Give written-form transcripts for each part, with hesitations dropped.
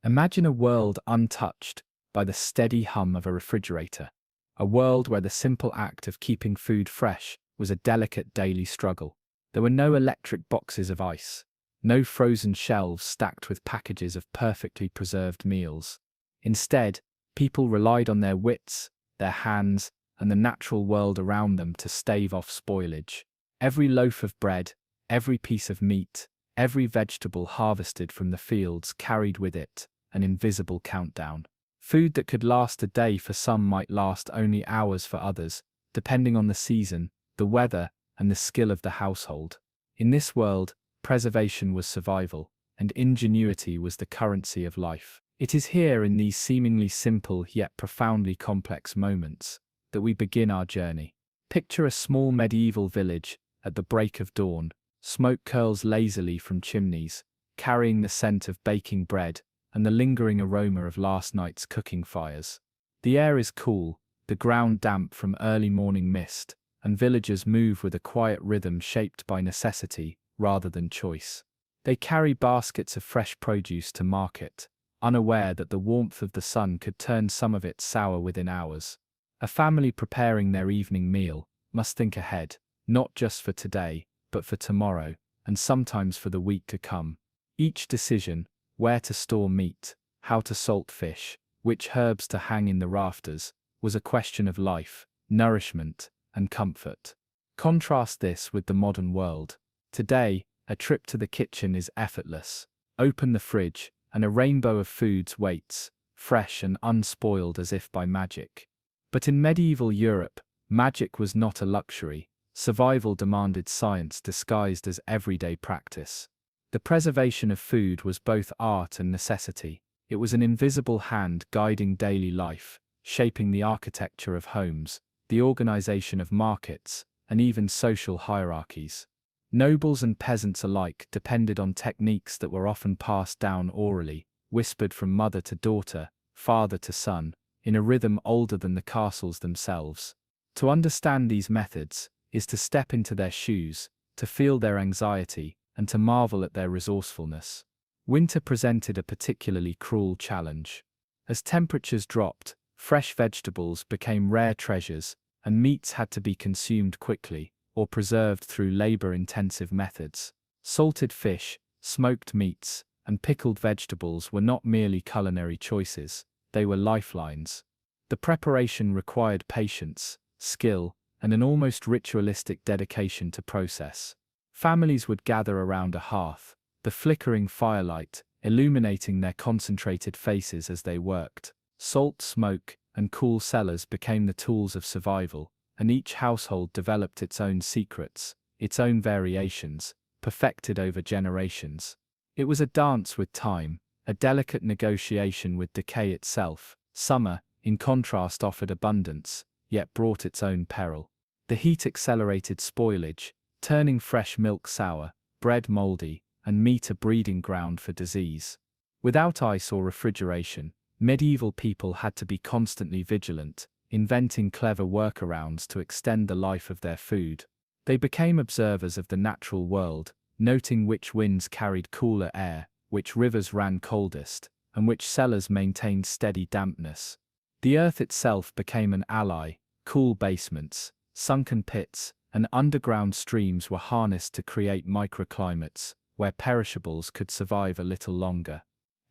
Imagine a world untouched by the steady hum of a refrigerator, a world where the simple act of keeping food fresh was a delicate daily struggle. There were no electric boxes of ice, no frozen shelves stacked with packages of perfectly preserved meals. Instead, people relied on their wits, their hands, and the natural world around them to stave off spoilage. Every loaf of bread, every piece of meat, every vegetable harvested from the fields carried with it an invisible countdown. Food that could last a day for some might last only hours for others, depending on the season, the weather, and the skill of the household. In this world, preservation was survival, and ingenuity was the currency of life. It is here in these seemingly simple yet profoundly complex moments that we begin our journey. Picture a small medieval village at the break of dawn. Smoke curls lazily from chimneys, carrying the scent of baking bread and the lingering aroma of last night's cooking fires. The air is cool, the ground damp from early morning mist, and villagers move with a quiet rhythm shaped by necessity rather than choice. They carry baskets of fresh produce to market, unaware that the warmth of the sun could turn some of it sour within hours. A family preparing their evening meal must think ahead, not just for today, but for tomorrow, and sometimes for the week to come. Each decision, where to store meat, how to salt fish, which herbs to hang in the rafters, was a question of life, nourishment, and comfort. Contrast this with the modern world. Today, a trip to the kitchen is effortless. Open the fridge, and a rainbow of foods waits, fresh and unspoiled as if by magic. But in medieval Europe, magic was not a luxury. Survival demanded science disguised as everyday practice. The preservation of food was both art and necessity. It was an invisible hand guiding daily life, shaping the architecture of homes, the organization of markets, and even social hierarchies. Nobles and peasants alike depended on techniques that were often passed down orally, whispered from mother to daughter, father to son, in a rhythm older than the castles themselves. To understand these methods is to step into their shoes, to feel their anxiety, and to marvel at their resourcefulness. Winter presented a particularly cruel challenge. As temperatures dropped, fresh vegetables became rare treasures, and meats had to be consumed quickly, or preserved through labor-intensive methods. Salted fish, smoked meats, and pickled vegetables were not merely culinary choices, they were lifelines. The preparation required patience, skill, and an almost ritualistic dedication to process. Families would gather around a hearth, the flickering firelight illuminating their concentrated faces as they worked. Salt, smoke, and cool cellars became the tools of survival, and each household developed its own secrets, its own variations, perfected over generations. It was a dance with time, a delicate negotiation with decay itself. Summer, in contrast, offered abundance, yet brought its own peril. The heat accelerated spoilage, turning fresh milk sour, bread moldy, and meat a breeding ground for disease. Without ice or refrigeration, medieval people had to be constantly vigilant, inventing clever workarounds to extend the life of their food. They became observers of the natural world, noting which winds carried cooler air, which rivers ran coldest, and which cellars maintained steady dampness. The earth itself became an ally. Cool basements, sunken pits, and underground streams were harnessed to create microclimates, where perishables could survive a little longer.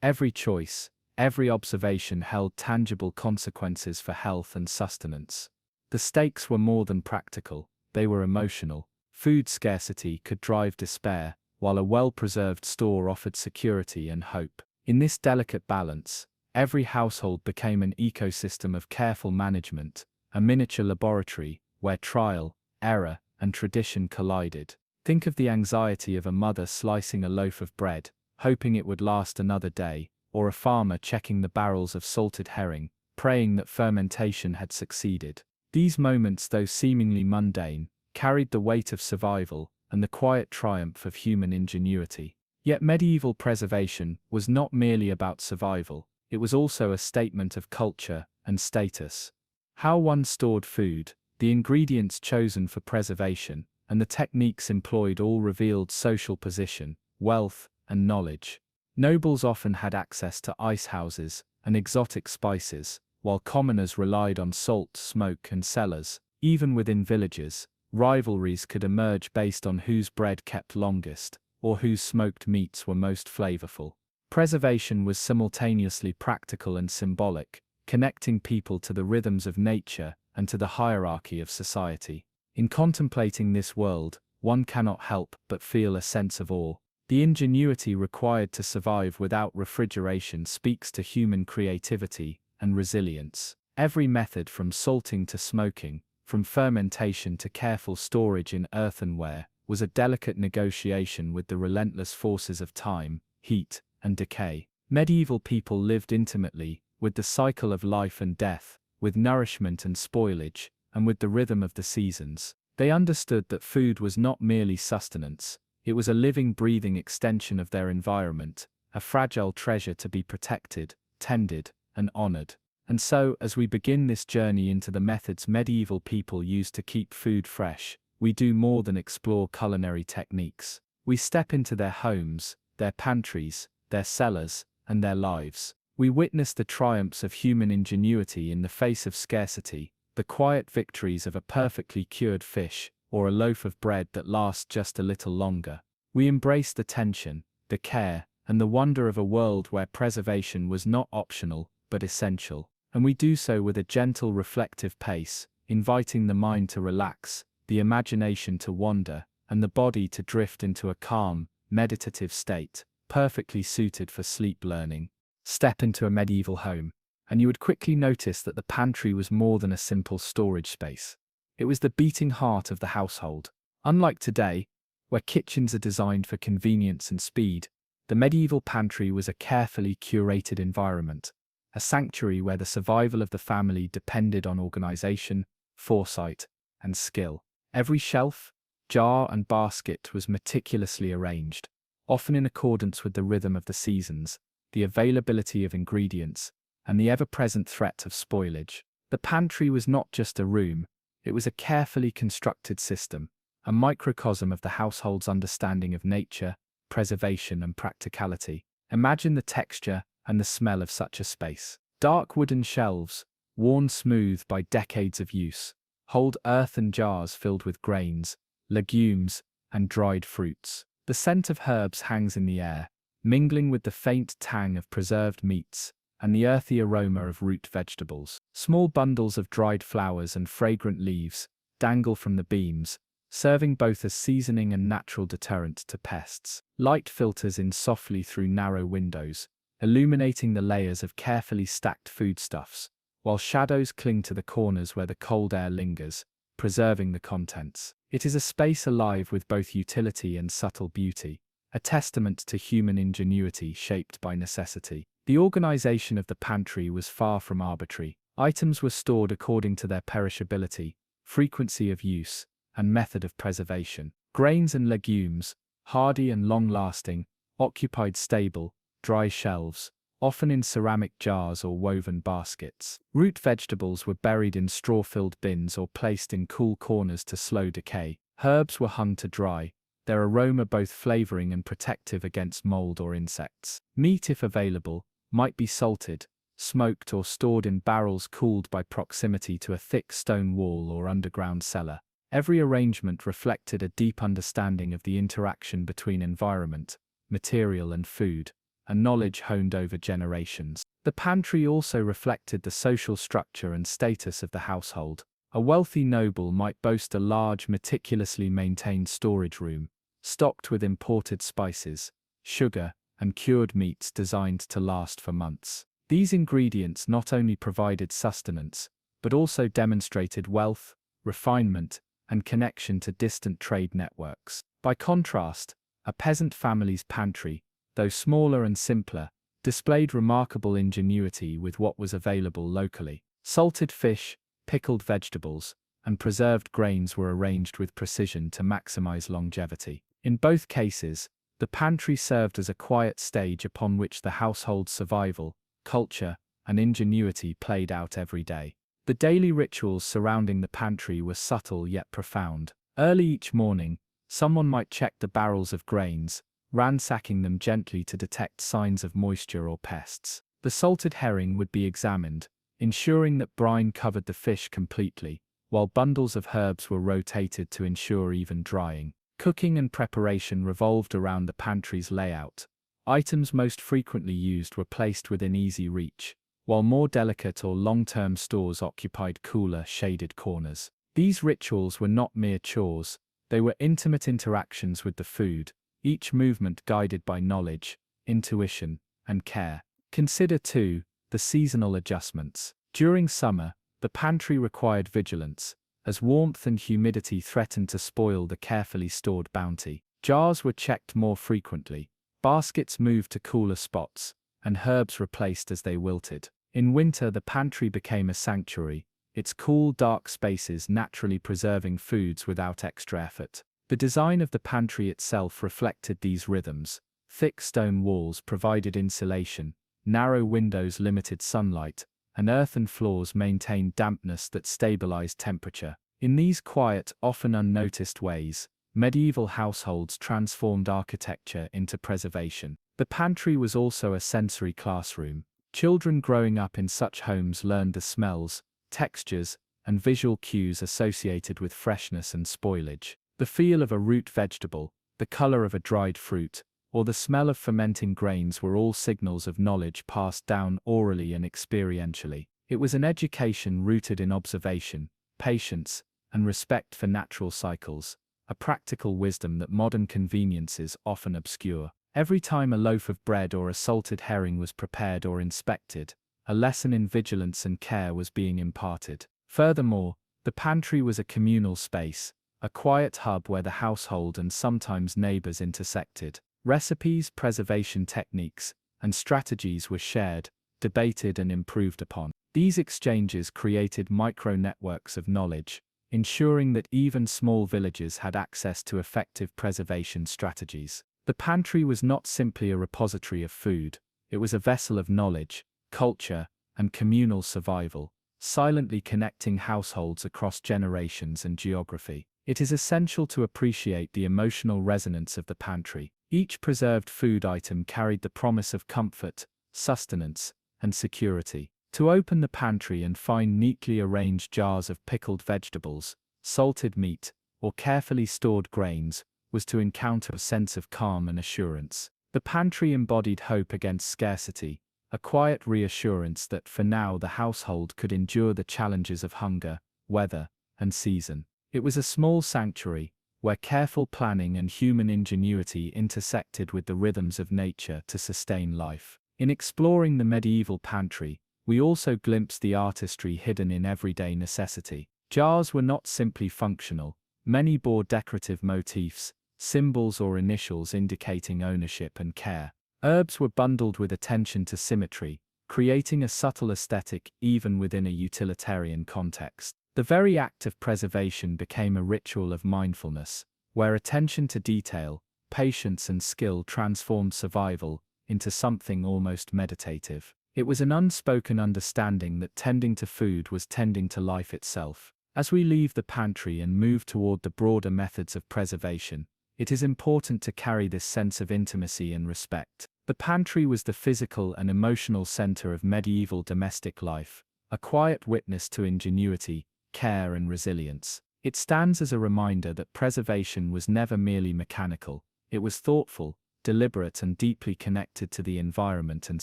Every choice, every observation held tangible consequences for health and sustenance. The stakes were more than practical, they were emotional. Food scarcity could drive despair, while a well-preserved store offered security and hope. In this delicate balance, every household became an ecosystem of careful management, a miniature laboratory where trial, error, and tradition collided. Think of the anxiety of a mother slicing a loaf of bread, hoping it would last another day, or a farmer checking the barrels of salted herring, praying that fermentation had succeeded. These moments, though seemingly mundane, carried the weight of survival and the quiet triumph of human ingenuity. Yet medieval preservation was not merely about survival, it was also a statement of culture and status. How one stored food, the ingredients chosen for preservation, and the techniques employed all revealed social position, wealth, and knowledge. Nobles often had access to ice houses and exotic spices, while commoners relied on salt, smoke, and cellars. Even within villages, rivalries could emerge based on whose bread kept longest, or whose smoked meats were most flavorful. Preservation was simultaneously practical and symbolic, connecting people to the rhythms of nature and to the hierarchy of society. In contemplating this world, one cannot help but feel a sense of awe. The ingenuity required to survive without refrigeration speaks to human creativity and resilience. Every method from salting to smoking, from fermentation to careful storage in earthenware, was a delicate negotiation with the relentless forces of time, heat, and decay. Medieval people lived intimately with the cycle of life and death, with nourishment and spoilage, and with the rhythm of the seasons. They understood that food was not merely sustenance, it was a living, breathing extension of their environment, a fragile treasure to be protected, tended, and honored. And so, as we begin this journey into the methods medieval people used to keep food fresh, we do more than explore culinary techniques. We step into their homes, their pantries, their cellars, and their lives. We witness the triumphs of human ingenuity in the face of scarcity, the quiet victories of a perfectly cured fish, or a loaf of bread that lasts just a little longer. We embrace the tension, the care, and the wonder of a world where preservation was not optional, but essential. And we do so with a gentle, reflective pace, inviting the mind to relax, the imagination to wander, and the body to drift into a calm, meditative state, perfectly suited for sleep learning. Step into a medieval home, and you would quickly notice that the pantry was more than a simple storage space. It was the beating heart of the household. Unlike today, where kitchens are designed for convenience and speed, the medieval pantry was a carefully curated environment, a sanctuary where the survival of the family depended on organization, foresight, and skill. Every shelf, jar, and basket was meticulously arranged, often in accordance with the rhythm of the seasons, the availability of ingredients, and the ever-present threat of spoilage. The pantry was not just a room, it was a carefully constructed system, a microcosm of the household's understanding of nature, preservation, and practicality. Imagine the texture and the smell of such a space. Dark wooden shelves, worn smooth by decades of use, hold earthen jars filled with grains, legumes, and dried fruits. The scent of herbs hangs in the air, mingling with the faint tang of preserved meats and the earthy aroma of root vegetables. Small bundles of dried flowers and fragrant leaves dangle from the beams, serving both as seasoning and natural deterrent to pests. Light filters in softly through narrow windows, illuminating the layers of carefully stacked foodstuffs, while shadows cling to the corners where the cold air lingers, preserving the contents. It is a space alive with both utility and subtle beauty, a testament to human ingenuity shaped by necessity. The organization of the pantry was far from arbitrary. Items were stored according to their perishability, frequency of use, and method of preservation. Grains and legumes, hardy and long-lasting, occupied stable, dry shelves, often in ceramic jars or woven baskets. Root vegetables were buried in straw-filled bins or placed in cool corners to slow decay. Herbs were hung to dry, their aroma both flavoring and protective against mold or insects. Meat, if available, might be salted, smoked, or stored in barrels cooled by proximity to a thick stone wall or underground cellar. Every arrangement reflected a deep understanding of the interaction between environment, material, and food, a knowledge honed over generations. The pantry also reflected the social structure and status of the household. A wealthy noble might boast a large, meticulously maintained storage room, stocked with imported spices, sugar, and cured meats designed to last for months. These ingredients not only provided sustenance, but also demonstrated wealth, refinement, and connection to distant trade networks. By contrast, a peasant family's pantry, though smaller and simpler, displayed remarkable ingenuity with what was available locally. Salted fish, pickled vegetables, and preserved grains were arranged with precision to maximize longevity. In both cases, the pantry served as a quiet stage upon which the household's survival, culture, and ingenuity played out every day. The daily rituals surrounding the pantry were subtle yet profound. Early each morning, someone might check the barrels of grains, ransacking them gently to detect signs of moisture or pests. The salted herring would be examined, ensuring that brine covered the fish completely, while bundles of herbs were rotated to ensure even drying. Cooking and preparation revolved around the pantry's layout. Items most frequently used were placed within easy reach, while more delicate or long-term stores occupied cooler, shaded corners. These rituals were not mere chores, they were intimate interactions with the food, each movement guided by knowledge, intuition, and care. Consider, too, the seasonal adjustments. During summer, the pantry required vigilance, as warmth and humidity threatened to spoil the carefully stored bounty. Jars were checked more frequently, baskets moved to cooler spots, and herbs replaced as they wilted. In winter, the pantry became a sanctuary, its cool, dark spaces naturally preserving foods without extra effort. The design of the pantry itself reflected these rhythms. Thick stone walls provided insulation, narrow windows limited sunlight, and earthen floors maintained dampness that stabilized temperature. In these quiet, often unnoticed ways, medieval households transformed architecture into preservation. The pantry was also a sensory classroom. Children growing up in such homes learned the smells, textures, and visual cues associated with freshness and spoilage. The feel of a root vegetable, the color of a dried fruit, or the smell of fermenting grains were all signals of knowledge passed down orally and experientially. It was an education rooted in observation, patience, and respect for natural cycles, a practical wisdom that modern conveniences often obscure. Every time a loaf of bread or a salted herring was prepared or inspected, a lesson in vigilance and care was being imparted. Furthermore, the pantry was a communal space, a quiet hub where the household and sometimes neighbors intersected. Recipes, preservation techniques, and strategies were shared, debated, and improved upon. These exchanges created micro-networks of knowledge, ensuring that even small villages had access to effective preservation strategies. The pantry was not simply a repository of food, it was a vessel of knowledge, culture, and communal survival, silently connecting households across generations and geography. It is essential to appreciate the emotional resonance of the pantry. Each preserved food item carried the promise of comfort, sustenance, and security. To open the pantry and find neatly arranged jars of pickled vegetables, salted meat, or carefully stored grains was to encounter a sense of calm and assurance. The pantry embodied hope against scarcity, a quiet reassurance that for now the household could endure the challenges of hunger, weather, and season. It was a small sanctuary, where careful planning and human ingenuity intersected with the rhythms of nature to sustain life. In exploring the medieval pantry, we also glimpsed the artistry hidden in everyday necessity. Jars were not simply functional, many bore decorative motifs, symbols or initials indicating ownership and care. Herbs were bundled with attention to symmetry, creating a subtle aesthetic even within a utilitarian context. The very act of preservation became a ritual of mindfulness, where attention to detail, patience and skill transformed survival into something almost meditative. It was an unspoken understanding that tending to food was tending to life itself. As we leave the pantry and move toward the broader methods of preservation, it is important to carry this sense of intimacy and respect. The pantry was the physical and emotional center of medieval domestic life, a quiet witness to ingenuity, care and resilience. It stands as a reminder that preservation was never merely mechanical, it was thoughtful, deliberate and deeply connected to the environment and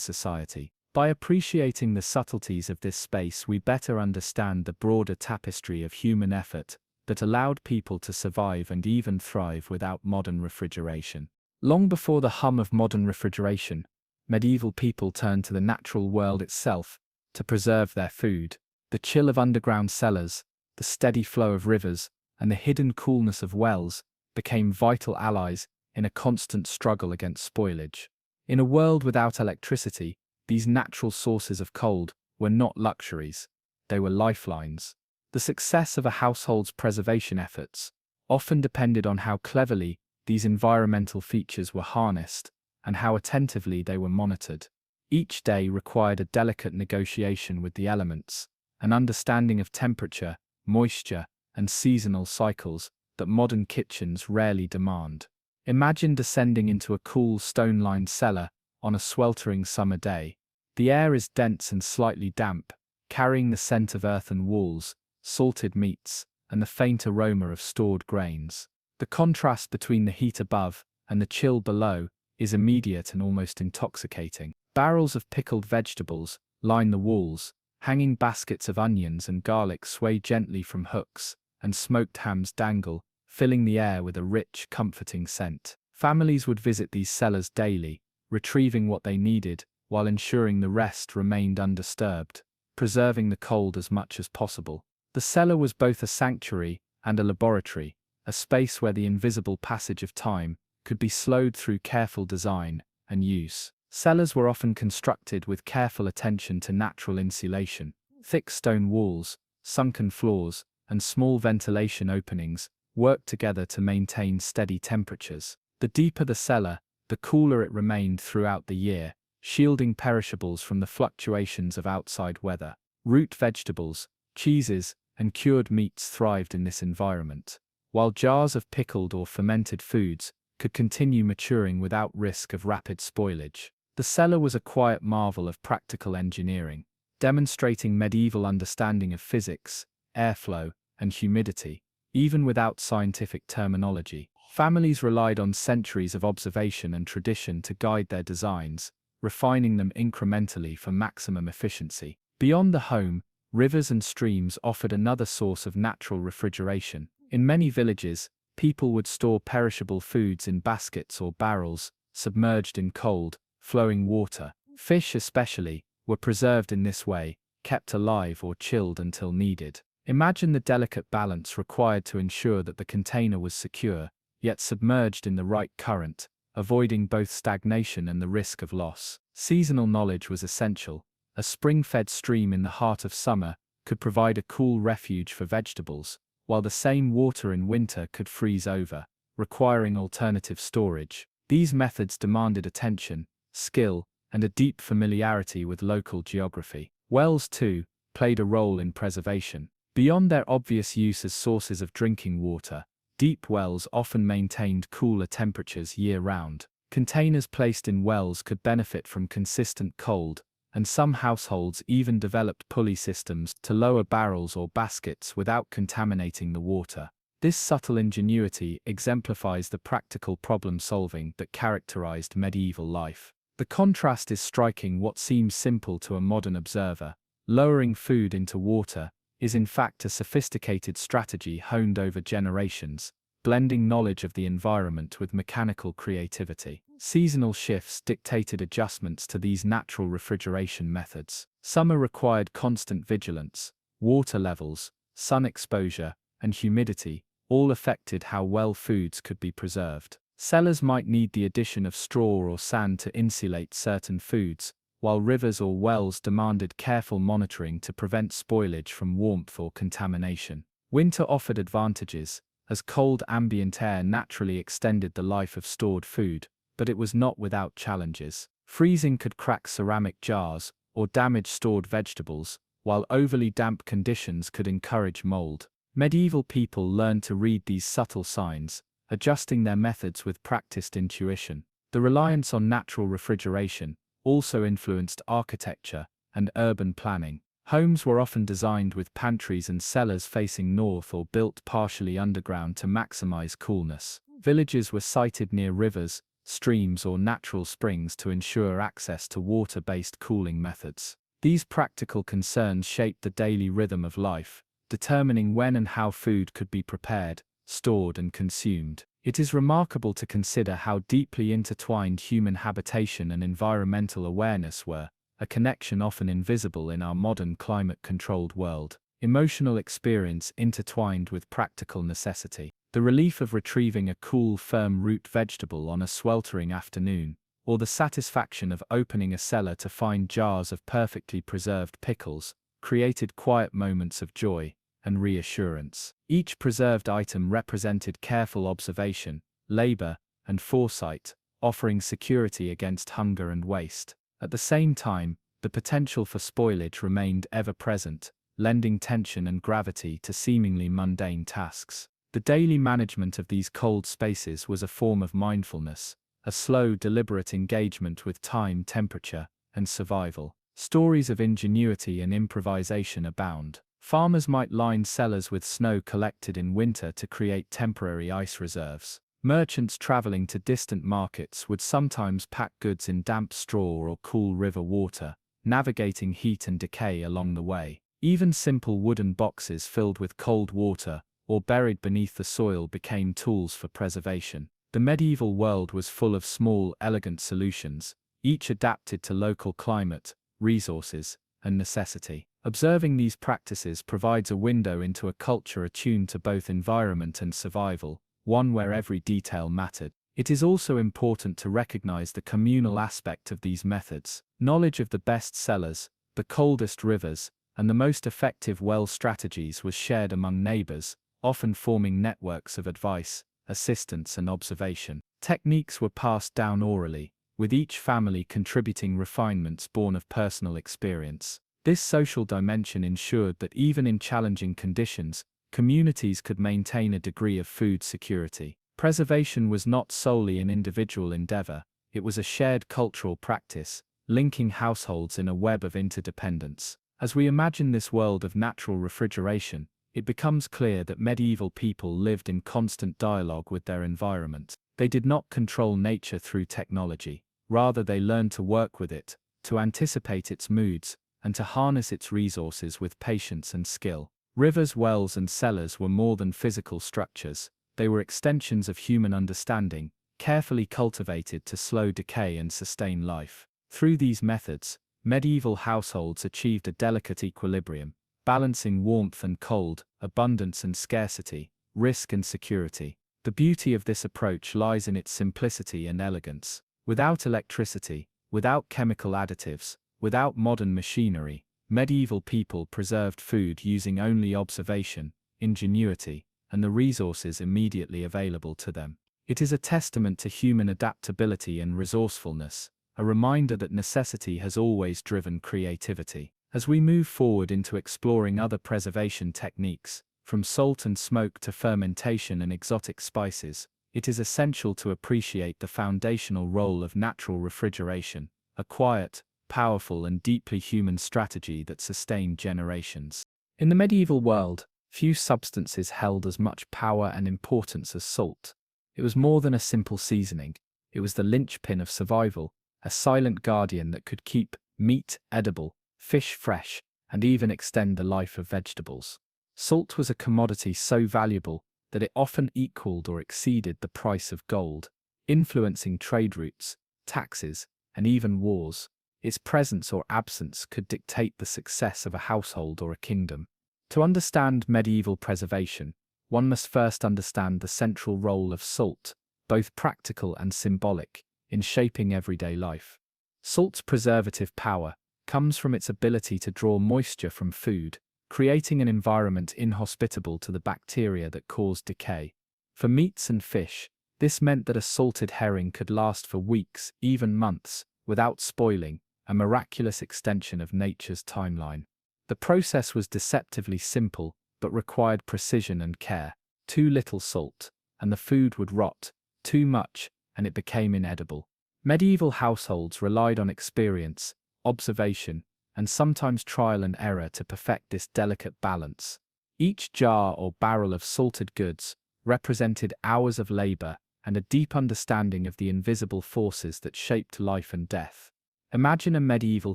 society. By appreciating the subtleties of this space, we better understand the broader tapestry of human effort that allowed people to survive and even thrive without modern refrigeration. Long before the hum of modern refrigeration, medieval people turned to the natural world itself to preserve their food. The chill of underground cellars, the steady flow of rivers, and the hidden coolness of wells became vital allies in a constant struggle against spoilage. In a world without electricity, these natural sources of cold were not luxuries, they were lifelines. The success of a household's preservation efforts often depended on how cleverly these environmental features were harnessed and how attentively they were monitored. Each day required a delicate negotiation with the elements, an understanding of temperature, moisture, and seasonal cycles that modern kitchens rarely demand. Imagine descending into a cool, stone-lined cellar on a sweltering summer day. The air is dense and slightly damp, carrying the scent of earthen walls, salted meats, and the faint aroma of stored grains. The contrast between the heat above and the chill below is immediate and almost intoxicating. Barrels of pickled vegetables line the walls, hanging baskets of onions and garlic sway gently from hooks, and smoked hams dangle, filling the air with a rich, comforting scent. Families would visit these cellars daily, retrieving what they needed while ensuring the rest remained undisturbed, preserving the cold as much as possible. The cellar was both a sanctuary and a laboratory, a space where the invisible passage of time could be slowed through careful design and use. Cellars were often constructed with careful attention to natural insulation. Thick stone walls, sunken floors, and small ventilation openings worked together to maintain steady temperatures. The deeper the cellar, the cooler it remained throughout the year, shielding perishables from the fluctuations of outside weather. Root vegetables, cheeses, and cured meats thrived in this environment, while jars of pickled or fermented foods could continue maturing without risk of rapid spoilage. The cellar was a quiet marvel of practical engineering, demonstrating medieval understanding of physics, airflow, and humidity. Even without scientific terminology, families relied on centuries of observation and tradition to guide their designs, refining them incrementally for maximum efficiency. Beyond the home, rivers and streams offered another source of natural refrigeration. In many villages, people would store perishable foods in baskets or barrels, submerged in cold, flowing water. Fish especially were preserved in this way, kept alive or chilled until needed. Imagine the delicate balance required to ensure that the container was secure, yet submerged in the right current, avoiding both stagnation and the risk of loss. Seasonal knowledge was essential. A spring-fed stream in the heart of summer could provide a cool refuge for vegetables, while the same water in winter could freeze over, requiring alternative storage. These methods demanded attention, skill, and a deep familiarity with local geography. Wells, too, played a role in preservation. Beyond their obvious use as sources of drinking water, deep wells often maintained cooler temperatures year-round. Containers placed in wells could benefit from consistent cold, and some households even developed pulley systems to lower barrels or baskets without contaminating the water. This subtle ingenuity exemplifies the practical problem-solving that characterized medieval life. The contrast is striking. What seems simple to a modern observer, lowering food into water, is in fact a sophisticated strategy honed over generations, blending knowledge of the environment with mechanical creativity. Seasonal shifts dictated adjustments to these natural refrigeration methods. Summer required constant vigilance. Water levels, sun exposure, and humidity all affected how well foods could be preserved. Cellars might need the addition of straw or sand to insulate certain foods, while rivers or wells demanded careful monitoring to prevent spoilage from warmth or contamination. Winter offered advantages, as cold ambient air naturally extended the life of stored food, but it was not without challenges. Freezing could crack ceramic jars or damage stored vegetables, while overly damp conditions could encourage mold. Medieval people learned to read these subtle signs, adjusting their methods with practiced intuition. The reliance on natural refrigeration also influenced architecture and urban planning. Homes were often designed with pantries and cellars facing north or built partially underground to maximize coolness. Villages were sited near rivers, streams, or natural springs to ensure access to water-based cooling methods. These practical concerns shaped the daily rhythm of life, determining when and how food could be prepared, stored, and consumed. It is remarkable to consider how deeply intertwined human habitation and environmental awareness were, a connection often invisible in our modern climate-controlled world. Emotional experience intertwined with practical necessity. The relief of retrieving a cool, firm root vegetable on a sweltering afternoon, or the satisfaction of opening a cellar to find jars of perfectly preserved pickles, created quiet moments of joy and reassurance. Each preserved item represented careful observation, labor, and foresight, offering security against hunger and waste. At the same time, the potential for spoilage remained ever present, lending tension and gravity to seemingly mundane tasks. The daily management of these cold spaces was a form of mindfulness, a slow, deliberate engagement with time, temperature, and survival. Stories of ingenuity and improvisation abound. Farmers might line cellars with snow collected in winter to create temporary ice reserves. Merchants traveling to distant markets would sometimes pack goods in damp straw or cool river water, navigating heat and decay along the way. Even simple wooden boxes filled with cold water or buried beneath the soil became tools for preservation. The medieval world was full of small, elegant solutions, each adapted to local climate, resources, and necessity. Observing these practices provides a window into a culture attuned to both environment and survival, one where every detail mattered. It is also important to recognize the communal aspect of these methods. Knowledge of the best cellars, the coldest rivers, and the most effective well strategies was shared among neighbors, often forming networks of advice, assistance, and observation. Techniques were passed down orally, with each family contributing refinements born of personal experience. This social dimension ensured that even in challenging conditions, communities could maintain a degree of food security. Preservation was not solely an individual endeavor, it was a shared cultural practice, linking households in a web of interdependence. As we imagine this world of natural refrigeration, it becomes clear that medieval people lived in constant dialogue with their environment. They did not control nature through technology. Rather, they learned to work with it, to anticipate its moods, and to harness its resources with patience and skill. Rivers, wells, and cellars were more than physical structures. They were extensions of human understanding, carefully cultivated to slow decay and sustain life. Through these methods, medieval households achieved a delicate equilibrium, balancing warmth and cold, abundance and scarcity, risk and security. The beauty of this approach lies in its simplicity and elegance. Without electricity, without chemical additives, without modern machinery, medieval people preserved food using only observation, ingenuity, and the resources immediately available to them. It is a testament to human adaptability and resourcefulness, a reminder that necessity has always driven creativity. As we move forward into exploring other preservation techniques, from salt and smoke to fermentation and exotic spices, it is essential to appreciate the foundational role of natural refrigeration, a quiet, powerful, and deeply human strategy that sustained generations. In the medieval world, few substances held as much power and importance as salt. It was more than a simple seasoning. It was the linchpin of survival, a silent guardian that could keep meat edible, fish fresh, and even extend the life of vegetables. Salt was a commodity so valuable that it often equaled or exceeded the price of gold, influencing trade routes, taxes, and even wars. Its presence or absence could dictate the success of a household or a kingdom. To understand medieval preservation, one must first understand the central role of salt, both practical and symbolic, in shaping everyday life. Salt's preservative power comes from its ability to draw moisture from food, creating an environment inhospitable to the bacteria that cause decay. For meats and fish, this meant that a salted herring could last for weeks, even months, without spoiling, a miraculous extension of nature's timeline. The process was deceptively simple, but required precision and care. Too little salt, and the food would rot. Too much, and it became inedible. Medieval households relied on experience, observation, and sometimes trial and error to perfect this delicate balance. Each jar or barrel of salted goods represented hours of labor and a deep understanding of the invisible forces that shaped life and death. Imagine a medieval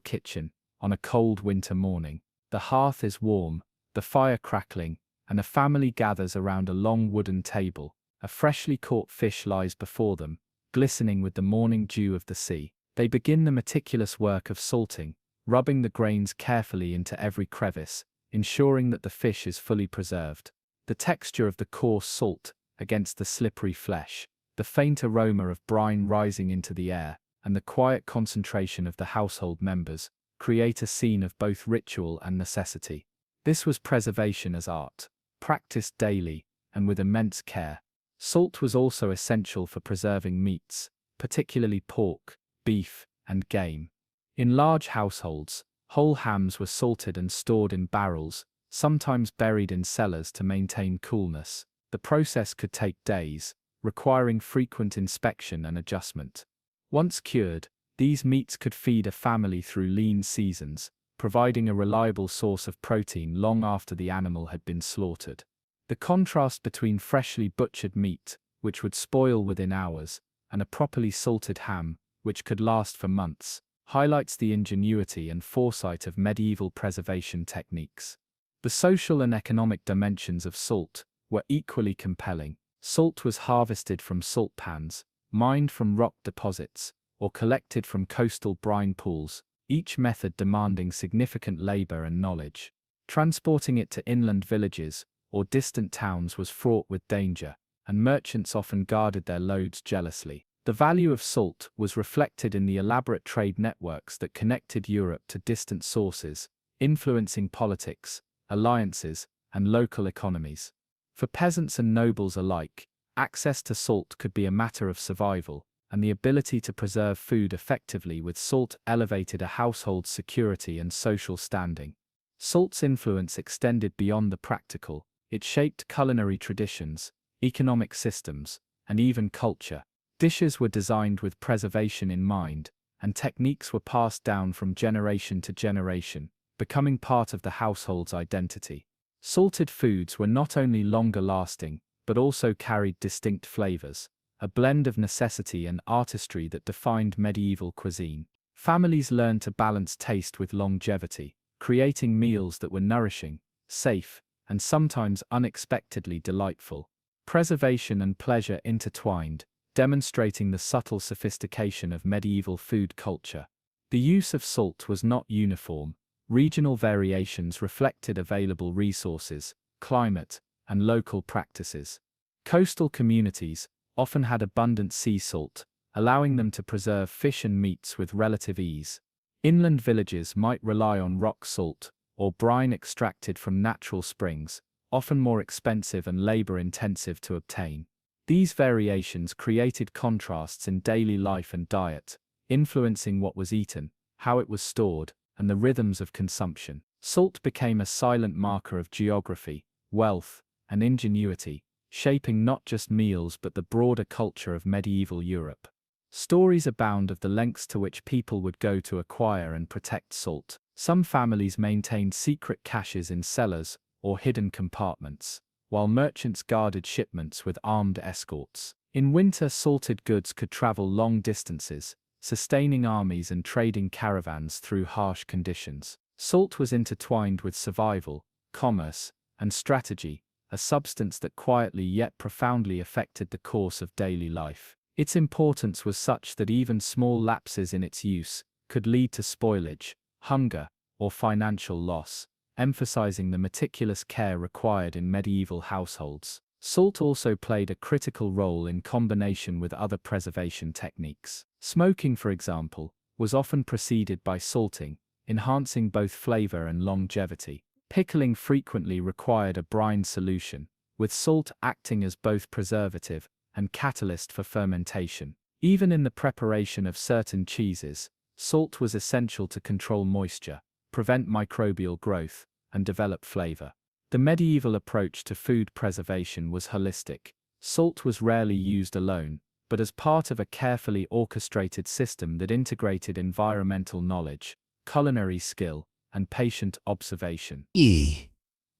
kitchen on a cold winter morning. The hearth is warm, the fire crackling, and a family gathers around a long wooden table. A freshly caught fish lies before them, glistening with the morning dew of the sea. They begin the meticulous work of salting, rubbing the grains carefully into every crevice, ensuring that the fish is fully preserved. The texture of the coarse salt against the slippery flesh, the faint aroma of brine rising into the air, and the quiet concentration of the household members create a scene of both ritual and necessity. This was preservation as art, practiced daily and with immense care. Salt was also essential for preserving meats, particularly pork, beef, and game. In large households, whole hams were salted and stored in barrels, sometimes buried in cellars to maintain coolness. the process could take days, requiring frequent inspection and adjustment. Once cured, these meats could feed a family through lean seasons, providing a reliable source of protein long after the animal had been slaughtered. The contrast between freshly butchered meat, which would spoil within hours, and a properly salted ham, which could last for months, highlights the ingenuity and foresight of medieval preservation techniques. The social and economic dimensions of salt were equally compelling. Salt was harvested from salt pans, mined from rock deposits, or collected from coastal brine pools, each method demanding significant labor and knowledge. Transporting it to inland villages or distant towns was fraught with danger, and merchants often guarded their loads jealously. The value of salt was reflected in the elaborate trade networks that connected Europe to distant sources, influencing politics, alliances, and local economies. For peasants and nobles alike, access to salt could be a matter of survival, and the ability to preserve food effectively with salt elevated a household's security and social standing. Salt's influence extended beyond the practical. It shaped culinary traditions, economic systems, and even culture. Dishes were designed with preservation in mind, and techniques were passed down from generation to generation, becoming part of the household's identity. Salted foods were not only longer lasting, but also carried distinct flavors, a blend of necessity and artistry that defined medieval cuisine. Families learned to balance taste with longevity, creating meals that were nourishing, safe, and sometimes unexpectedly delightful. Preservation and pleasure intertwined, demonstrating the subtle sophistication of medieval food culture. The use of salt was not uniform. Regional variations reflected available resources, climate, and local practices. Coastal communities often had abundant sea salt, allowing them to preserve fish and meats with relative ease. Inland villages might rely on rock salt, or brine extracted from natural springs, often more expensive and labor-intensive to obtain. These variations created contrasts in daily life and diet, influencing what was eaten, how it was stored, and the rhythms of consumption. Salt became a silent marker of geography, wealth, and ingenuity, shaping not just meals but the broader culture of medieval Europe. Stories abound of the lengths to which people would go to acquire and protect salt. Some families maintained secret caches in cellars or hidden compartments, while merchants guarded shipments with armed escorts. In winter, salted goods could travel long distances, sustaining armies and trading caravans through harsh conditions. Salt was intertwined with survival, commerce, and strategy, a substance that quietly yet profoundly affected the course of daily life. Its importance was such that even small lapses in its use could lead to spoilage, hunger, or financial loss, emphasizing the meticulous care required in medieval households. Salt also played a critical role in combination with other preservation techniques. Smoking, for example, was often preceded by salting, enhancing both flavor and longevity. Pickling frequently required a brine solution, with salt acting as both preservative and catalyst for fermentation. Even in the preparation of certain cheeses, salt was essential to control moisture, prevent microbial growth, and develop flavor. The medieval approach to food preservation was holistic. Salt was rarely used alone, but as part of a carefully orchestrated system that integrated environmental knowledge, culinary skill, and patient observation.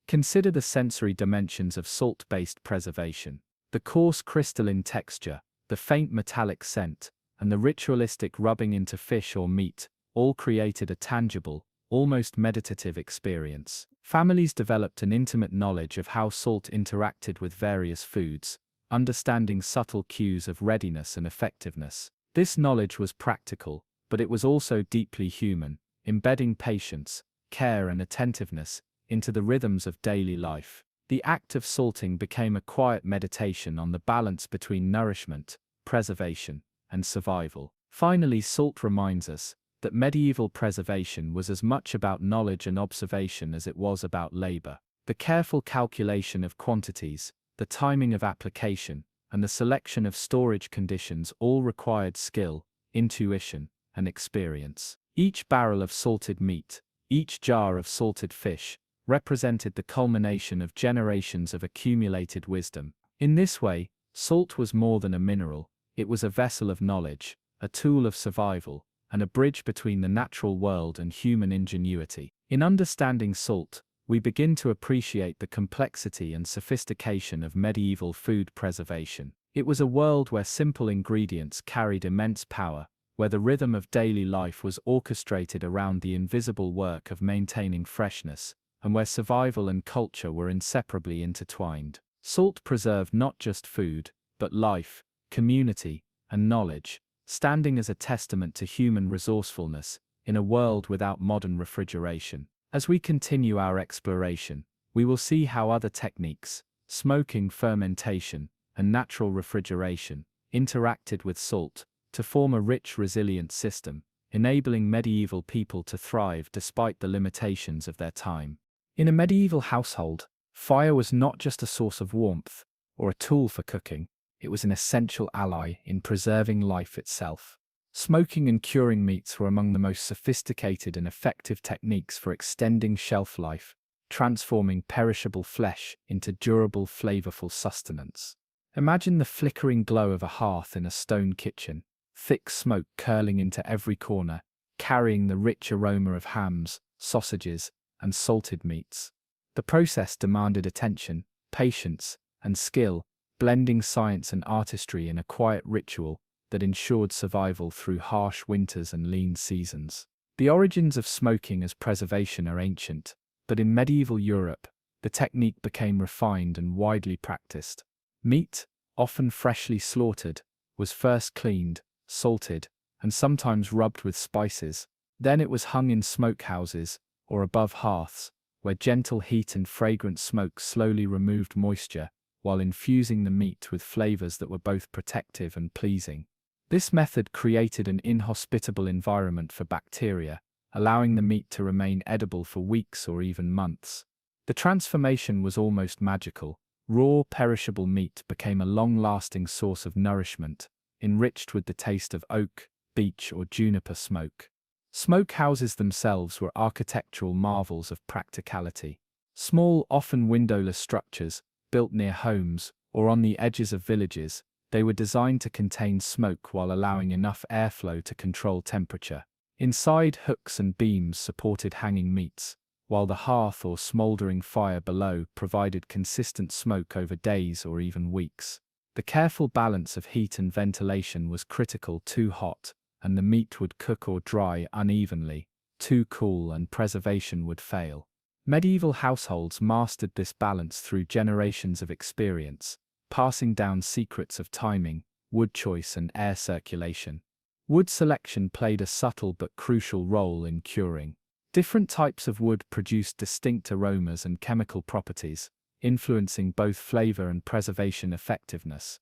Consider the sensory dimensions of salt-based preservation. The coarse crystalline texture, the faint metallic scent, and the ritualistic rubbing into fish or meat, all created a tangible, almost meditative experience. Families developed an intimate knowledge of how salt interacted with various foods, understanding subtle cues of readiness and effectiveness. This knowledge was practical, but it was also deeply human, embedding patience, care, and attentiveness into the rhythms of daily life. The act of salting became a quiet meditation on the balance between nourishment, preservation, and survival. Finally, salt reminds us that medieval preservation was as much about knowledge and observation as it was about labor. The careful calculation of quantities, the timing of application, and the selection of storage conditions all required skill, intuition, and experience. Each barrel of salted meat, each jar of salted fish, represented the culmination of generations of accumulated wisdom. In this way, salt was more than a mineral, it was a vessel of knowledge, a tool of survival, and a bridge between the natural world and human ingenuity. In understanding salt, we begin to appreciate the complexity and sophistication of medieval food preservation. It was a world where simple ingredients carried immense power, where the rhythm of daily life was orchestrated around the invisible work of maintaining freshness, and where survival and culture were inseparably intertwined. Salt preserved not just food, but life, community, and knowledge, standing as a testament to human resourcefulness in a world without modern refrigeration. As we continue our exploration, we will see how other techniques, smoking, fermentation, and natural refrigeration, interacted with salt to form a rich, resilient system, enabling medieval people to thrive despite the limitations of their time. In a medieval household, fire was not just a source of warmth or a tool for cooking, it was an essential ally in preserving life itself. Smoking and curing meats were among the most sophisticated and effective techniques for extending shelf life, transforming perishable flesh into durable, flavorful sustenance. Imagine the flickering glow of a hearth in a stone kitchen, thick smoke curling into every corner, carrying the rich aroma of hams, sausages, and salted meats. The process demanded attention, patience, and skill, blending science and artistry in a quiet ritual that ensured survival through harsh winters and lean seasons. The origins of smoking as preservation are ancient, but in medieval Europe, the technique became refined and widely practiced. Meat, often freshly slaughtered, was first cleaned, salted, and sometimes rubbed with spices. Then it was hung in smokehouses, or above hearths, where gentle heat and fragrant smoke slowly removed moisture, while infusing the meat with flavors that were both protective and pleasing. This method created an inhospitable environment for bacteria, allowing the meat to remain edible for weeks or even months. The transformation was almost magical. Raw, perishable meat became a long-lasting source of nourishment, enriched with the taste of oak, beech, or juniper smoke. Smokehouses themselves were architectural marvels of practicality. Small, often windowless structures, built near homes or on the edges of villages, they were designed to contain smoke while allowing enough airflow to control temperature. Inside, hooks and beams supported hanging meats, while the hearth or smoldering fire below provided consistent smoke over days or even weeks. The careful balance of heat and ventilation was critical. Too hot, and the meat would cook or dry unevenly; too cool, and preservation would fail. Medieval households mastered this balance through generations of experience, passing down secrets of timing, wood choice, and air circulation. Wood selection played a subtle but crucial role in curing. Different types of wood produced distinct aromas and chemical properties, influencing both flavor and preservation effectiveness.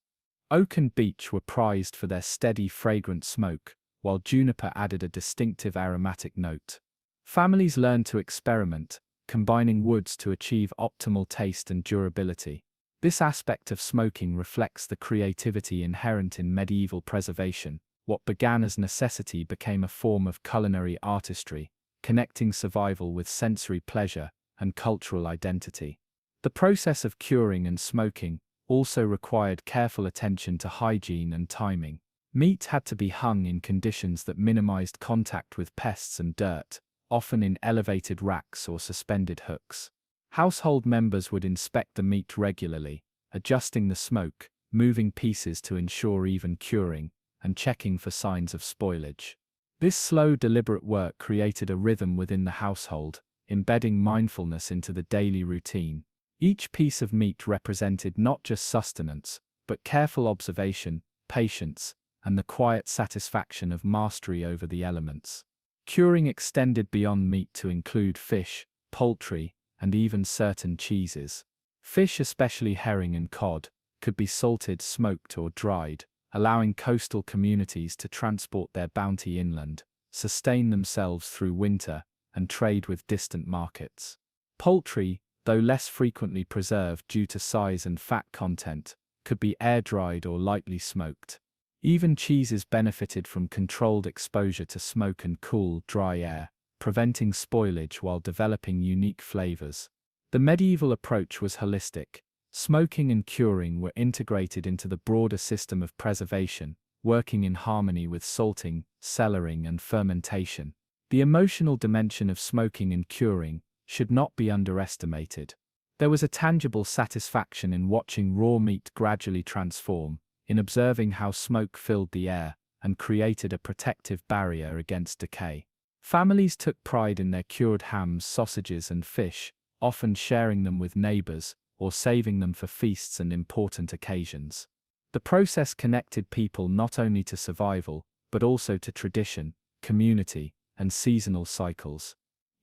Oak and beech were prized for their steady, fragrant smoke, while juniper added a distinctive aromatic note. Families learned to experiment, combining woods to achieve optimal taste and durability. This aspect of smoking reflects the creativity inherent in medieval preservation. What began as necessity became a form of culinary artistry, connecting survival with sensory pleasure and cultural identity. The process of curing and smoking also required careful attention to hygiene and timing. Meat had to be hung in conditions that minimized contact with pests and dirt, often in elevated racks or suspended hooks. Household members would inspect the meat regularly, adjusting the smoke, moving pieces to ensure even curing, and checking for signs of spoilage. This slow, deliberate work created a rhythm within the household, embedding mindfulness into the daily routine. Each piece of meat represented not just sustenance, but careful observation, patience, and the quiet satisfaction of mastery over the elements. Curing extended beyond meat to include fish, poultry, and even certain cheeses. Fish, especially herring and cod, could be salted, smoked, or dried, allowing coastal communities to transport their bounty inland, sustain themselves through winter, and trade with distant markets. Poultry, though less frequently preserved due to size and fat content, could be air-dried or lightly smoked. Even cheeses benefited from controlled exposure to smoke and cool, dry air, preventing spoilage while developing unique flavors. The medieval approach was holistic, Smoking and curing were integrated into the broader system of preservation, working in harmony with salting, cellaring, and fermentation. The emotional dimension of smoking and curing should not be underestimated. There was a tangible satisfaction in watching raw meat gradually transform, in observing how smoke filled the air and created a protective barrier against decay. Families took pride in their cured hams, sausages, and fish, often sharing them with neighbors or saving them for feasts and important occasions. The process connected people not only to survival, but also to tradition, community, and seasonal cycles.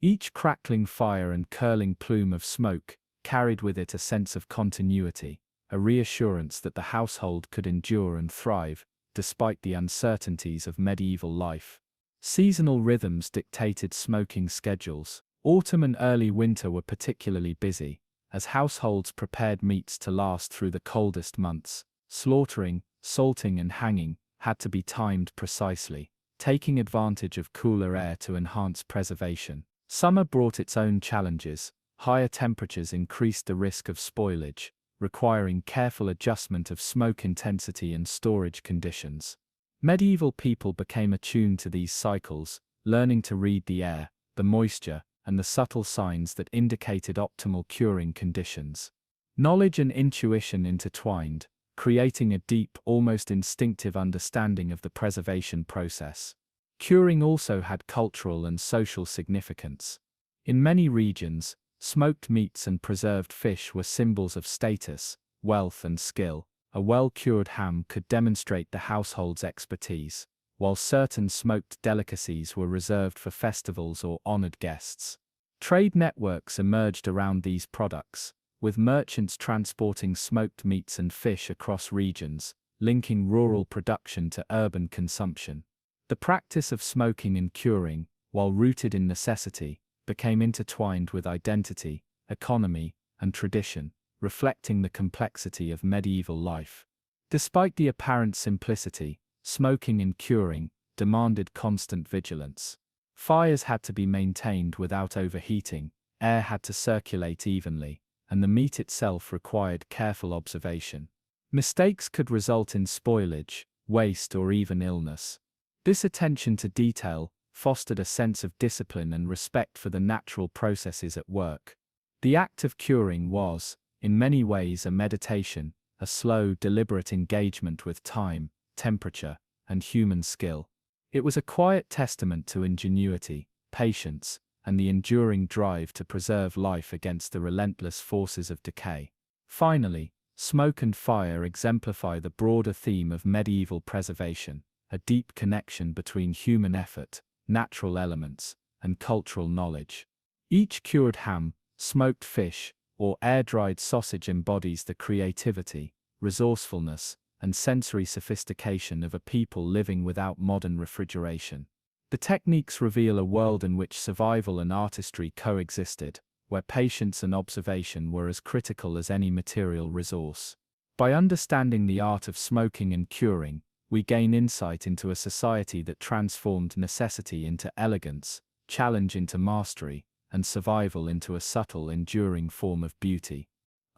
Each crackling fire and curling plume of smoke carried with it a sense of continuity, a reassurance that the household could endure and thrive, despite the uncertainties of medieval life. Seasonal rhythms dictated smoking schedules. Autumn and early winter were particularly busy, as households prepared meats to last through the coldest months. Slaughtering, salting, and hanging had to be timed precisely, taking advantage of cooler air to enhance preservation. Summer brought its own challenges. Higher temperatures increased the risk of spoilage, requiring careful adjustment of smoke intensity and storage conditions. Medieval people became attuned to these cycles, learning to read the air, the moisture, and the subtle signs that indicated optimal curing conditions. Knowledge and intuition intertwined, creating a deep, almost instinctive understanding of the preservation process. Curing also had cultural and social significance. In many regions, smoked meats and preserved fish were symbols of status, wealth, and skill. A well-cured ham could demonstrate the household's expertise, while certain smoked delicacies were reserved for festivals or honored guests. Trade networks emerged around these products, with merchants transporting smoked meats and fish across regions, linking rural production to urban consumption. The practice of smoking and curing, while rooted in necessity, became intertwined with identity, economy, and tradition, reflecting the complexity of medieval life. Despite the apparent simplicity, smoking and curing demanded constant vigilance. Fires had to be maintained without overheating, air had to circulate evenly, and the meat itself required careful observation. Mistakes could result in spoilage, waste, or even illness. This attention to detail fostered a sense of discipline and respect for the natural processes at work. The act of curing was, in many ways, a meditation, a slow, deliberate engagement with time, temperature, and human skill. It was a quiet testament to ingenuity, patience, and the enduring drive to preserve life against the relentless forces of decay. Finally, smoke and fire exemplify the broader theme of medieval preservation, a deep connection between human effort, natural elements, and cultural knowledge. Each cured ham, smoked fish, or air-dried sausage embodies the creativity, resourcefulness, and sensory sophistication of a people living without modern refrigeration. The techniques reveal a world in which survival and artistry coexisted, where patience and observation were as critical as any material resource. By understanding the art of smoking and curing, we gain insight into a society that transformed necessity into elegance, challenge into mastery, and survival into a subtle, enduring form of beauty.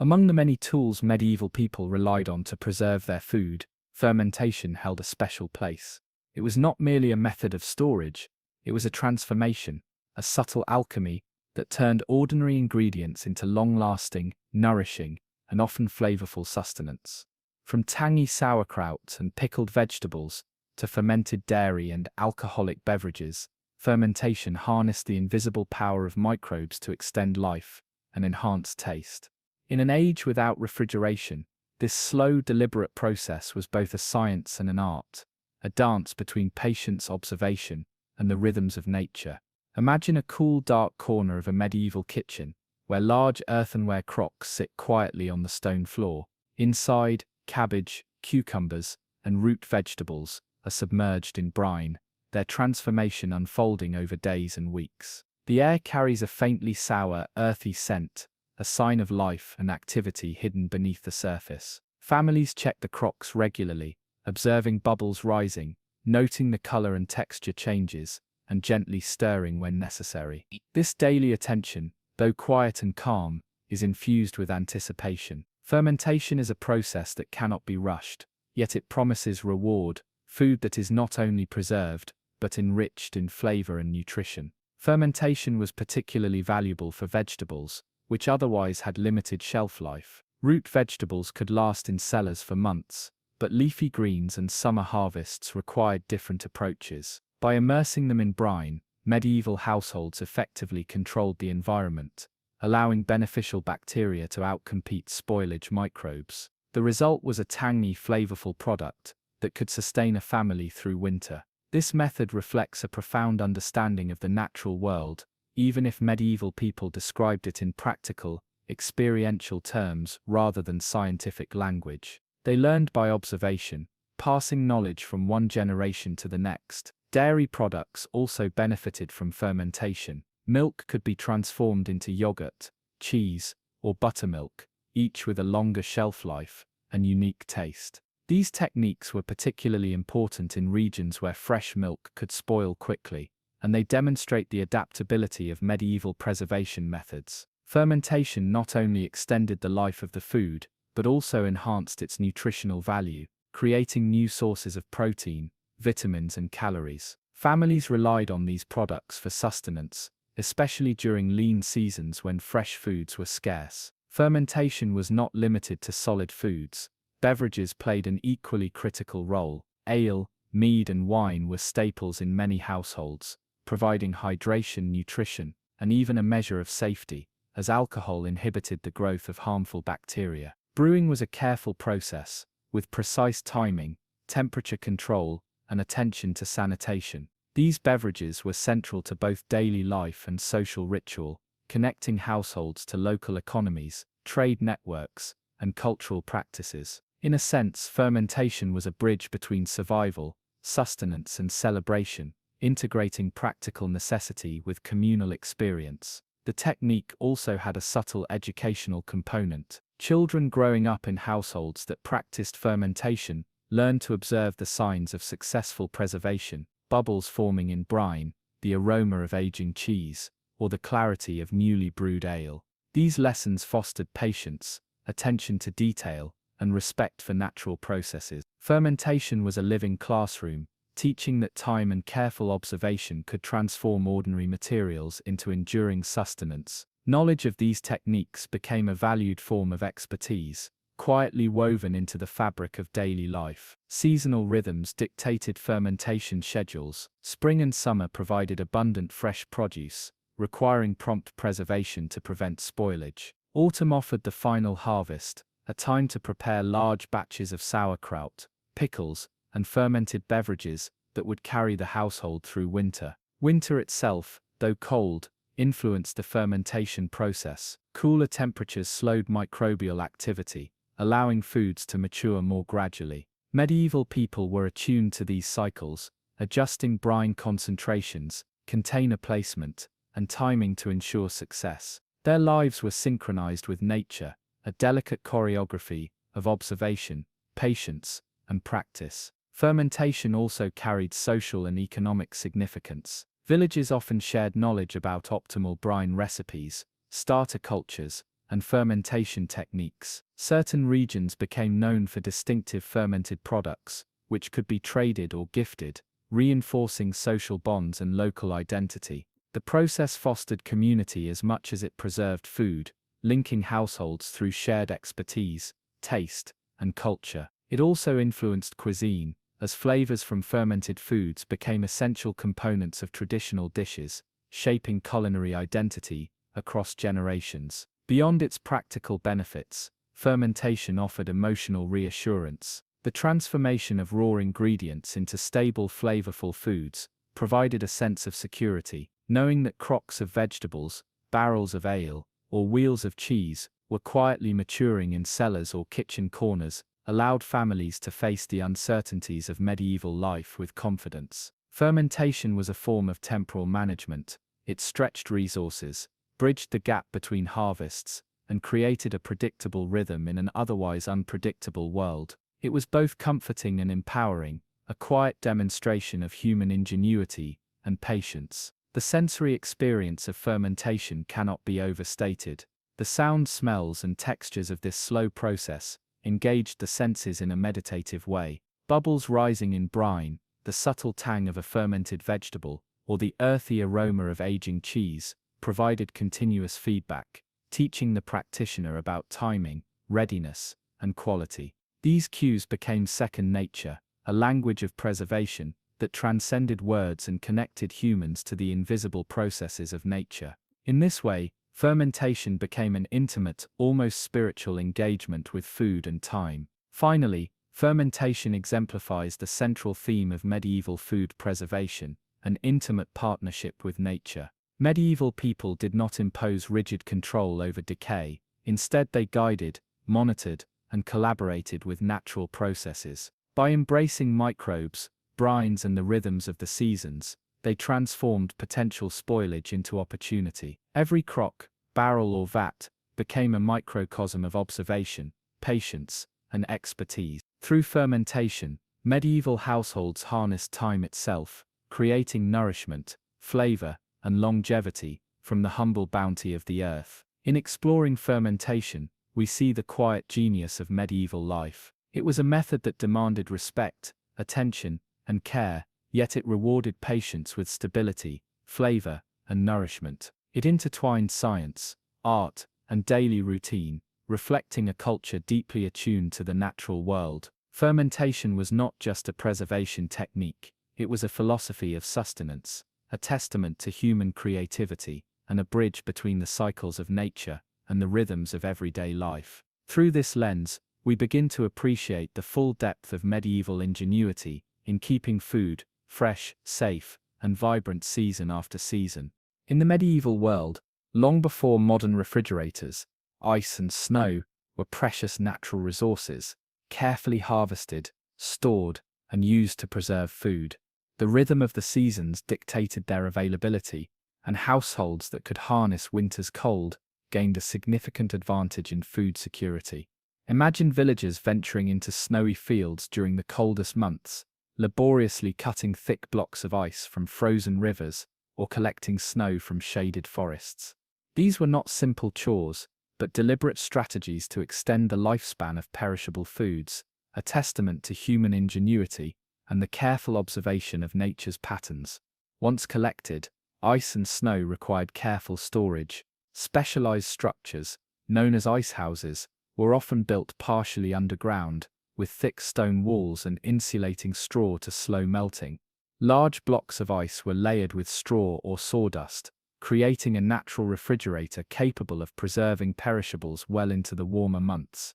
Among the many tools medieval people relied on to preserve their food, fermentation held a special place. It was not merely a method of storage, it was a transformation, a subtle alchemy that turned ordinary ingredients into long-lasting, nourishing, and often flavorful sustenance. From tangy sauerkraut and pickled vegetables to fermented dairy and alcoholic beverages, fermentation harnessed the invisible power of microbes to extend life and enhance taste. In an age without refrigeration, this slow, deliberate process was both a science and an art, a dance between patience, observation, and the rhythms of nature. Imagine a cool, dark corner of a medieval kitchen, where large earthenware crocks sit quietly on the stone floor. Inside, cabbage, cucumbers, and root vegetables are submerged in brine, their transformation unfolding over days and weeks. The air carries a faintly sour, earthy scent, a sign of life and activity hidden beneath the surface. Families check the crocks regularly, observing bubbles rising, noting the color and texture changes, and gently stirring when necessary. This daily attention, though quiet and calm, is infused with anticipation. Fermentation is a process that cannot be rushed, yet it promises reward, food that is not only preserved, but enriched in flavor and nutrition. Fermentation was particularly valuable for vegetables, which otherwise had limited shelf life. Root vegetables could last in cellars for months, but leafy greens and summer harvests required different approaches. By immersing them in brine, medieval households effectively controlled the environment, allowing beneficial bacteria to outcompete spoilage microbes. The result was a tangy, flavorful product that could sustain a family through winter. This method reflects a profound understanding of the natural world, even if medieval people described it in practical, experiential terms rather than scientific language. They learned by observation, passing knowledge from one generation to the next. Dairy products also benefited from fermentation. Milk could be transformed into yogurt, cheese, or buttermilk, each with a longer shelf life and unique taste. These techniques were particularly important in regions where fresh milk could spoil quickly, and they demonstrate the adaptability of medieval preservation methods. Fermentation not only extended the life of the food, but also enhanced its nutritional value, creating new sources of protein, vitamins, and calories. Families relied on these products for sustenance, especially during lean seasons when fresh foods were scarce. Fermentation was not limited to solid foods. Beverages played an equally critical role. Ale, mead, and wine were staples in many households, providing hydration, nutrition, and even a measure of safety, as alcohol inhibited the growth of harmful bacteria. Brewing was a careful process, with precise timing, temperature control, and attention to sanitation. These beverages were central to both daily life and social ritual, connecting households to local economies, trade networks, and cultural practices. In a sense, fermentation was a bridge between survival, sustenance, and celebration, integrating practical necessity with communal experience. The technique also had a subtle educational component. Children growing up in households that practiced fermentation learned to observe the signs of successful preservation, bubbles forming in brine, the aroma of aging cheese, or the clarity of newly brewed ale. These lessons fostered patience, attention to detail, and respect for natural processes. Fermentation was a living classroom, teaching that time and careful observation could transform ordinary materials into enduring sustenance. Knowledge of these techniques became a valued form of expertise, quietly woven into the fabric of daily life. Seasonal rhythms dictated fermentation schedules. Spring and summer provided abundant fresh produce, requiring prompt preservation to prevent spoilage. Autumn offered the final harvest, a time to prepare large batches of sauerkraut, pickles, and fermented beverages that would carry the household through winter. Winter itself, though cold, influenced the fermentation process. Cooler temperatures slowed microbial activity, allowing foods to mature more gradually. Medieval people were attuned to these cycles, adjusting brine concentrations, container placement, and timing to ensure success. Their lives were synchronized with nature, a delicate choreography of observation, patience, and practice. Fermentation also carried social and economic significance. Villages often shared knowledge about optimal brine recipes, starter cultures, and fermentation techniques. Certain regions became known for distinctive fermented products, which could be traded or gifted, reinforcing social bonds and local identity. The process fostered community as much as it preserved food, linking households through shared expertise, taste, and culture. It also influenced cuisine, as flavors from fermented foods became essential components of traditional dishes, shaping culinary identity across generations. Beyond its practical benefits, fermentation offered emotional reassurance. The transformation of raw ingredients into stable, flavorful foods provided a sense of security, knowing that crocks of vegetables, barrels of ale, or wheels of cheese were quietly maturing in cellars or kitchen corners, allowed families to face the uncertainties of medieval life with confidence. Fermentation was a form of temporal management. It stretched resources, bridged the gap between harvests, and created a predictable rhythm in an otherwise unpredictable world. It was both comforting and empowering, a quiet demonstration of human ingenuity and patience. The sensory experience of fermentation cannot be overstated. The sounds, smells, and textures of this slow process engaged the senses in a meditative way. Bubbles rising in brine, the subtle tang of a fermented vegetable, or the earthy aroma of aging cheese provided continuous feedback, teaching the practitioner about timing, readiness, and quality. These cues became second nature, a language of preservation that transcended words and connected humans to the invisible processes of nature. In this way, fermentation became an intimate, almost spiritual engagement with food and time. Finally, fermentation exemplifies the central theme of medieval food preservation, an intimate partnership with nature. Medieval people did not impose rigid control over decay, instead they guided, monitored, and collaborated with natural processes. By embracing microbes, brines, and the rhythms of the seasons, they transformed potential spoilage into opportunity. Every crock, barrel, or vat became a microcosm of observation, patience, and expertise. Through fermentation, medieval households harnessed time itself, creating nourishment, flavor, and longevity from the humble bounty of the earth. In exploring fermentation, we see the quiet genius of medieval life. It was a method that demanded respect, attention, and care, yet it rewarded patience with stability, flavor, and nourishment. It intertwined science, art, and daily routine, reflecting a culture deeply attuned to the natural world. Fermentation was not just a preservation technique, it was a philosophy of sustenance, a testament to human creativity, and a bridge between the cycles of nature and the rhythms of everyday life. Through this lens, we begin to appreciate the full depth of medieval ingenuity in keeping food fresh, safe, and vibrant season after season. In the medieval world, long before modern refrigerators, ice and snow were precious natural resources, carefully harvested, stored, and used to preserve food. The rhythm of the seasons dictated their availability, and households that could harness winter's cold gained a significant advantage in food security. Imagine villagers venturing into snowy fields during the coldest months, laboriously cutting thick blocks of ice from frozen rivers or collecting snow from shaded forests. These were not simple chores, but deliberate strategies to extend the lifespan of perishable foods, a testament to human ingenuity and the careful observation of nature's patterns. Once collected, ice and snow required careful storage. Specialized structures, known as ice houses, were often built partially underground, with thick stone walls and insulating straw to slow melting. Large blocks of ice were layered with straw or sawdust, creating a natural refrigerator capable of preserving perishables well into the warmer months.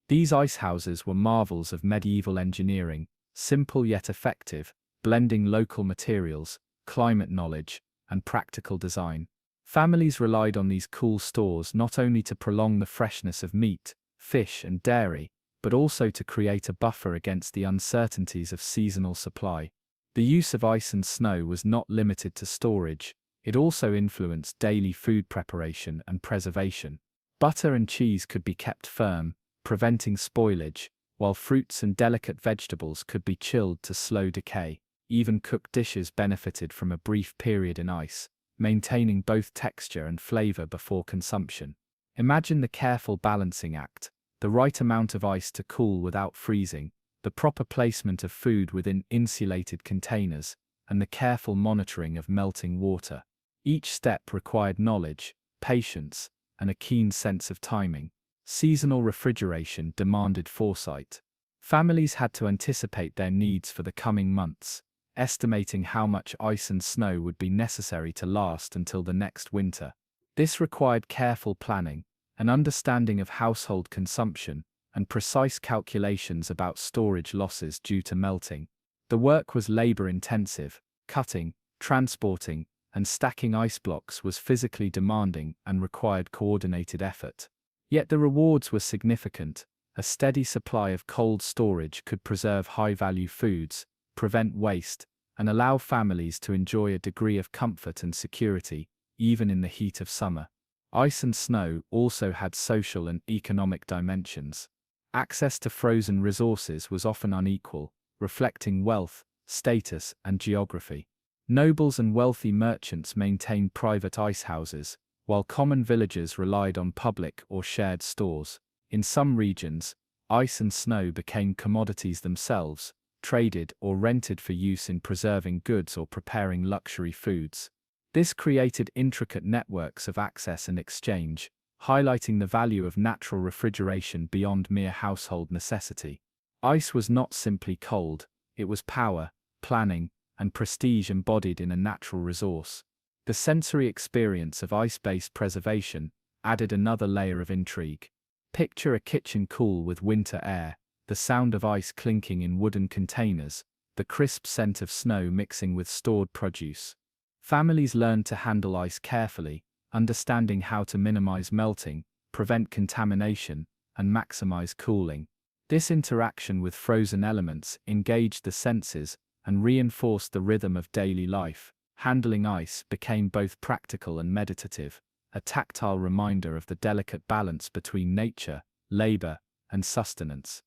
These ice houses were marvels of medieval engineering, simple yet effective, blending local materials, climate knowledge, and practical design. Families relied on these cool stores not only to prolong the freshness of meat, fish, and dairy, but also to create a buffer against the uncertainties of seasonal supply. The use of ice and snow was not limited to storage, it also influenced daily food preparation and preservation. Butter and cheese could be kept firm, preventing spoilage, while fruits and delicate vegetables could be chilled to slow decay. Even cooked dishes benefited from a brief period in ice, maintaining both texture and flavor before consumption. Imagine the careful balancing act, the right amount of ice to cool without freezing, the proper placement of food within insulated containers, and the careful monitoring of melting water. Each step required knowledge, patience, and a keen sense of timing. Seasonal refrigeration demanded foresight. Families had to anticipate their needs for the coming months, estimating how much ice and snow would be necessary to last until the next winter. This required careful planning, an understanding of household consumption, and precise calculations about storage losses due to melting. The work was labor-intensive. Cutting, transporting, and stacking ice blocks was physically demanding and required coordinated effort. Yet the rewards were significant. A steady supply of cold storage could preserve high-value foods, prevent waste, and allow families to enjoy a degree of comfort and security, even in the heat of summer. Ice and snow also had social and economic dimensions. Access to frozen resources was often unequal, reflecting wealth, status, and geography. Nobles and wealthy merchants maintained private ice houses, while common villagers relied on public or shared stores. In some regions, ice and snow became commodities themselves, traded or rented for use in preserving goods or preparing luxury foods. This created intricate networks of access and exchange, highlighting the value of natural refrigeration beyond mere household necessity. Ice was not simply cold, it was power, planning, and prestige embodied in a natural resource. The sensory experience of ice-based preservation added another layer of intrigue. Picture a kitchen cool with winter air, the sound of ice clinking in wooden containers, the crisp scent of snow mixing with stored produce. Families learned to handle ice carefully, understanding how to minimize melting, prevent contamination, and maximize cooling. This interaction with frozen elements engaged the senses and reinforced the rhythm of daily life. Handling ice became both practical and meditative, a tactile reminder of the delicate balance between nature, labor, and sustenance.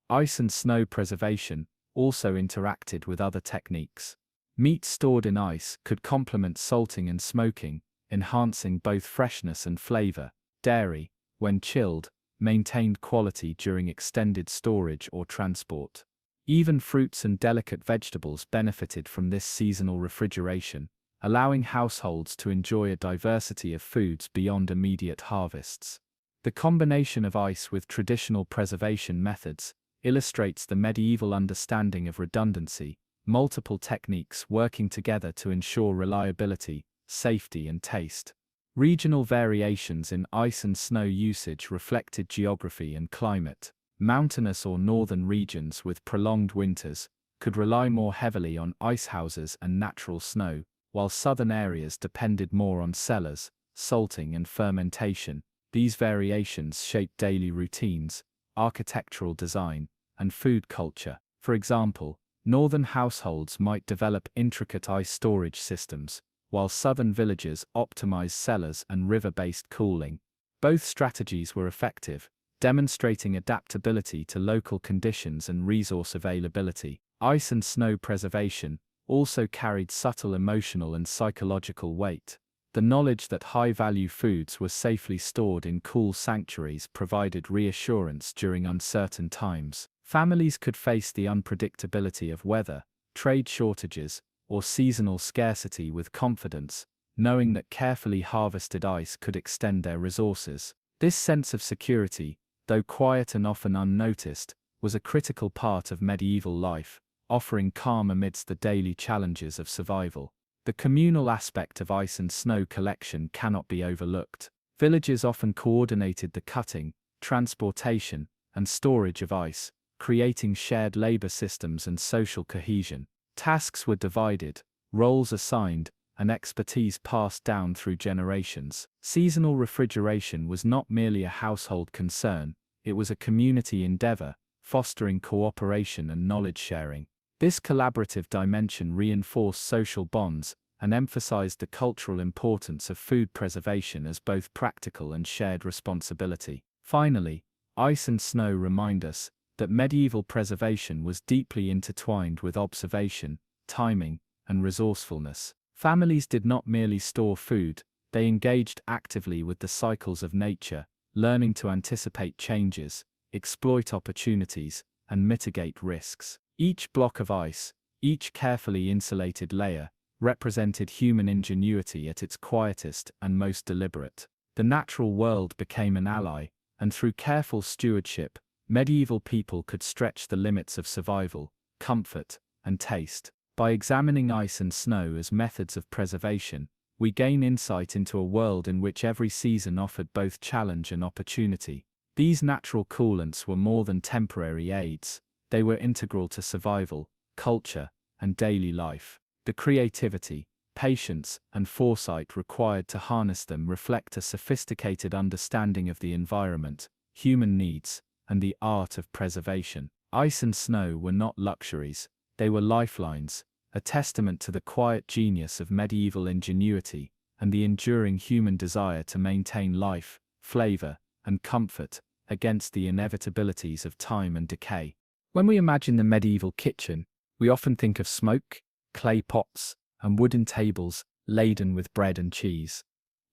Ice and snow preservation also interacted with other techniques. Meat stored in ice could complement salting and smoking, enhancing both freshness and flavor. Dairy, when chilled, maintained quality during extended storage or transport. Even fruits and delicate vegetables benefited from this seasonal refrigeration, allowing households to enjoy a diversity of foods beyond immediate harvests. The combination of ice with traditional preservation methods illustrates the medieval understanding of redundancy, multiple techniques working together to ensure reliability, safety, and taste. Regional variations in ice and snow usage reflected geography and climate. Mountainous or northern regions with prolonged winters could rely more heavily on ice houses and natural snow, while southern areas depended more on cellars, salting, and fermentation. These variations shaped daily routines, architectural design, and food culture. For example, northern households might develop intricate ice storage systems, while southern villages optimized cellars and river-based cooling. Both strategies were effective, demonstrating adaptability to local conditions and resource availability. Ice and snow preservation also carried subtle emotional and psychological weight. The knowledge that high-value foods were safely stored in cool sanctuaries provided reassurance during uncertain times. Families could face the unpredictability of weather, trade shortages, or seasonal scarcity with confidence, knowing that carefully harvested ice could extend their resources. This sense of security, though quiet and often unnoticed, was a critical part of medieval life, offering calm amidst the daily challenges of survival. The communal aspect of ice and snow collection cannot be overlooked. Villages often coordinated the cutting, transportation, and storage of ice, creating shared labor systems and social cohesion. Tasks were divided, roles assigned, and expertise passed down through generations. Seasonal refrigeration was not merely a household concern, it was a community endeavor, fostering cooperation and knowledge sharing. This collaborative dimension reinforced social bonds and emphasized the cultural importance of food preservation as both practical and shared responsibility. Finally, ice and snow remind us that medieval preservation was deeply intertwined with observation, timing, and resourcefulness. Families did not merely store food, they engaged actively with the cycles of nature, learning to anticipate changes, exploit opportunities, and mitigate risks. Each block of ice, each carefully insulated layer, represented human ingenuity at its quietest and most deliberate. The natural world became an ally, and through careful stewardship, medieval people could stretch the limits of survival, comfort, and taste. By examining ice and snow as methods of preservation, we gain insight into a world in which every season offered both challenge and opportunity. These natural coolants were more than temporary aids, they were integral to survival, culture, and daily life. The creativity, patience, and foresight required to harness them reflect a sophisticated understanding of the environment, human needs, and the art of preservation. Ice and snow were not luxuries, they were lifelines, a testament to the quiet genius of medieval ingenuity and the enduring human desire to maintain life, flavor, and comfort against the inevitabilities of time and decay. When we imagine the medieval kitchen, we often think of smoke, clay pots, and wooden tables laden with bread and cheese.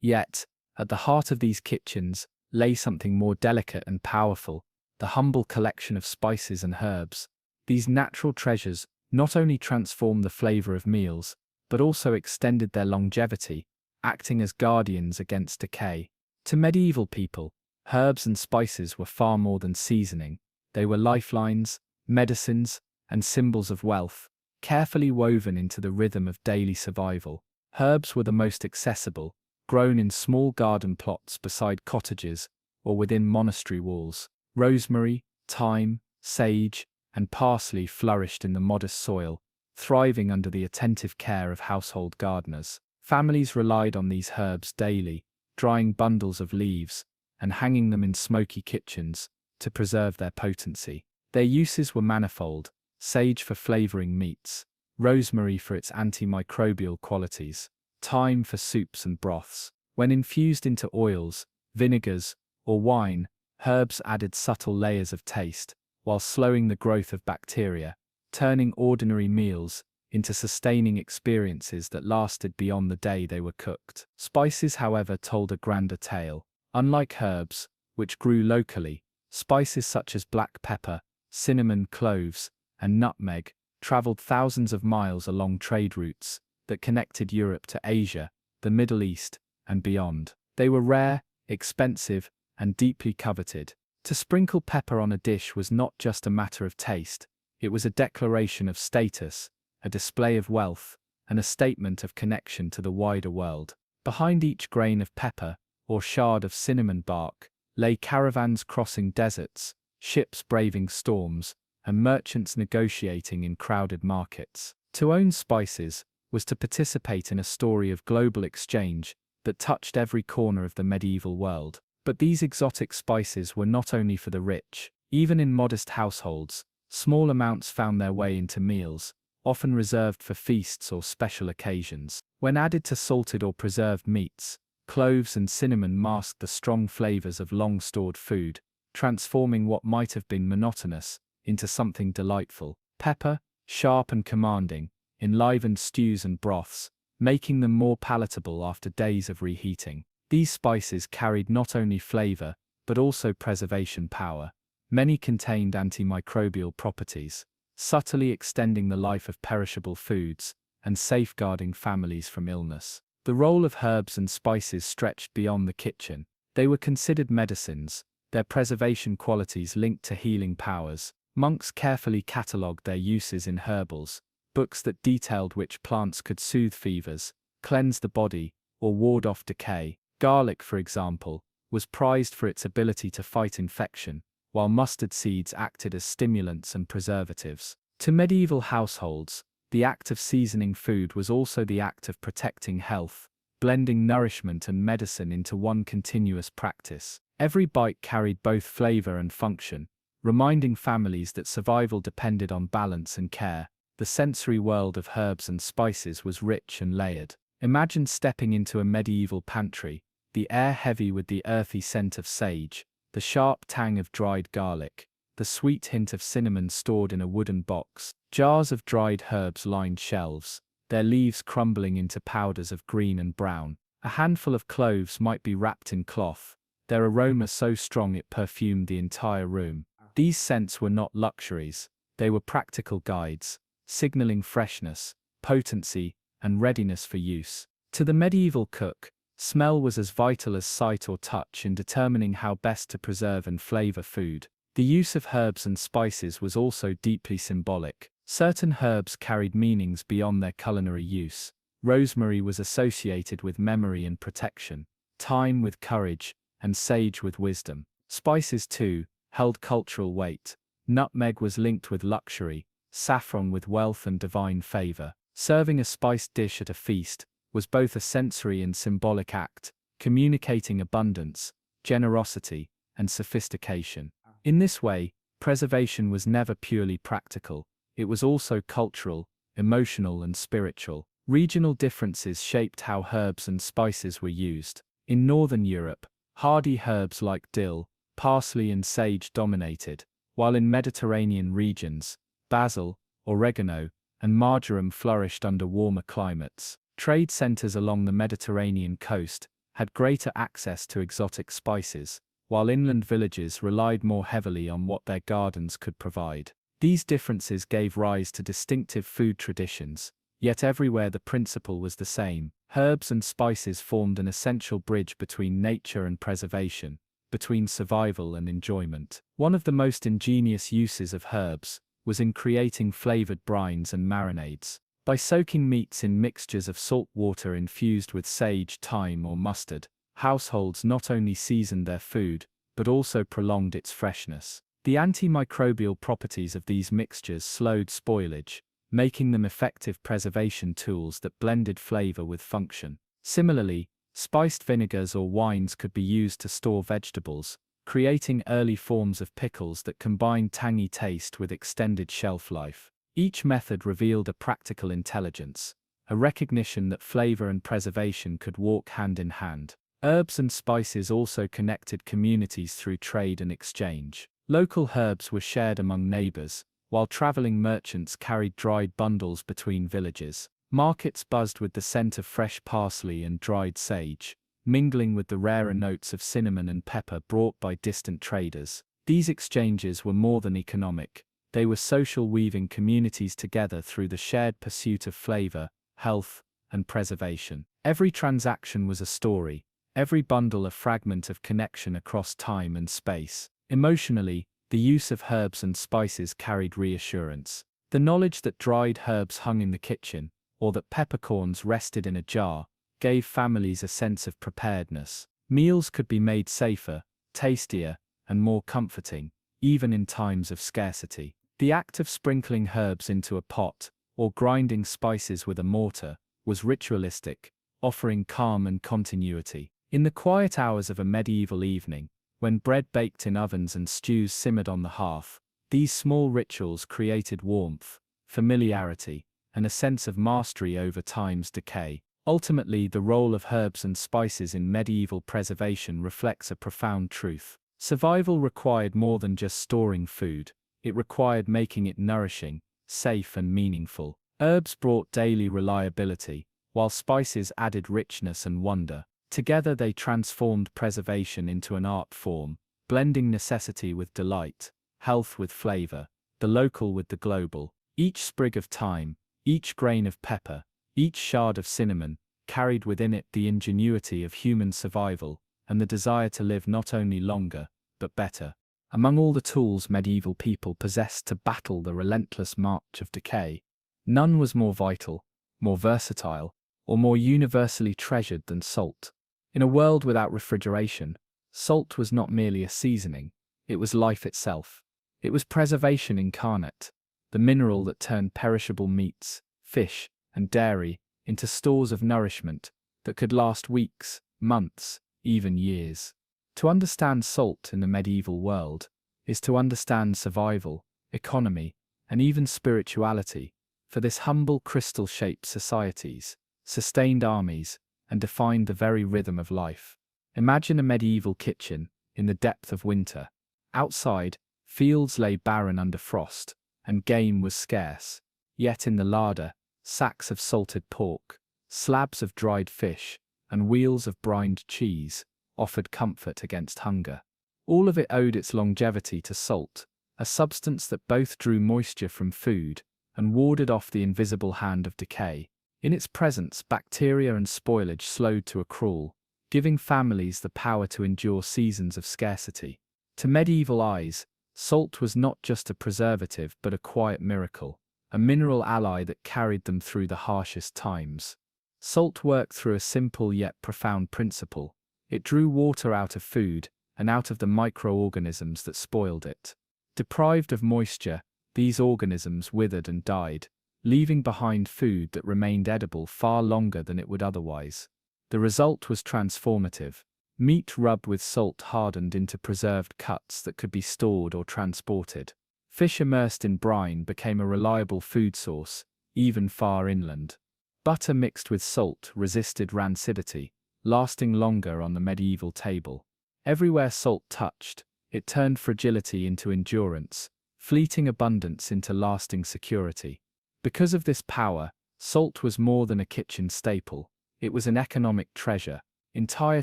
Yet, At the heart of these kitchens lay something more delicate and powerful, the humble collection of spices and herbs. These natural treasures not only transformed the flavor of meals, but also extended their longevity, acting as guardians against decay. To medieval people, herbs and spices were far more than seasoning. They were lifelines, medicines, and symbols of wealth, carefully woven into the rhythm of daily survival. Herbs were the most accessible, grown in small garden plots beside cottages or within monastery walls. Rosemary, thyme, sage, and parsley flourished in the modest soil, thriving under the attentive care of household gardeners. Families relied on these herbs daily, drying bundles of leaves and hanging them in smoky kitchens to preserve their potency. Their uses were manifold: sage for flavoring meats, rosemary for its antimicrobial qualities, thyme for soups and broths. When infused into oils, vinegars, or wine, herbs added subtle layers of taste, while slowing the growth of bacteria, turning ordinary meals into sustaining experiences that lasted beyond the day they were cooked. Spices, however, told a grander tale. Unlike herbs, which grew locally, spices such as black pepper, cinnamon, cloves, and nutmeg traveled thousands of miles along trade routes that connected Europe to Asia, the Middle East, and beyond. They were rare, expensive, and deeply coveted. To sprinkle pepper on a dish was not just a matter of taste, it was a declaration of status, a display of wealth, and a statement of connection to the wider world. Behind each grain of pepper, or shard of cinnamon bark, lay caravans crossing deserts, ships braving storms, and merchants negotiating in crowded markets. To own spices was to participate in a story of global exchange that touched every corner of the medieval world. But these exotic spices were not only for the rich. Even in modest households, small amounts found their way into meals, often reserved for feasts or special occasions. When added to salted or preserved meats, cloves and cinnamon masked the strong flavors of long-stored food, transforming what might have been monotonous into something delightful. Pepper, sharp and commanding, enlivened stews and broths, making them more palatable after days of reheating. These spices carried not only flavor, but also preservation power. Many contained antimicrobial properties, subtly extending the life of perishable foods and safeguarding families from illness. The role of herbs and spices stretched beyond the kitchen. They were considered medicines, their preservation qualities linked to healing powers. Monks carefully catalogued their uses in herbals, books that detailed which plants could soothe fevers, cleanse the body, or ward off decay. Garlic, for example, was prized for its ability to fight infection, while mustard seeds acted as stimulants and preservatives. To medieval households, the act of seasoning food was also the act of protecting health, blending nourishment and medicine into one continuous practice. Every bite carried both flavor and function, reminding families that survival depended on balance and care. The sensory world of herbs and spices was rich and layered. Imagine stepping into a medieval pantry, the air heavy with the earthy scent of sage, the sharp tang of dried garlic, the sweet hint of cinnamon stored in a wooden box. Jars of dried herbs lined shelves, their leaves crumbling into powders of green and brown. A handful of cloves might be wrapped in cloth, their aroma so strong it perfumed the entire room. These scents were not luxuries, they were practical guides, signaling freshness, potency, and readiness for use. To the medieval cook, smell was as vital as sight or touch in determining how best to preserve and flavor food. The use of herbs and spices was also deeply symbolic. Certain herbs carried meanings beyond their culinary use. Rosemary was associated with memory and protection, thyme with courage, and sage with wisdom. Spices, too, held cultural weight. Nutmeg was linked with luxury, saffron with wealth and divine favor. Serving a spiced dish at a feast was both a sensory and symbolic act, communicating abundance, generosity, and sophistication. In this way, preservation was never purely practical, it was also cultural, emotional, and spiritual. Regional differences shaped how herbs and spices were used. In Northern Europe, hardy herbs like dill, parsley, and sage dominated, while in Mediterranean regions, basil, oregano, and marjoram flourished under warmer climates. Trade centers along the Mediterranean coast had greater access to exotic spices, while inland villages relied more heavily on what their gardens could provide. These differences gave rise to distinctive food traditions, yet everywhere the principle was the same. Herbs and spices formed an essential bridge between nature and preservation, between survival and enjoyment. One of the most ingenious uses of herbs was in creating flavored brines and marinades. By soaking meats in mixtures of salt water infused with sage, thyme, or mustard, households not only seasoned their food, but also prolonged its freshness. The antimicrobial properties of these mixtures slowed spoilage, making them effective preservation tools that blended flavor with function. Similarly, spiced vinegars or wines could be used to store vegetables, creating early forms of pickles that combined tangy taste with extended shelf life. Each method revealed a practical intelligence, a recognition that flavor and preservation could walk hand in hand. Herbs and spices also connected communities through trade and exchange. Local herbs were shared among neighbors, while traveling merchants carried dried bundles between villages. Markets buzzed with the scent of fresh parsley and dried sage, mingling with the rarer notes of cinnamon and pepper brought by distant traders. These exchanges were more than economic. They were social, weaving communities together through the shared pursuit of flavor, health, and preservation. Every transaction was a story, every bundle a fragment of connection across time and space. Emotionally, the use of herbs and spices carried reassurance. The knowledge that dried herbs hung in the kitchen, or that peppercorns rested in a jar, gave families a sense of preparedness. Meals could be made safer, tastier, and more comforting, even in times of scarcity. The act of sprinkling herbs into a pot, or grinding spices with a mortar, was ritualistic, offering calm and continuity. In the quiet hours of a medieval evening, when bread baked in ovens and stews simmered on the hearth, these small rituals created warmth, familiarity, and a sense of mastery over time's decay. Ultimately, the role of herbs and spices in medieval preservation reflects a profound truth. Survival required more than just storing food. It required making it nourishing, safe, and meaningful. Herbs brought daily reliability, while spices added richness and wonder. Together they transformed preservation into an art form, blending necessity with delight, health with flavor, the local with the global. Each sprig of thyme, each grain of pepper, each shard of cinnamon, carried within it the ingenuity of human survival and the desire to live not only longer, but better. Among all the tools medieval people possessed to battle the relentless march of decay, none was more vital, more versatile, or more universally treasured than salt. In a world without refrigeration, salt was not merely a seasoning, it was life itself. It was preservation incarnate, the mineral that turned perishable meats, fish, and dairy into stores of nourishment that could last weeks, months, even years. To understand salt in the medieval world is to understand survival, economy, and even spirituality, for this humble crystal shaped societies, sustained armies, and defined the very rhythm of life. Imagine a medieval kitchen in the depth of winter. Outside, fields lay barren under frost, and game was scarce. Yet in the larder, sacks of salted pork, slabs of dried fish, and wheels of brined cheese offered comfort against hunger. All of it owed its longevity to salt, a substance that both drew moisture from food and warded off the invisible hand of decay. In its presence, bacteria and spoilage slowed to a crawl, giving families the power to endure seasons of scarcity. To medieval eyes, salt was not just a preservative but a quiet miracle, a mineral ally that carried them through the harshest times. Salt worked through a simple yet profound principle. It drew water out of food and out of the microorganisms that spoiled it. Deprived of moisture, these organisms withered and died, leaving behind food that remained edible far longer than it would otherwise. The result was transformative. Meat rubbed with salt hardened into preserved cuts that could be stored or transported. Fish immersed in brine became a reliable food source, even far inland. Butter mixed with salt resisted rancidity, lasting longer on the medieval table. Everywhere salt touched, it turned fragility into endurance, fleeting abundance into lasting security. Because of this power, salt was more than a kitchen staple. It was an economic treasure, Entire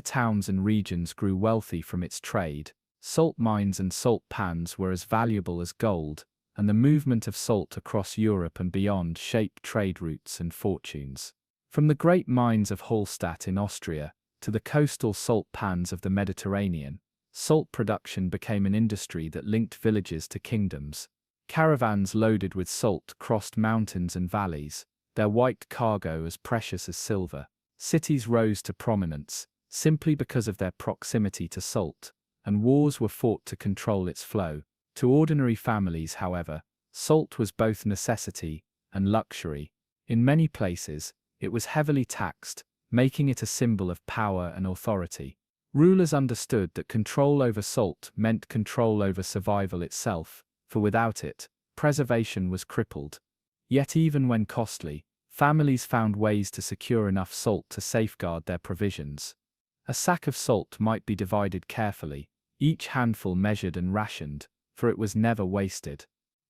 towns and regions grew wealthy from its trade. Salt mines and salt pans were as valuable as gold, and the movement of salt across Europe and beyond shaped trade routes and fortunes. From the great mines of Hallstatt in Austria to the coastal salt pans of the Mediterranean, salt production became an industry that linked villages to kingdoms. Caravans loaded with salt crossed mountains and valleys, their white cargo as precious as silver. Cities rose to prominence simply because of their proximity to salt, and wars were fought to control its flow. To ordinary families, however, salt was both necessity and luxury. In many places, it was heavily taxed, making it a symbol of power and authority. Rulers understood that control over salt meant control over survival itself, for without it, preservation was crippled. Yet even when costly, families found ways to secure enough salt to safeguard their provisions. A sack of salt might be divided carefully, each handful measured and rationed, for it was never wasted.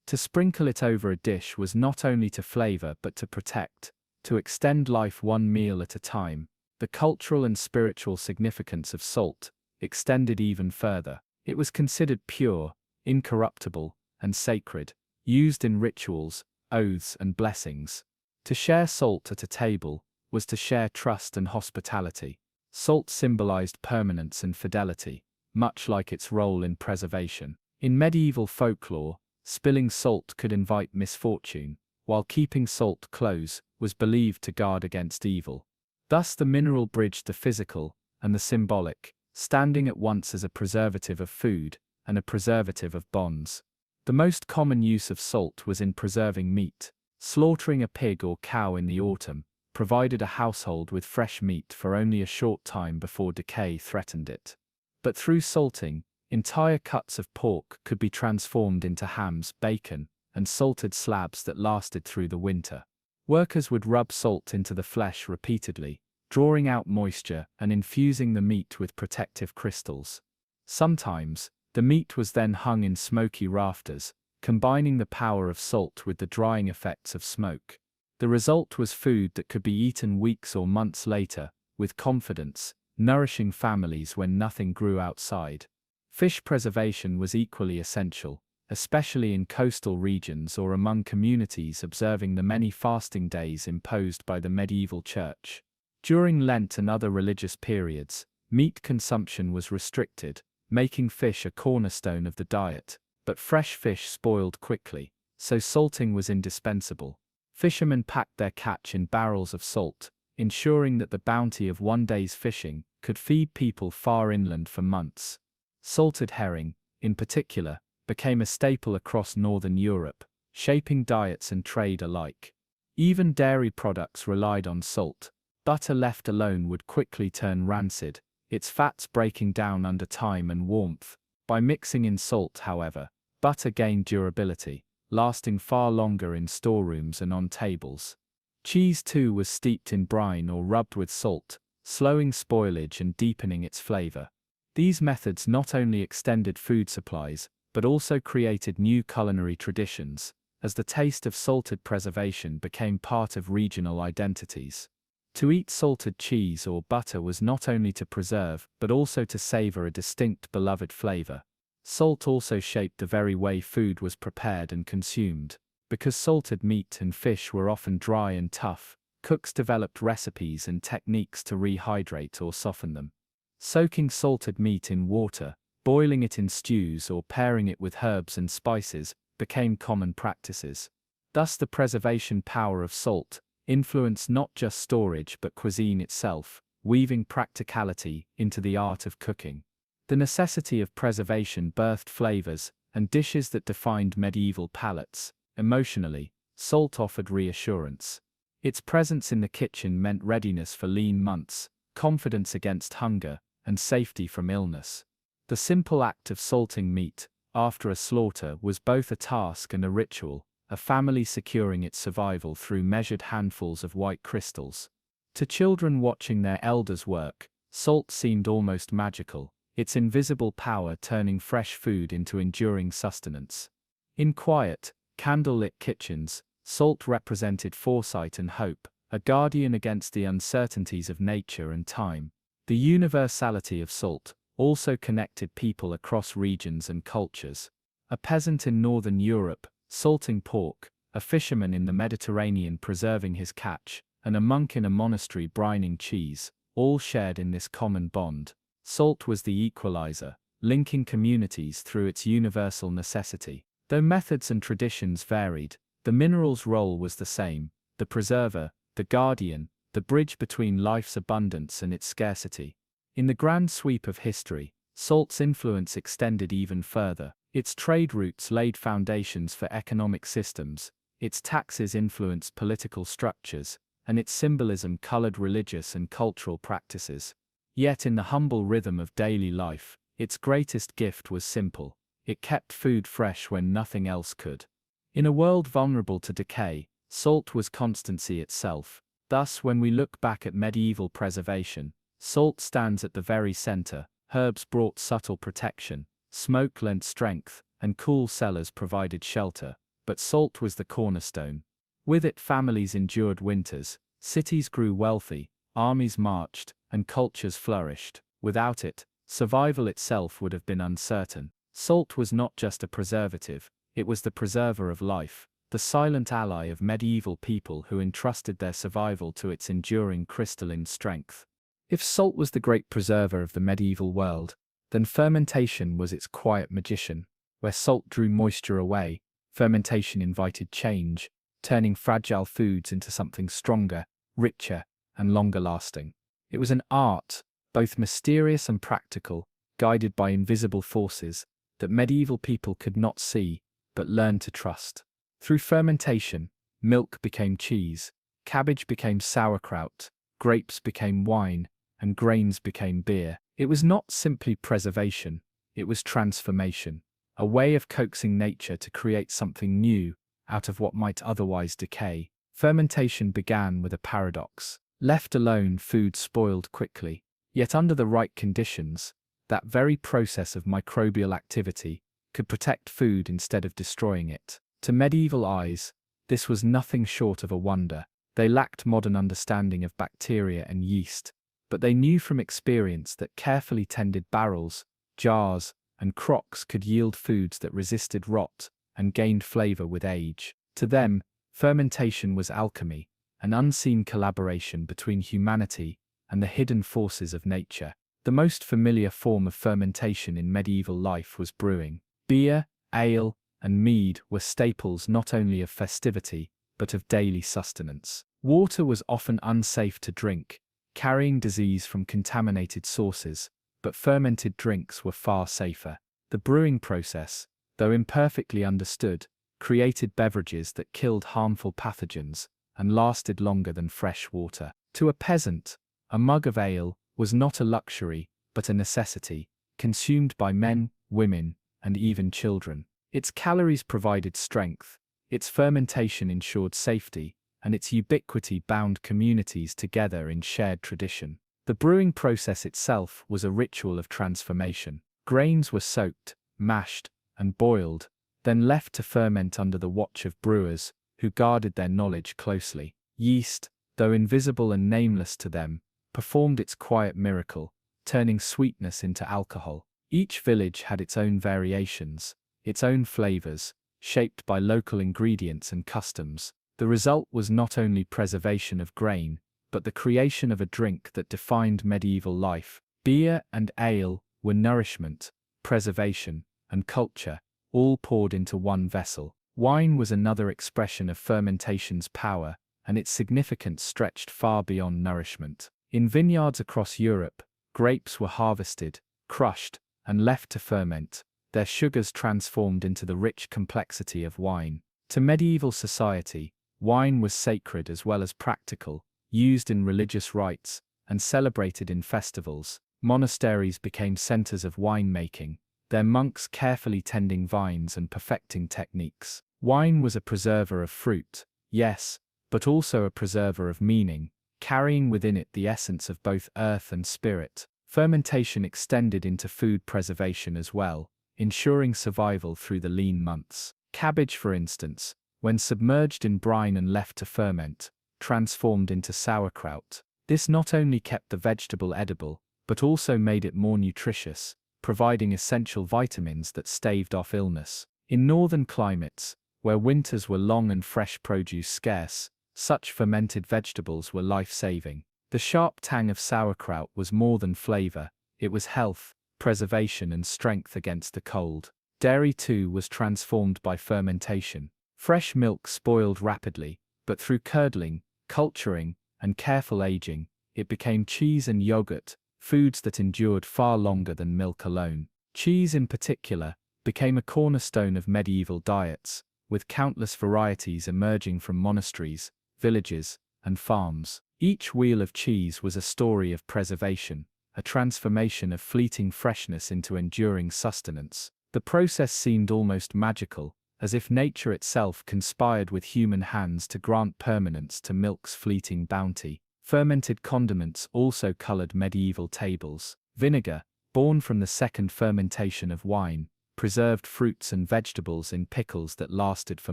To sprinkle it over a dish was not only to flavor but to protect, to extend life one meal at a time. The cultural and spiritual significance of salt extended even further. It was considered pure, incorruptible, and sacred, used in rituals, oaths, and blessings. To share salt at a table was to share trust and hospitality. Salt symbolized permanence and fidelity, much like its role in preservation. In medieval folklore, spilling salt could invite misfortune, while keeping salt close was believed to guard against evil. Thus the mineral bridged the physical and the symbolic, standing at once as a preservative of food and a preservative of bonds. The most common use of salt was in preserving meat. Slaughtering a pig or cow in the autumn provided a household with fresh meat for only a short time before decay threatened it. But through salting, entire cuts of pork could be transformed into hams, bacon, and salted slabs that lasted through the winter. Workers would rub salt into the flesh repeatedly, drawing out moisture and infusing the meat with protective crystals. Sometimes, the meat was then hung in smoky rafters, combining the power of salt with the drying effects of smoke. The result was food that could be eaten weeks or months later, with confidence, nourishing families when nothing grew outside. Fish preservation was equally essential, especially in coastal regions or among communities observing the many fasting days imposed by the medieval church. During Lent and other religious periods, meat consumption was restricted, making fish a cornerstone of the diet. But fresh fish spoiled quickly, so salting was indispensable. Fishermen packed their catch in barrels of salt, ensuring that the bounty of one day's fishing could feed people far inland for months. Salted herring, in particular, became a staple across northern Europe, shaping diets and trade alike. Even dairy products relied on salt. Butter left alone would quickly turn rancid, its fats breaking down under time and warmth. By mixing in salt, however, butter gained durability, lasting far longer in storerooms and on tables. Cheese too was steeped in brine or rubbed with salt, slowing spoilage and deepening its flavor. These methods not only extended food supplies, but also created new culinary traditions, as the taste of salted preservation became part of regional identities. To eat salted cheese or butter was not only to preserve, but also to savor a distinct beloved flavor. Salt also shaped the very way food was prepared and consumed. Because salted meat and fish were often dry and tough, cooks developed recipes and techniques to rehydrate or soften them. Soaking salted meat in water, boiling it in stews or pairing it with herbs and spices became common practices. Thus the preservation power of salt influenced not just storage but cuisine itself, weaving practicality into the art of cooking. The necessity of preservation birthed flavors and dishes that defined medieval palates. Emotionally, salt offered reassurance. Its presence in the kitchen meant readiness for lean months, confidence against hunger, and safety from illness. The simple act of salting meat, after a slaughter, was both a task and a ritual, a family securing its survival through measured handfuls of white crystals. To children watching their elders work, salt seemed almost magical, its invisible power turning fresh food into enduring sustenance. In quiet, candle-lit kitchens, salt represented foresight and hope, a guardian against the uncertainties of nature and time. The universality of salt also connected people across regions and cultures. A peasant in northern Europe, salting pork, a fisherman in the Mediterranean preserving his catch, and a monk in a monastery brining cheese, all shared in this common bond. Salt was the equalizer, linking communities through its universal necessity. Though methods and traditions varied, the mineral's role was the same: the preserver, the guardian, the bridge between life's abundance and its scarcity. In the grand sweep of history, salt's influence extended even further. Its trade routes laid foundations for economic systems, its taxes influenced political structures, and its symbolism colored religious and cultural practices. Yet in the humble rhythm of daily life, its greatest gift was simple: it kept food fresh when nothing else could. In a world vulnerable to decay, salt was constancy itself. Thus, when we look back at medieval preservation, salt stands at the very center. Herbs brought subtle protection, smoke lent strength, and cool cellars provided shelter, but salt was the cornerstone. With it, families endured winters, cities grew wealthy, armies marched, and cultures flourished. Without it, survival itself would have been uncertain. Salt was not just a preservative, it was the preserver of life, the silent ally of medieval people who entrusted their survival to its enduring crystalline strength. If salt was the great preserver of the medieval world, then fermentation was its quiet magician. Where salt drew moisture away, fermentation invited change, turning fragile foods into something stronger, richer, and longer lasting. It was an art, both mysterious and practical, guided by invisible forces that medieval people could not see, but learned to trust. Through fermentation, milk became cheese, cabbage became sauerkraut, grapes became wine, and grains became beer. It was not simply preservation, it was transformation, a way of coaxing nature to create something new out of what might otherwise decay. Fermentation began with a paradox. Left alone, food spoiled quickly. Yet under the right conditions, that very process of microbial activity could protect food instead of destroying it. To medieval eyes, this was nothing short of a wonder. They lacked modern understanding of bacteria and yeast, but they knew from experience that carefully tended barrels, jars, and crocks could yield foods that resisted rot and gained flavor with age. To them, fermentation was alchemy, an unseen collaboration between humanity and the hidden forces of nature. The most familiar form of fermentation in medieval life was brewing. Beer, ale, and mead were staples not only of festivity, but of daily sustenance. Water was often unsafe to drink, carrying disease from contaminated sources, but fermented drinks were far safer. The brewing process, though imperfectly understood, created beverages that killed harmful pathogens and lasted longer than fresh water. To a peasant, a mug of ale was not a luxury, but a necessity, consumed by men, women, and even children. Its calories provided strength, its fermentation ensured safety, and its ubiquity bound communities together in shared tradition. The brewing process itself was a ritual of transformation. Grains were soaked, mashed, and boiled, then left to ferment under the watch of brewers, who guarded their knowledge closely. Yeast, though invisible and nameless to them, performed its quiet miracle, turning sweetness into alcohol. Each village had its own variations, its own flavors, shaped by local ingredients and customs. The result was not only preservation of grain, but the creation of a drink that defined medieval life. Beer and ale were nourishment, preservation, and culture, all poured into one vessel. Wine was another expression of fermentation's power, and its significance stretched far beyond nourishment. In vineyards across Europe, grapes were harvested, crushed, and left to ferment, their sugars transformed into the rich complexity of wine. To medieval society, wine was sacred as well as practical, used in religious rites, and celebrated in festivals. Monasteries became centers of winemaking, their monks carefully tending vines and perfecting techniques. Wine was a preserver of fruit, yes, but also a preserver of meaning, carrying within it the essence of both earth and spirit. Fermentation extended into food preservation as well, ensuring survival through the lean months. Cabbage, for instance, when submerged in brine and left to ferment, transformed into sauerkraut. This not only kept the vegetable edible, but also made it more nutritious, providing essential vitamins that staved off illness. In northern climates, where winters were long and fresh produce scarce, such fermented vegetables were life-saving. The sharp tang of sauerkraut was more than flavor, it was health, preservation and strength against the cold. Dairy too was transformed by fermentation. Fresh milk spoiled rapidly, but through curdling, culturing, and careful aging, it became cheese and yogurt, foods that endured far longer than milk alone. Cheese in particular became a cornerstone of medieval diets, with countless varieties emerging from monasteries, villages, and farms. Each wheel of cheese was a story of preservation, a transformation of fleeting freshness into enduring sustenance. The process seemed almost magical, as if nature itself conspired with human hands to grant permanence to milk's fleeting bounty. Fermented condiments also colored medieval tables. Vinegar, born from the second fermentation of wine, preserved fruits and vegetables in pickles that lasted for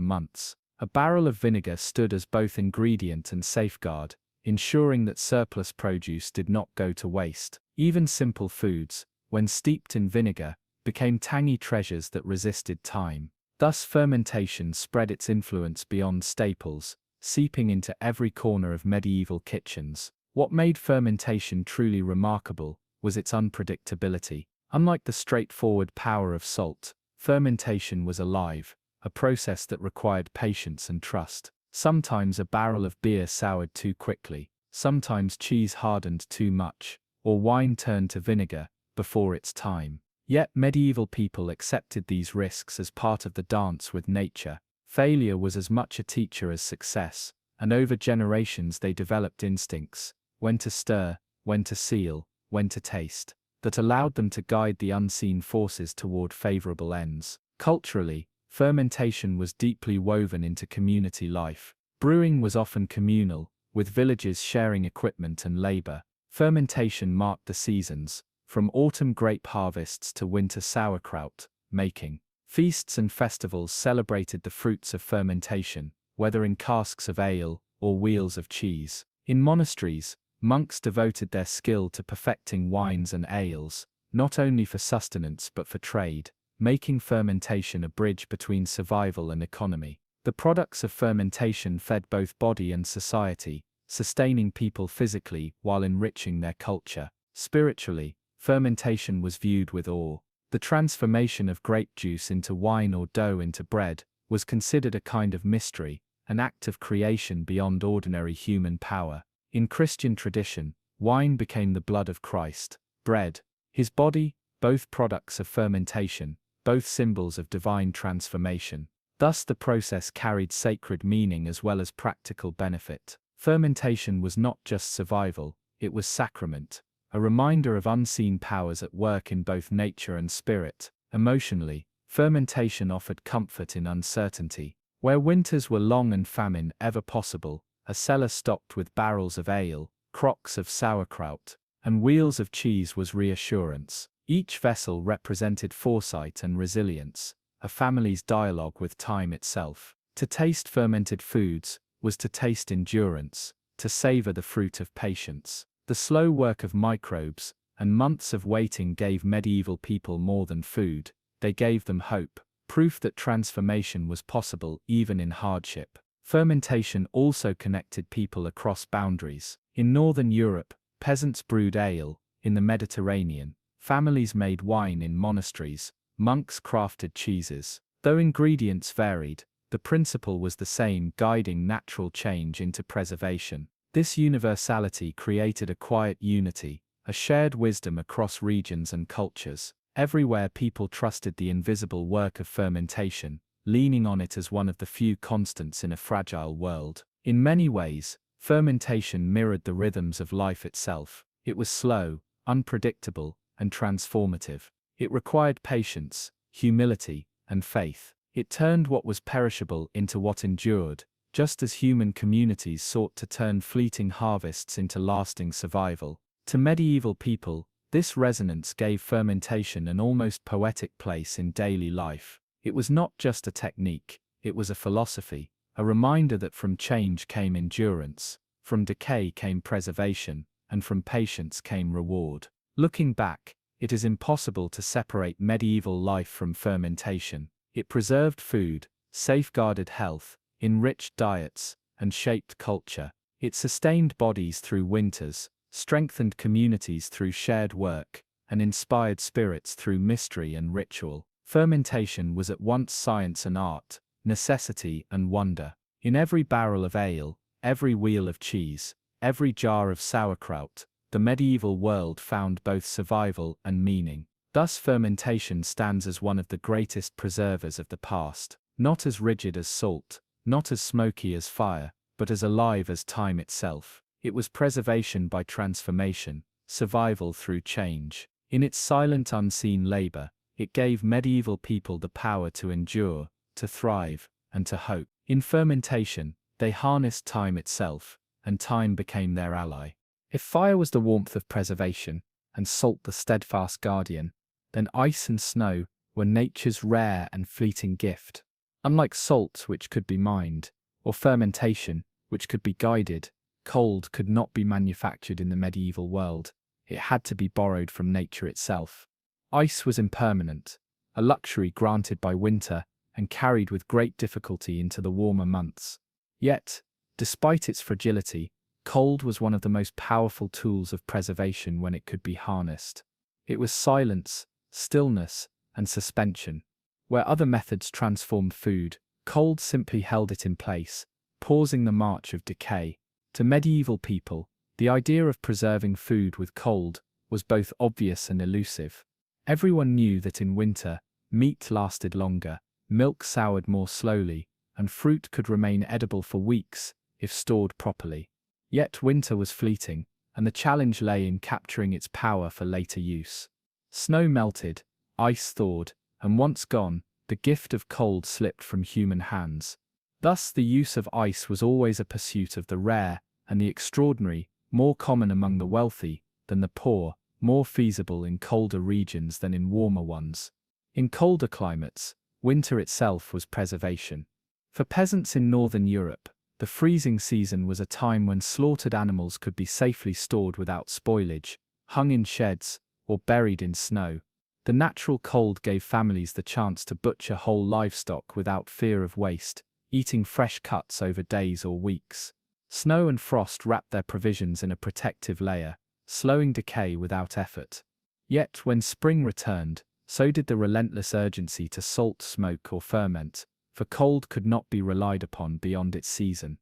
months. A barrel of vinegar stood as both ingredient and safeguard, ensuring that surplus produce did not go to waste. Even simple foods, when steeped in vinegar, became tangy treasures that resisted time. Thus fermentation spread its influence beyond staples, seeping into every corner of medieval kitchens. What made fermentation truly remarkable was its unpredictability. Unlike the straightforward power of salt, fermentation was alive, a process that required patience and trust. Sometimes a barrel of beer soured too quickly, sometimes cheese hardened too much, or wine turned to vinegar before its time. Yet medieval people accepted these risks as part of the dance with nature. Failure was as much a teacher as success, and over generations they developed instincts, when to stir, when to seal, when to taste, that allowed them to guide the unseen forces toward favorable ends. Culturally, fermentation was deeply woven into community life. Brewing was often communal, with villages sharing equipment and labor. Fermentation marked the seasons, from autumn grape harvests to winter sauerkraut making. Feasts and festivals celebrated the fruits of fermentation, whether in casks of ale or wheels of cheese. In monasteries, monks devoted their skill to perfecting wines and ales, not only for sustenance but for trade, making fermentation a bridge between survival and economy. The products of fermentation fed both body and society, sustaining people physically while enriching their culture. Spiritually, fermentation was viewed with awe. The transformation of grape juice into wine or dough into bread was considered a kind of mystery, an act of creation beyond ordinary human power. In Christian tradition, wine became the blood of Christ, bread, his body, both products of fermentation, both symbols of divine transformation. Thus the process carried sacred meaning as well as practical benefit. Fermentation was not just survival, it was sacrament, a reminder of unseen powers at work in both nature and spirit. Emotionally, fermentation offered comfort in uncertainty. Where winters were long and famine ever possible, a cellar stocked with barrels of ale, crocks of sauerkraut, and wheels of cheese was reassurance. Each vessel represented foresight and resilience, a family's dialogue with time itself. To taste fermented foods was to taste endurance, to savor the fruit of patience. The slow work of microbes and months of waiting gave medieval people more than food, they gave them hope, proof that transformation was possible even in hardship. Fermentation also connected people across boundaries. In Northern Europe, peasants brewed ale. In the Mediterranean, families made wine in monasteries, monks crafted cheeses. Though ingredients varied, the principle was the same, guiding natural change into preservation. This universality created a quiet unity, a shared wisdom across regions and cultures. Everywhere people trusted the invisible work of fermentation, leaning on it as one of the few constants in a fragile world. In many ways, fermentation mirrored the rhythms of life itself. It was slow, unpredictable, and transformative. It required patience, humility, and faith. It turned what was perishable into what endured, just as human communities sought to turn fleeting harvests into lasting survival. To medieval people, this resonance gave fermentation an almost poetic place in daily life. It was not just a technique, it was a philosophy, a reminder that from change came endurance, from decay came preservation, and from patience came reward. Looking back, it is impossible to separate medieval life from fermentation. It preserved food, safeguarded health, enriched diets, and shaped culture. It sustained bodies through winters, strengthened communities through shared work, and inspired spirits through mystery and ritual. Fermentation was at once science and art, necessity and wonder. In every barrel of ale, every wheel of cheese, every jar of sauerkraut, the medieval world found both survival and meaning. Thus fermentation stands as one of the greatest preservers of the past, not as rigid as salt, not as smoky as fire, but as alive as time itself. It was preservation by transformation, survival through change. In its silent unseen labor, it gave medieval people the power to endure, to thrive, and to hope. In fermentation, they harnessed time itself, and time became their ally. If fire was the warmth of preservation, and salt the steadfast guardian, then ice and snow were nature's rare and fleeting gift. Unlike salt, which could be mined, or fermentation, which could be guided, cold could not be manufactured in the medieval world. It had to be borrowed from nature itself. Ice was impermanent, a luxury granted by winter and carried with great difficulty into the warmer months. Yet, despite its fragility, cold was one of the most powerful tools of preservation when it could be harnessed. It was silence, stillness, and suspension. Where other methods transformed food, cold simply held it in place, pausing the march of decay. To medieval people, the idea of preserving food with cold was both obvious and elusive. Everyone knew that in winter, meat lasted longer, milk soured more slowly, and fruit could remain edible for weeks if stored properly. Yet winter was fleeting, and the challenge lay in capturing its power for later use. Snow melted, ice thawed, and once gone, the gift of cold slipped from human hands. Thus the use of ice was always a pursuit of the rare and the extraordinary, more common among the wealthy than the poor, more feasible in colder regions than in warmer ones. In colder climates, winter itself was preservation. For peasants in northern Europe, the freezing season was a time when slaughtered animals could be safely stored without spoilage, hung in sheds, or buried in snow. The natural cold gave families the chance to butcher whole livestock without fear of waste, eating fresh cuts over days or weeks. Snow and frost wrapped their provisions in a protective layer, slowing decay without effort. Yet when spring returned, so did the relentless urgency to salt, smoke, or ferment, for cold could not be relied upon beyond its season.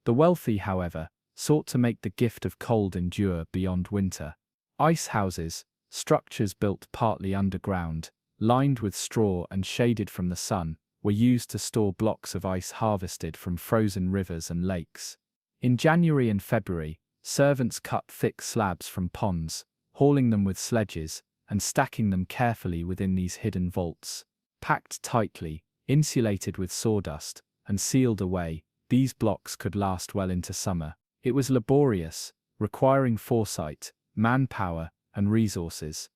The wealthy, however, sought to make the gift of cold endure beyond winter. Ice houses, structures built partly underground, lined with straw and shaded from the sun, were used to store blocks of ice harvested from frozen rivers and lakes. In January and February, servants cut thick slabs from ponds, hauling them with sledges, and stacking them carefully within these hidden vaults. Packed tightly, insulated with sawdust, and sealed away, these blocks could last well into summer. It was laborious, requiring foresight, manpower, and resources.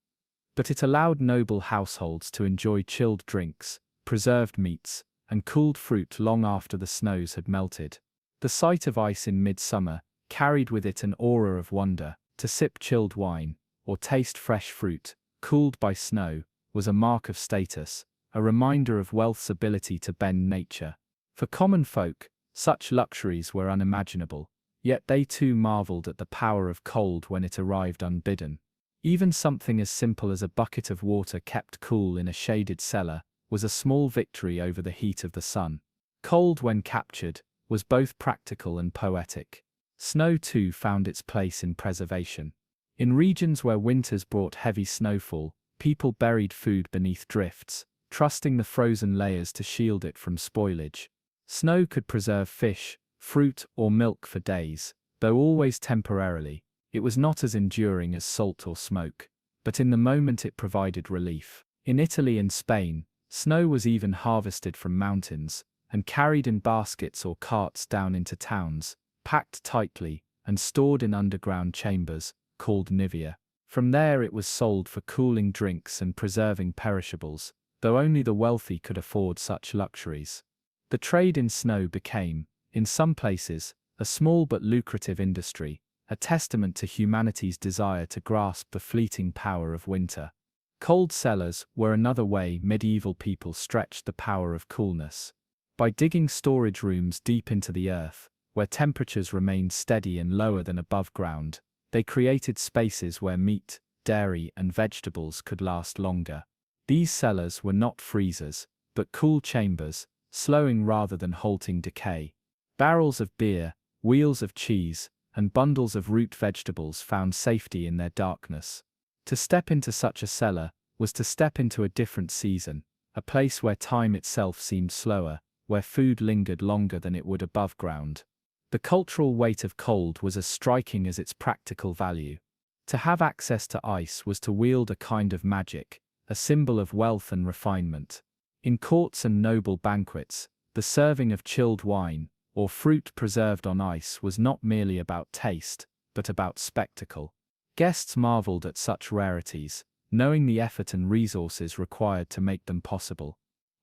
But it allowed noble households to enjoy chilled drinks, preserved meats, and cooled fruit long after the snows had melted. The sight of ice in midsummer carried with it an aura of wonder. To sip chilled wine, or taste fresh fruit, cooled by snow, was a mark of status, a reminder of wealth's ability to bend nature. For common folk, such luxuries were unimaginable, yet they too marveled at the power of cold when it arrived unbidden. Even something as simple as a bucket of water kept cool in a shaded cellar was a small victory over the heat of the sun. Cold, when captured, was both practical and poetic. Snow too found its place in preservation. In regions where winters brought heavy snowfall, people buried food beneath drifts, trusting the frozen layers to shield it from spoilage. Snow could preserve fish, fruit, or milk for days, though always temporarily. It was not as enduring as salt or smoke, but in the moment it provided relief. In Italy and Spain, snow was even harvested from mountains, and carried in baskets or carts down into towns, packed tightly, and stored in underground chambers, called nivea. From there it was sold for cooling drinks and preserving perishables, though only the wealthy could afford such luxuries. The trade in snow became, in some places, a small but lucrative industry, a testament to humanity's desire to grasp the fleeting power of winter. Cold cellars were another way medieval people stretched the power of coolness. By digging storage rooms deep into the earth, where temperatures remained steady and lower than above ground, they created spaces where meat, dairy, and vegetables could last longer. These cellars were not freezers, but cool chambers, slowing rather than halting decay. Barrels of beer, wheels of cheese, and bundles of root vegetables found safety in their darkness. To step into such a cellar was to step into a different season, a place where time itself seemed slower, where food lingered longer than it would above ground. The cultural weight of cold was as striking as its practical value. To have access to ice was to wield a kind of magic, a symbol of wealth and refinement. In courts and noble banquets, the serving of chilled wine, or fruit preserved on ice, was not merely about taste, but about spectacle. Guests marveled at such rarities, knowing the effort and resources required to make them possible.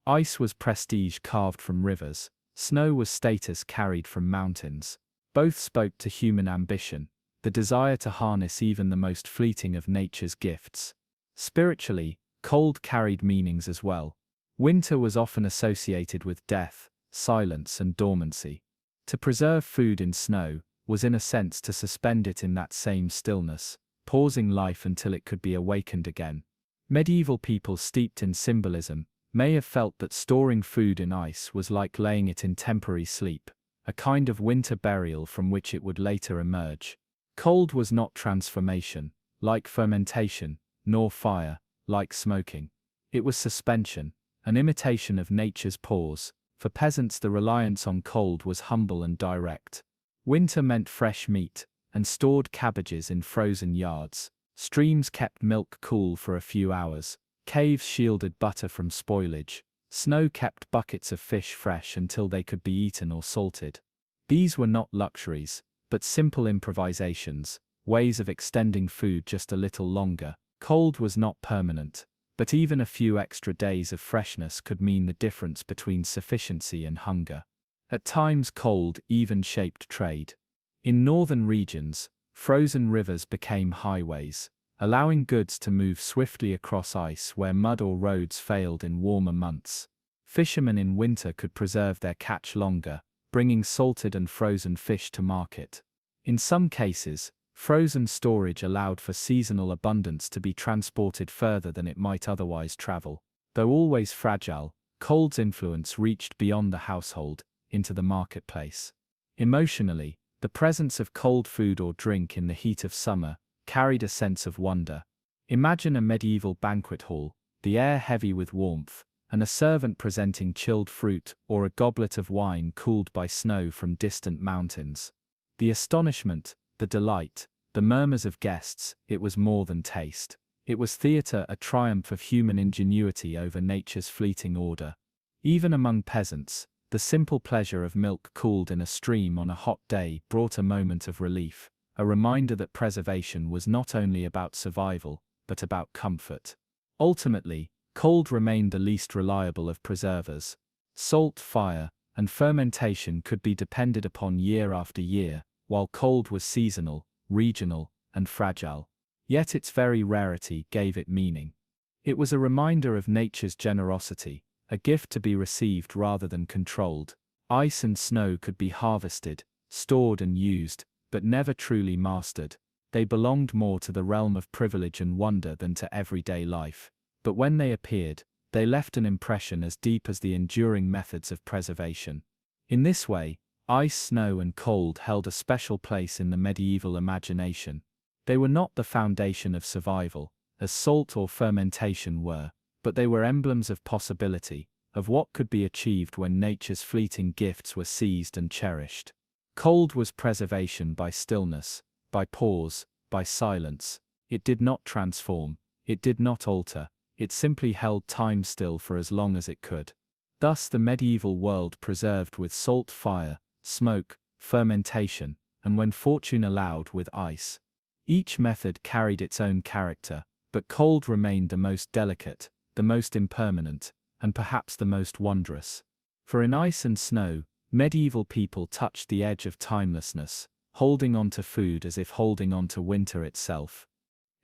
Ice was prestige carved from rivers, snow was status carried from mountains. Both spoke to human ambition, the desire to harness even the most fleeting of nature's gifts. Spiritually, cold carried meanings as well. Winter was often associated with death, silence, and dormancy. To preserve food in snow was in a sense to suspend it in that same stillness, pausing life until it could be awakened again. Medieval people steeped in symbolism may have felt that storing food in ice was like laying it in temporary sleep, a kind of winter burial from which it would later emerge. Cold was not transformation, like fermentation, nor fire, like smoking. It was suspension, an imitation of nature's pause. For peasants, the reliance on cold was humble and direct. Winter meant fresh meat, and stored cabbages in frozen yards. Streams kept milk cool for a few hours. Caves shielded butter from spoilage. Snow kept buckets of fish fresh until they could be eaten or salted. These were not luxuries, but simple improvisations, ways of extending food just a little longer. Cold was not permanent, but even a few extra days of freshness could mean the difference between sufficiency and hunger. At times cold even shaped trade. In northern regions, frozen rivers became highways, allowing goods to move swiftly across ice where mud or roads failed in warmer months. Fishermen in winter could preserve their catch longer, bringing salted and frozen fish to market. In some cases, frozen storage allowed for seasonal abundance to be transported further than it might otherwise travel. Though always fragile, cold's influence reached beyond the household, into the marketplace. Emotionally, the presence of cold food or drink in the heat of summer carried a sense of wonder. Imagine a medieval banquet hall, the air heavy with warmth, and a servant presenting chilled fruit or a goblet of wine cooled by snow from distant mountains. The astonishment, the delight, the murmurs of guests, it was more than taste. It was theatre, a triumph of human ingenuity over nature's fleeting order. Even among peasants, the simple pleasure of milk cooled in a stream on a hot day brought a moment of relief, a reminder that preservation was not only about survival, but about comfort. Ultimately, cold remained the least reliable of preservers. Salt, fire, and fermentation could be depended upon year after year, while cold was seasonal, regional, and fragile. Yet its very rarity gave it meaning. It was a reminder of nature's generosity, a gift to be received rather than controlled. Ice and snow could be harvested, stored and used, but never truly mastered. They belonged more to the realm of privilege and wonder than to everyday life. But when they appeared, they left an impression as deep as the enduring methods of preservation. In this way, ice, snow, and cold held a special place in the medieval imagination. They were not the foundation of survival, as salt or fermentation were, but they were emblems of possibility, of what could be achieved when nature's fleeting gifts were seized and cherished. Cold was preservation by stillness, by pause, by silence. It did not transform, it did not alter, it simply held time still for as long as it could. Thus the medieval world preserved with salt, fire, smoke, fermentation, and when fortune allowed, with ice. Each method carried its own character, but cold remained the most delicate, the most impermanent, and perhaps the most wondrous. For in ice and snow, medieval people touched the edge of timelessness, holding on to food as if holding on to winter itself.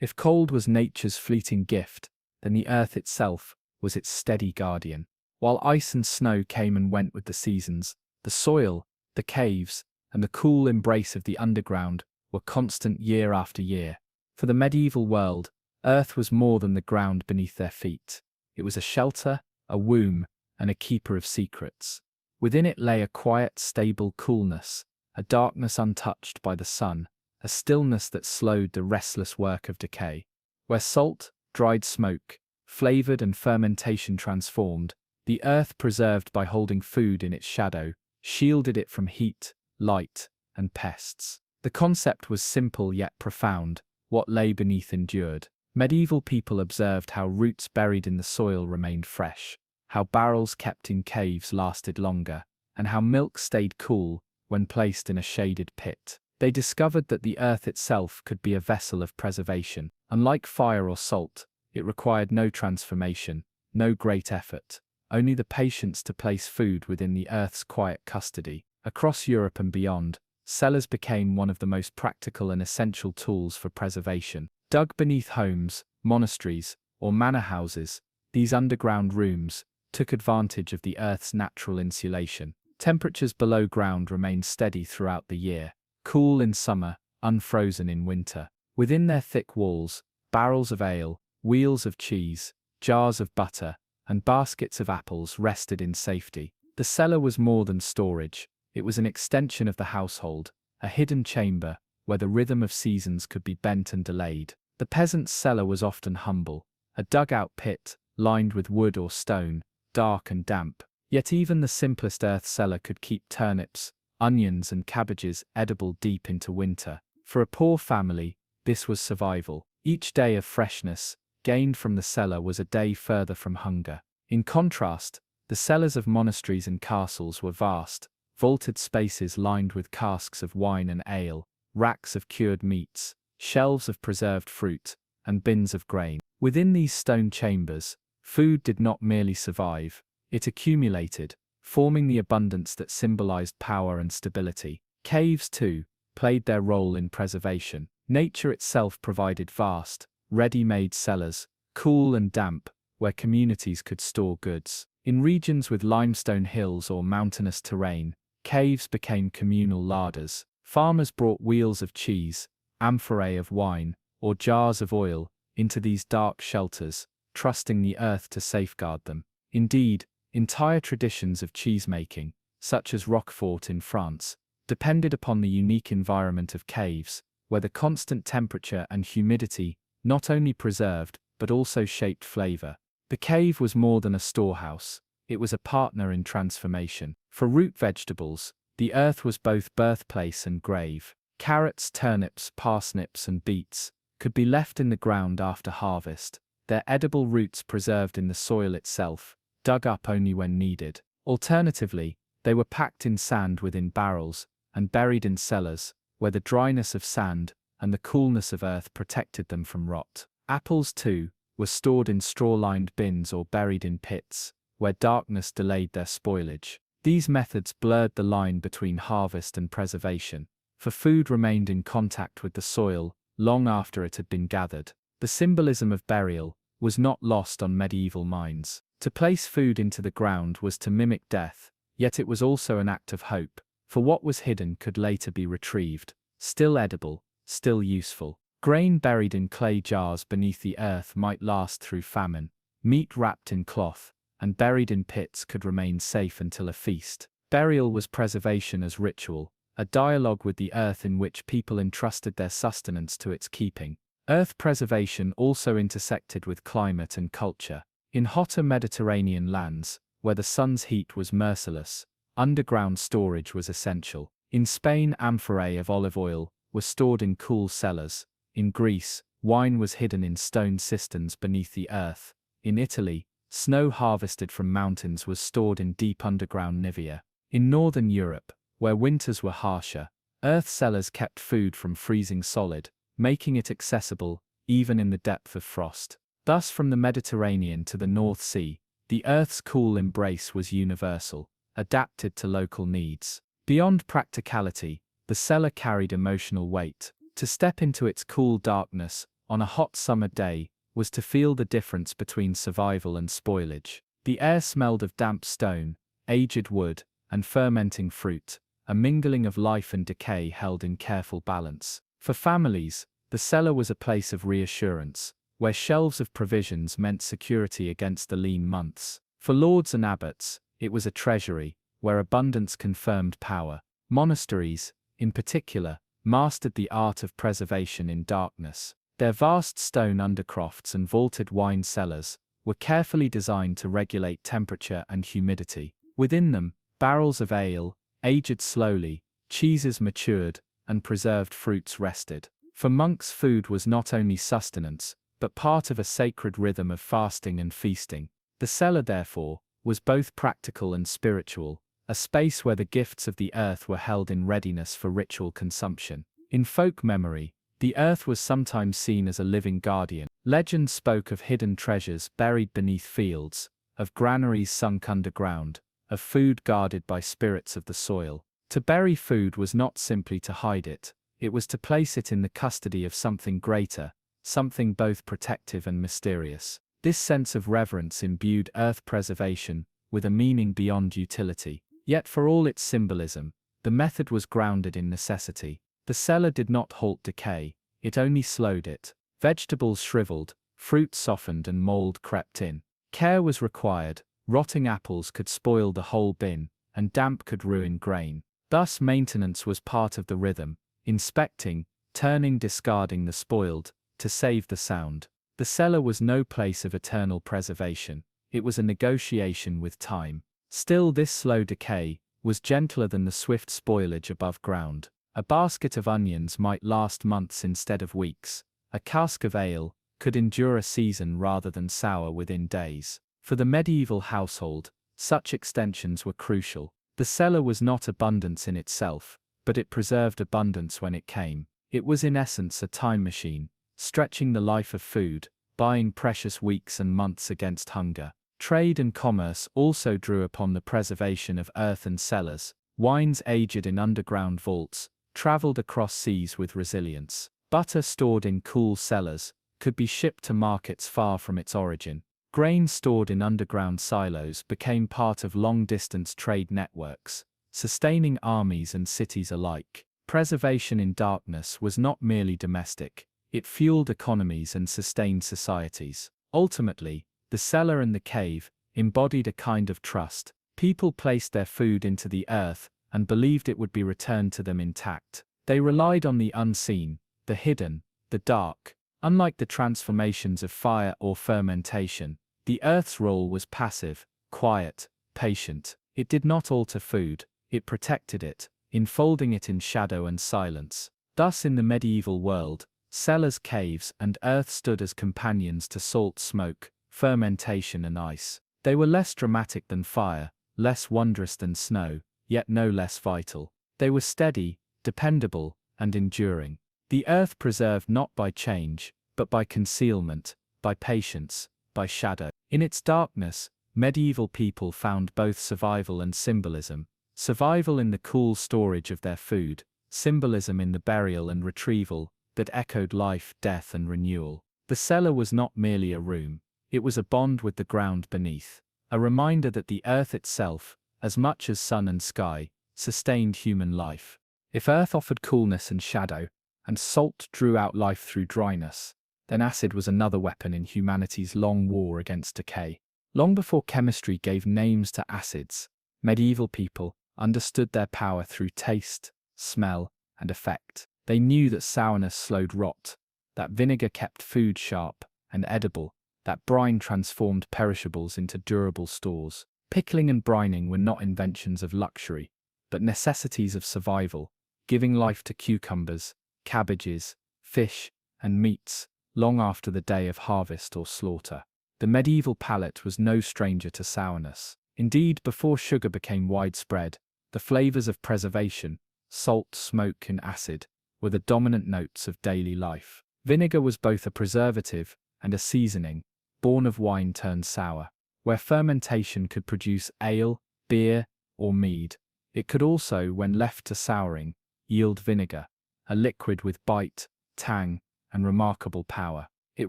If cold was nature's fleeting gift, then the earth itself was its steady guardian. While ice and snow came and went with the seasons, the soil, the caves, and the cool embrace of the underground were constant year after year. For the medieval world, earth was more than the ground beneath their feet. It was a shelter, a womb, and a keeper of secrets. Within it lay a quiet, stable coolness, a darkness untouched by the sun, a stillness that slowed the restless work of decay. Where salt, dried smoke, flavored and fermentation transformed, the earth preserved by holding food in its shadow, shielded it from heat, light, and pests. The concept was simple yet profound. What lay beneath endured. Medieval people observed how roots buried in the soil remained fresh, how barrels kept in caves lasted longer, and how milk stayed cool when placed in a shaded pit. They discovered that the earth itself could be a vessel of preservation. Unlike fire or salt, it required no transformation, no great effort, only the patience to place food within the earth's quiet custody. Across Europe and beyond, cellars became one of the most practical and essential tools for preservation. Dug beneath homes, monasteries, or manor houses, these underground rooms took advantage of the earth's natural insulation. Temperatures below ground remained steady throughout the year, cool in summer, unfrozen in winter. Within their thick walls, barrels of ale, wheels of cheese, jars of butter, and baskets of apples rested in safety. The cellar was more than storage. It was an extension of the household, a hidden chamber where the rhythm of seasons could be bent and delayed. The peasant's cellar was often humble, a dugout pit, lined with wood or stone, dark and damp. Yet even the simplest earth cellar could keep turnips, onions and cabbages edible deep into winter. For a poor family, this was survival. Each day of freshness, gained from the cellar, was a day further from hunger. In contrast, the cellars of monasteries and castles were vast, vaulted spaces lined with casks of wine and ale, racks of cured meats, shelves of preserved fruit, and bins of grain. Within these stone chambers, food did not merely survive, it accumulated, forming the abundance that symbolized power and stability. Caves, too, played their role in preservation. Nature itself provided vast, ready-made cellars, cool and damp, where communities could store goods. In regions with limestone hills or mountainous terrain, caves became communal larders. Farmers brought wheels of cheese, amphorae of wine, or jars of oil into these dark shelters, trusting the earth to safeguard them. Indeed, entire traditions of cheesemaking, such as Roquefort in France, depended upon the unique environment of caves, where the constant temperature and humidity not only preserved but also shaped flavor. The cave was more than a storehouse. It was a partner in transformation. For root vegetables, the earth was both birthplace and grave. Carrots, turnips, parsnips, and beets could be left in the ground after harvest, their edible roots preserved in the soil itself, dug up only when needed. Alternatively, they were packed in sand within barrels and buried in cellars, where the dryness of sand and the coolness of earth protected them from rot. Apples, too, were stored in straw-lined bins or buried in pits, where darkness delayed their spoilage. These methods blurred the line between harvest and preservation, for food remained in contact with the soil long after it had been gathered. The symbolism of burial was not lost on medieval minds. To place food into the ground was to mimic death, yet it was also an act of hope, for what was hidden could later be retrieved, still edible, still useful. Grain buried in clay jars beneath the earth might last through famine. Meat wrapped in cloth and buried in pits could remain safe until a feast. Burial was preservation as ritual, a dialogue with the earth in which people entrusted their sustenance to its keeping. Earth preservation also intersected with climate and culture. In hotter Mediterranean lands, where the sun's heat was merciless, underground storage was essential. In Spain, amphorae of olive oil were stored in cool cellars. In Greece, wine was hidden in stone cisterns beneath the earth. In Italy, snow harvested from mountains was stored in deep underground nivea. In northern Europe, where winters were harsher, earth cellars kept food from freezing solid, making it accessible even in the depth of frost. Thus, from the Mediterranean to the North Sea, the earth's cool embrace was universal, adapted to local needs. Beyond practicality, the cellar carried emotional weight. To step into its cool darkness on a hot summer day was to feel the difference between survival and spoilage. The air smelled of damp stone, aged wood, and fermenting fruit, a mingling of life and decay held in careful balance. For families, the cellar was a place of reassurance, where shelves of provisions meant security against the lean months. For lords and abbots, it was a treasury, where abundance confirmed power. Monasteries, in particular, mastered the art of preservation in darkness. Their vast stone undercrofts and vaulted wine cellars were carefully designed to regulate temperature and humidity. Within them, barrels of ale, aged slowly, cheeses matured, and preserved fruits rested. For monks, food was not only sustenance, but part of a sacred rhythm of fasting and feasting. The cellar, therefore, was both practical and spiritual, a space where the gifts of the earth were held in readiness for ritual consumption. In folk memory, the earth was sometimes seen as a living guardian. Legend spoke of hidden treasures buried beneath fields, of granaries sunk underground, of food guarded by spirits of the soil. To bury food was not simply to hide it, it was to place it in the custody of something greater, something both protective and mysterious. This sense of reverence imbued earth preservation with a meaning beyond utility. Yet for all its symbolism, the method was grounded in necessity. The cellar did not halt decay, it only slowed it. Vegetables shriveled, fruit softened, and mold crept in. Care was required. Rotting apples could spoil the whole bin, and damp could ruin grain. Thus maintenance was part of the rhythm, inspecting, turning, discarding the spoiled, to save the sound. The cellar was no place of eternal preservation, it was a negotiation with time. Still, this slow decay was gentler than the swift spoilage above ground. A basket of onions might last months instead of weeks. A cask of ale could endure a season rather than sour within days. For the medieval household, such extensions were crucial. The cellar was not abundance in itself, but it preserved abundance when it came. It was in essence a time machine, stretching the life of food, buying precious weeks and months against hunger. Trade and commerce also drew upon the preservation of earthen cellars. Wines aged in underground vaults traveled across seas with resilience. Butter stored in cool cellars could be shipped to markets far from its origin. Grain stored in underground silos became part of long-distance trade networks, sustaining armies and cities alike. Preservation in darkness was not merely domestic, it fueled economies and sustained societies. Ultimately, the cellar and the cave embodied a kind of trust. People placed their food into the earth and believed it would be returned to them intact. They relied on the unseen, the hidden, the dark. Unlike the transformations of fire or fermentation, the earth's role was passive, quiet, patient. It did not alter food, it protected it, enfolding it in shadow and silence. Thus in the medieval world, cellars, caves, and earth stood as companions to salt, smoke, fermentation, and ice. They were less dramatic than fire, less wondrous than snow, yet no less vital. They were steady, dependable, and enduring. The earth preserved not by change, but by concealment, by patience, by shadow. In its darkness, medieval people found both survival and symbolism. Survival in the cool storage of their food, symbolism in the burial and retrieval that echoed life, death, and renewal. The cellar was not merely a room, it was a bond with the ground beneath, a reminder that the earth itself, as much as sun and sky, sustained human life. If earth offered coolness and shadow, and salt drew out life through dryness, then acid was another weapon in humanity's long war against decay. Long before chemistry gave names to acids, medieval people understood their power through taste, smell, and effect. They knew that sourness slowed rot, that vinegar kept food sharp and edible, that brine transformed perishables into durable stores. Pickling and brining were not inventions of luxury, but necessities of survival, giving life to cucumbers, cabbages, fish, and meats, long after the day of harvest or slaughter. The medieval palate was no stranger to sourness. Indeed, before sugar became widespread, the flavors of preservation, salt, smoke, and acid, were the dominant notes of daily life. Vinegar was both a preservative and a seasoning, born of wine turned sour. Where fermentation could produce ale, beer, or mead, it could also, when left to souring, yield vinegar, a liquid with bite, tang, and remarkable power. It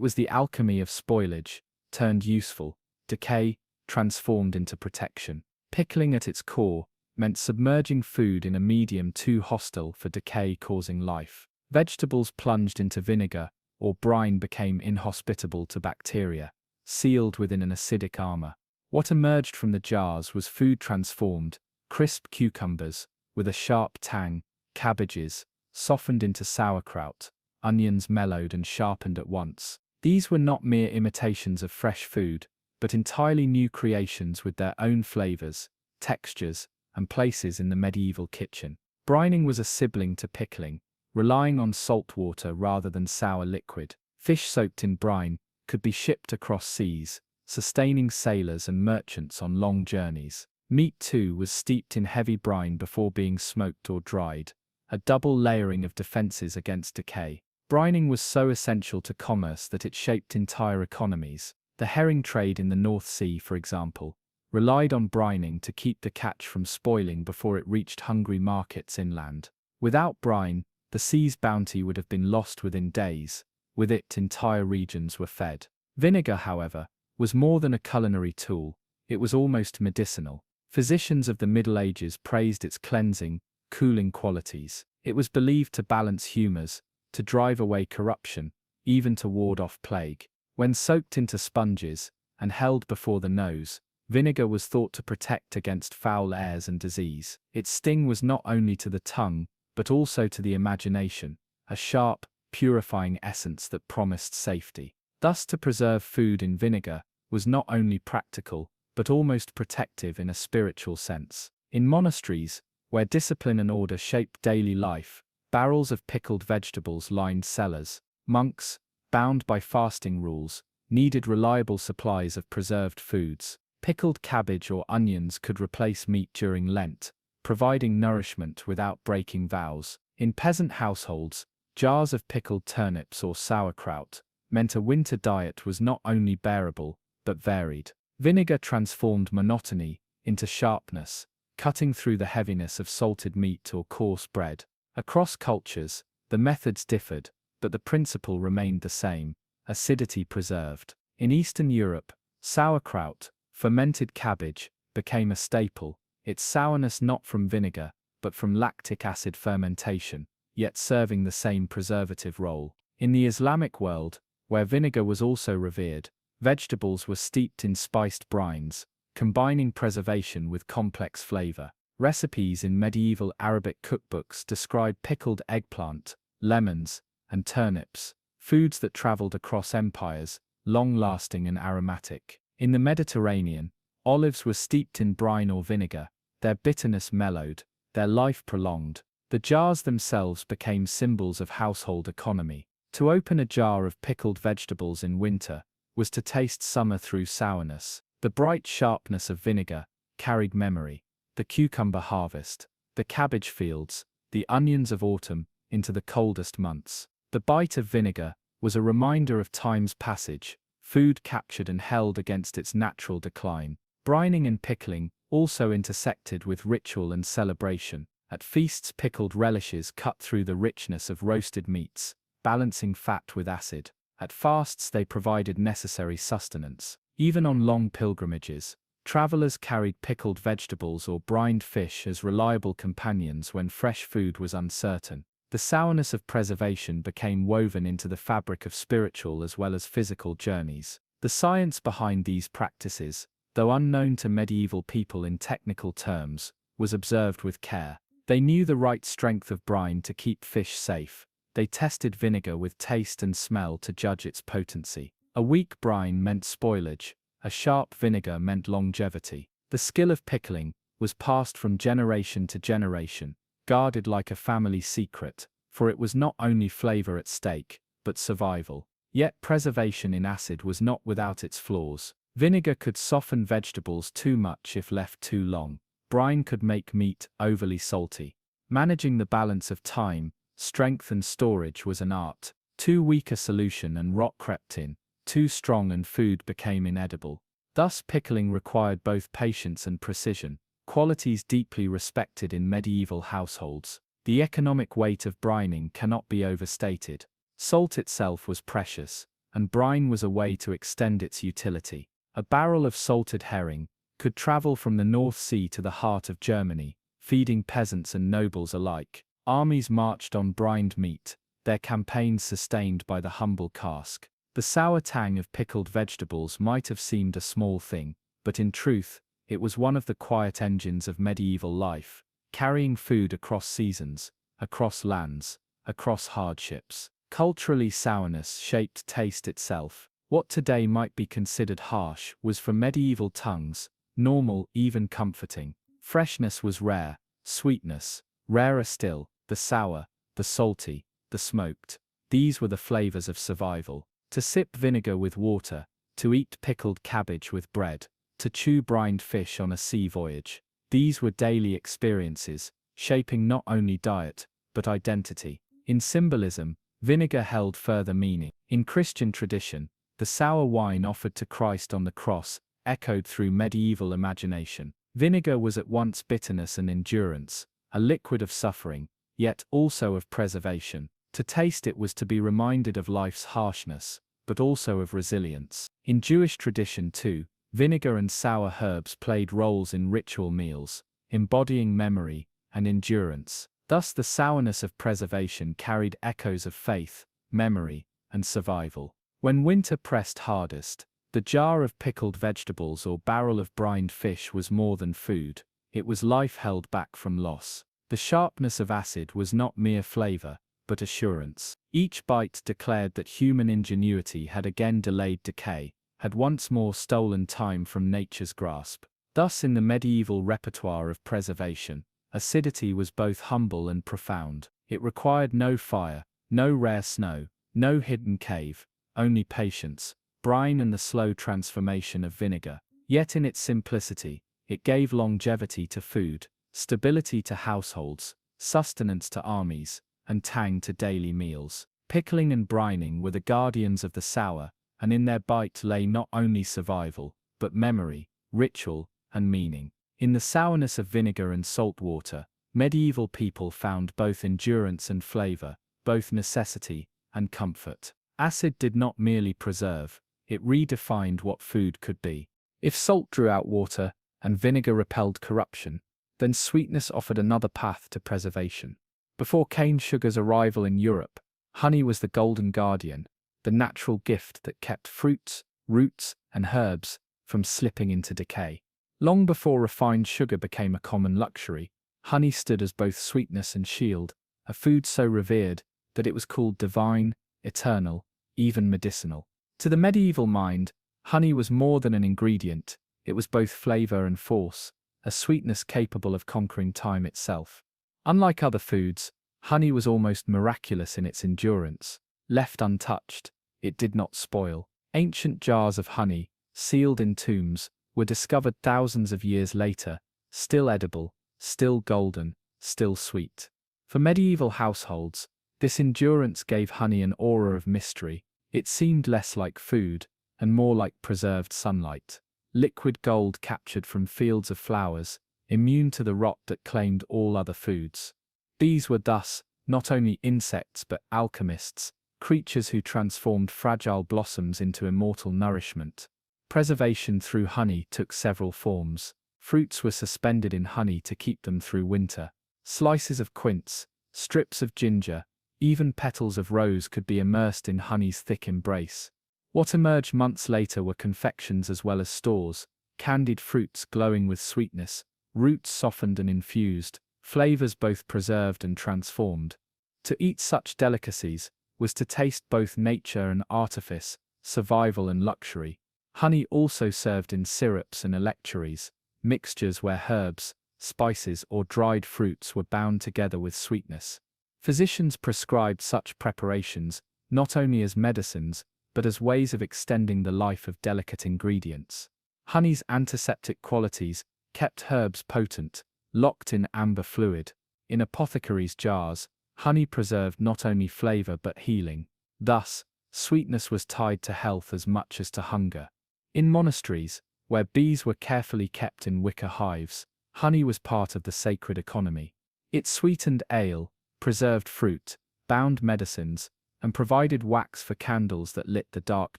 was the alchemy of spoilage, turned useful, decay, transformed into protection. Pickling at its core meant submerging food in a medium too hostile for decay causing life. Vegetables plunged into vinegar or brine became inhospitable to bacteria, sealed within an acidic armor. What emerged from the jars was food transformed, crisp cucumbers, with a sharp tang, cabbages, softened into sauerkraut, onions mellowed and sharpened at once. These were not mere imitations of fresh food, but entirely new creations with their own flavors, textures, and places in the medieval kitchen. Brining was a sibling to pickling, relying on salt water rather than sour liquid. Fish soaked in brine could be shipped across seas, sustaining sailors and merchants on long journeys. Meat, too, was steeped in heavy brine before being smoked or dried, a double layering of defenses against decay. Brining was so essential to commerce that it shaped entire economies. The herring trade in the North Sea, for example, relied on brining to keep the catch from spoiling before it reached hungry markets inland. Without brine, the sea's bounty would have been lost within days. With it, entire regions were fed. Vinegar, however, was more than a culinary tool. It was almost medicinal. Physicians of the Middle Ages praised its cleansing, cooling qualities. It was believed to balance humors, to drive away corruption, even to ward off plague. When soaked into sponges and held before the nose, vinegar was thought to protect against foul airs and disease. Its sting was not only to the tongue, but also to the imagination, a sharp, purifying essence that promised safety. Thus, to preserve food in vinegar was not only practical, but almost protective in a spiritual sense. In monasteries, where discipline and order shaped daily life, barrels of pickled vegetables lined cellars. Monks, bound by fasting rules, needed reliable supplies of preserved foods. Pickled cabbage or onions could replace meat during Lent, providing nourishment without breaking vows. In peasant households, jars of pickled turnips or sauerkraut meant a winter diet was not only bearable, but varied. Vinegar transformed monotony into sharpness, cutting through the heaviness of salted meat or coarse bread. Across cultures, the methods differed, but the principle remained the same: acidity preserved. In Eastern Europe, sauerkraut, fermented cabbage, became a staple, its sourness not from vinegar, but from lactic acid fermentation, yet serving the same preservative role. In the Islamic world, where vinegar was also revered, vegetables were steeped in spiced brines, combining preservation with complex flavor. Recipes in medieval Arabic cookbooks describe pickled eggplant, lemons, and turnips, foods that traveled across empires, long-lasting and aromatic. In the Mediterranean, olives were steeped in brine or vinegar, their bitterness mellowed, their life prolonged. The jars themselves became symbols of household economy. To open a jar of pickled vegetables in winter was to taste summer through sourness. The bright sharpness of vinegar carried memory. The cucumber harvest, the cabbage fields, the onions of autumn into the coldest months. The bite of vinegar was a reminder of time's passage, food captured and held against its natural decline. Brining and pickling also intersected with ritual and celebration. At feasts, pickled relishes cut through the richness of roasted meats, balancing fat with acid. At fasts, they provided necessary sustenance. Even on long pilgrimages, travelers carried pickled vegetables or brined fish as reliable companions when fresh food was uncertain. The sourness of preservation became woven into the fabric of spiritual as well as physical journeys. The science behind these practices, though unknown to medieval people in technical terms, was observed with care. They knew the right strength of brine to keep fish safe. They tested vinegar with taste and smell to judge its potency. A weak brine meant spoilage, a sharp vinegar meant longevity. The skill of pickling was passed from generation to generation, guarded like a family secret, for it was not only flavor at stake, but survival. Yet preservation in acid was not without its flaws. Vinegar could soften vegetables too much if left too long. Brine could make meat overly salty. Managing the balance of time, strength and storage was an art. Too weak a solution and rot crept in, too strong and food became inedible. Thus pickling required both patience and precision, qualities deeply respected in medieval households. The economic weight of brining cannot be overstated. Salt itself was precious, and brine was a way to extend its utility. A barrel of salted herring could travel from the North Sea to the heart of Germany, feeding peasants and nobles alike. Armies marched on brined meat, their campaigns sustained by the humble cask. The sour tang of pickled vegetables might have seemed a small thing, but in truth, it was one of the quiet engines of medieval life, carrying food across seasons, across lands, across hardships. Culturally, sourness shaped taste itself. What today might be considered harsh was for medieval tongues normal, even comforting. Freshness was rare, sweetness, rarer still, the sour, the salty, the smoked. These were the flavors of survival. To sip vinegar with water, to eat pickled cabbage with bread, to chew brined fish on a sea voyage. These were daily experiences, shaping not only diet, but identity. In symbolism, vinegar held further meaning. In Christian tradition, the sour wine offered to Christ on the cross echoed through medieval imagination. Vinegar was at once bitterness and endurance, a liquid of suffering, yet also of preservation. To taste it was to be reminded of life's harshness, but also of resilience. In Jewish tradition too, vinegar and sour herbs played roles in ritual meals, embodying memory and endurance. Thus the sourness of preservation carried echoes of faith, memory, and survival. When winter pressed hardest, the jar of pickled vegetables or barrel of brined fish was more than food, it was life held back from loss. The sharpness of acid was not mere flavor, but assurance. Each bite declared that human ingenuity had again delayed decay, had once more stolen time from nature's grasp. Thus in the medieval repertoire of preservation, acidity was both humble and profound. It required no fire, no rare snow, no hidden cave, only patience, brine and the slow transformation of vinegar. Yet in its simplicity, it gave longevity to food, stability to households, sustenance to armies, and tang to daily meals. Pickling and brining were the guardians of the sour, and in their bite lay not only survival, but memory, ritual, and meaning. In the sourness of vinegar and salt water, medieval people found both endurance and flavor, both necessity and comfort. Acid did not merely preserve, it redefined what food could be. If salt drew out water, and vinegar repelled corruption, then sweetness offered another path to preservation. Before cane sugar's arrival in Europe, honey was the golden guardian, the natural gift that kept fruits, roots, and herbs from slipping into decay. Long before refined sugar became a common luxury, honey stood as both sweetness and shield, a food so revered that it was called divine, eternal, even medicinal. To the medieval mind, honey was more than an ingredient, it was both flavor and force, a sweetness capable of conquering time itself. Unlike other foods, honey was almost miraculous in its endurance. Left untouched, it did not spoil. Ancient jars of honey, sealed in tombs, were discovered thousands of years later, still edible, still golden, still sweet. For medieval households, this endurance gave honey an aura of mystery. It seemed less like food, and more like preserved sunlight. Liquid gold captured from fields of flowers, immune to the rot that claimed all other foods. Bees were thus, not only insects but alchemists, creatures who transformed fragile blossoms into immortal nourishment. Preservation through honey took several forms. Fruits were suspended in honey to keep them through winter. Slices of quince, strips of ginger, even petals of rose could be immersed in honey's thick embrace. What emerged months later were confections as well as stores, candied fruits glowing with sweetness, roots softened and infused, flavors both preserved and transformed. To eat such delicacies was to taste both nature and artifice, survival and luxury. Honey also served in syrups and electuaries, mixtures where herbs, spices or dried fruits were bound together with sweetness. Physicians prescribed such preparations not only as medicines, but as ways of extending the life of delicate ingredients. Honey's antiseptic qualities kept herbs potent, locked in amber fluid. In apothecaries' jars, honey preserved not only flavor but healing. Thus, sweetness was tied to health as much as to hunger. In monasteries, where bees were carefully kept in wicker hives, honey was part of the sacred economy. It sweetened ale, preserved fruit, bound medicines, and provided wax for candles that lit the dark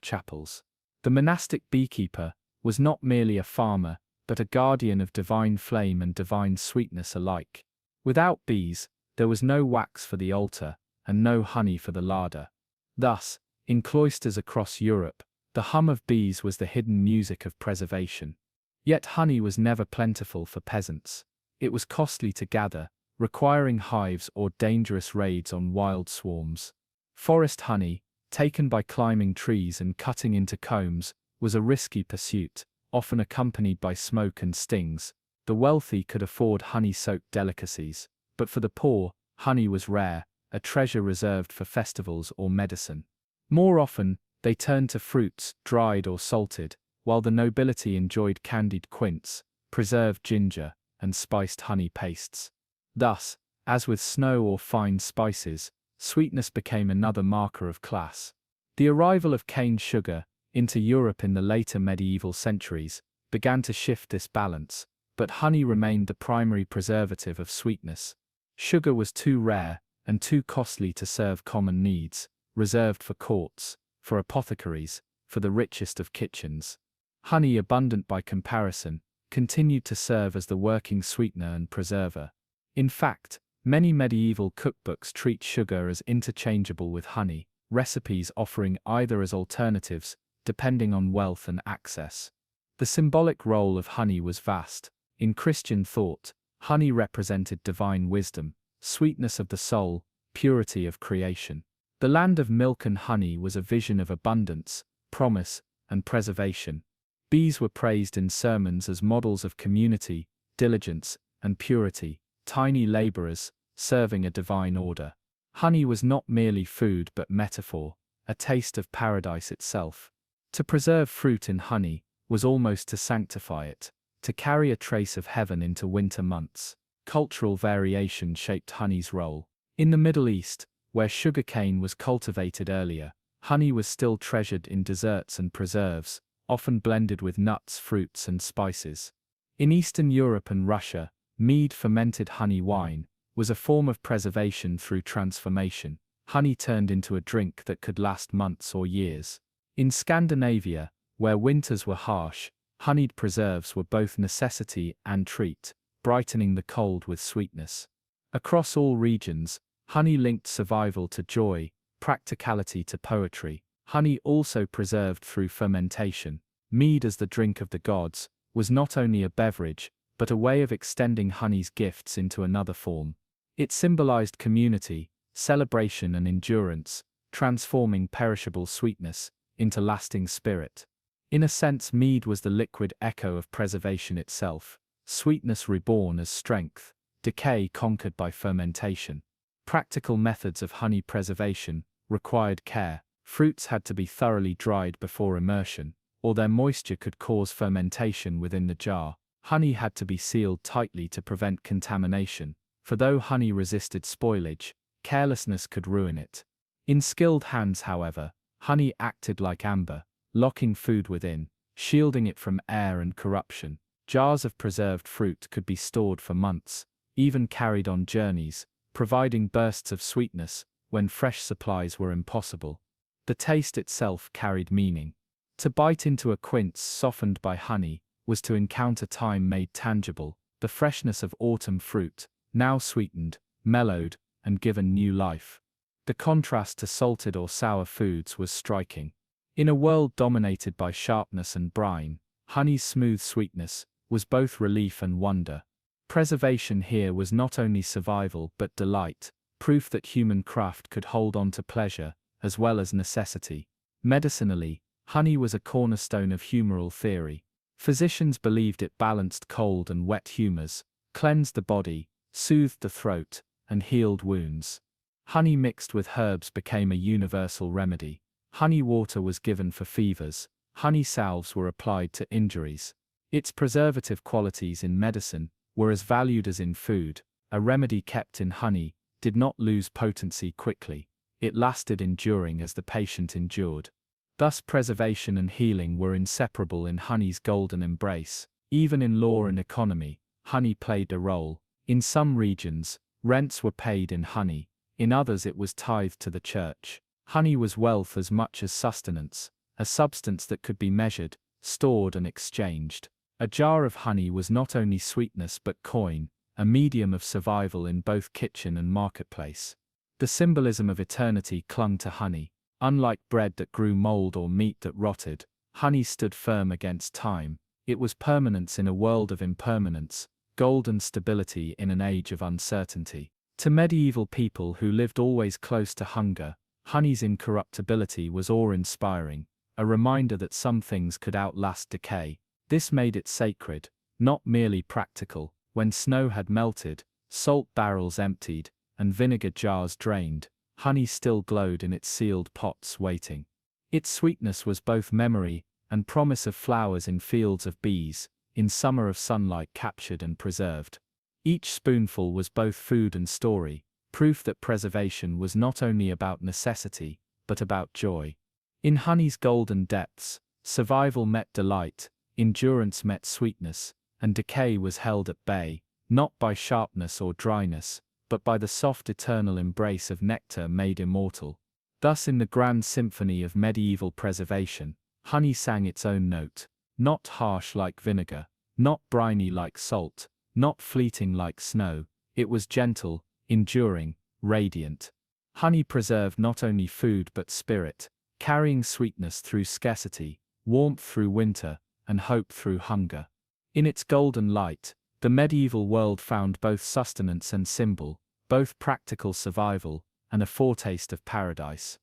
chapels. The monastic beekeeper was not merely a farmer, but a guardian of divine flame and divine sweetness alike. Without bees, there was no wax for the altar, and no honey for the larder. Thus, in cloisters across Europe, the hum of bees was the hidden music of preservation. Yet honey was never plentiful for peasants. It was costly to gather, requiring hives or dangerous raids on wild swarms. Forest honey, taken by climbing trees and cutting into combs, was a risky pursuit, often accompanied by smoke and stings. The wealthy could afford honey-soaked delicacies, but for the poor, honey was rare, a treasure reserved for festivals or medicine. More often, they turned to fruits, dried or salted, while the nobility enjoyed candied quince, preserved ginger, and spiced honey pastes. Thus, as with snow or fine spices, sweetness became another marker of class. The arrival of cane sugar into Europe in the later medieval centuries began to shift this balance, but honey remained the primary preservative of sweetness. Sugar was too rare and too costly to serve common needs, reserved for courts, for apothecaries, for the richest of kitchens. Honey, abundant by comparison, continued to serve as the working sweetener and preserver. In fact, many medieval cookbooks treat sugar as interchangeable with honey, recipes offering either as alternatives, depending on wealth and access. The symbolic role of honey was vast. In Christian thought, honey represented divine wisdom, sweetness of the soul, purity of creation. The land of milk and honey was a vision of abundance, promise, and preservation. Bees were praised in sermons as models of community, diligence, and purity, tiny laborers, serving a divine order. Honey was not merely food but metaphor, a taste of paradise itself. To preserve fruit in honey was almost to sanctify it, to carry a trace of heaven into winter months. Cultural variation shaped honey's role. In the Middle East, where sugarcane was cultivated earlier, honey was still treasured in desserts and preserves, often blended with nuts, fruits, and spices. In Eastern Europe and Russia, mead, fermented honey wine, was a form of preservation through transformation. Honey turned into a drink that could last months or years. In Scandinavia, where winters were harsh, honeyed preserves were both necessity and treat, brightening the cold with sweetness. Across all regions, honey linked survival to joy, practicality to poetry. Honey also preserved through fermentation. Mead, as the drink of the gods, was not only a beverage, but a way of extending honey's gifts into another form. It symbolized community, celebration, and endurance, transforming perishable sweetness into lasting spirit. In a sense, mead was the liquid echo of preservation itself, sweetness reborn as strength, decay conquered by fermentation. Practical methods of honey preservation required care. Fruits had to be thoroughly dried before immersion, or their moisture could cause fermentation within the jar. Honey had to be sealed tightly to prevent contamination, for though honey resisted spoilage, carelessness could ruin it. In skilled hands, however, honey acted like amber, locking food within, shielding it from air and corruption. Jars of preserved fruit could be stored for months, even carried on journeys, providing bursts of sweetness when fresh supplies were impossible. The taste itself carried meaning. To bite into a quince softened by honey was to encounter time made tangible, the freshness of autumn fruit, now sweetened, mellowed, and given new life. The contrast to salted or sour foods was striking. In a world dominated by sharpness and brine, honey's smooth sweetness was both relief and wonder. Preservation here was not only survival but delight, proof that human craft could hold on to pleasure as well as necessity. Medicinally, honey was a cornerstone of humoral theory. Physicians believed it balanced cold and wet humors, cleansed the body, soothed the throat, and healed wounds. Honey mixed with herbs became a universal remedy. Honey water was given for fevers, honey salves were applied to injuries. Its preservative qualities in medicine were as valued as in food. A remedy kept in honey did not lose potency quickly. It lasted enduring as the patient endured. Thus preservation and healing were inseparable in honey's golden embrace. Even in law and economy, honey played a role. In some regions, Rents were paid in honey, in others it was tithed to the church. Honey was wealth as much as sustenance, a substance that could be measured, stored and exchanged. A jar of honey was not only sweetness but coin, a medium of survival in both kitchen and marketplace. The symbolism of eternity clung to honey. Unlike bread that grew mold or meat that rotted, honey stood firm against time. It was permanence in a world of impermanence, golden stability in an age of uncertainty. To medieval people who lived always close to hunger, honey's incorruptibility was awe-inspiring, a reminder that some things could outlast decay. This made it sacred, not merely practical. When snow had melted, salt barrels emptied, and vinegar jars drained, honey still glowed in its sealed pots waiting. Its sweetness was both memory and promise of flowers in fields of bees, in summer of sunlight captured and preserved. Each spoonful was both food and story, proof that preservation was not only about necessity, but about joy. In honey's golden depths, survival met delight, endurance met sweetness, and decay was held at bay, not by sharpness or dryness, but by the soft eternal embrace of nectar made immortal. Thus in the grand symphony of medieval preservation, honey sang its own note, not harsh like vinegar, not briny like salt, not fleeting like snow. It was gentle, enduring, radiant. Honey preserved not only food but spirit, carrying sweetness through scarcity, warmth through winter, and hope through hunger. In its golden light, the medieval world found both sustenance and symbol, both practical survival, and a foretaste of paradise.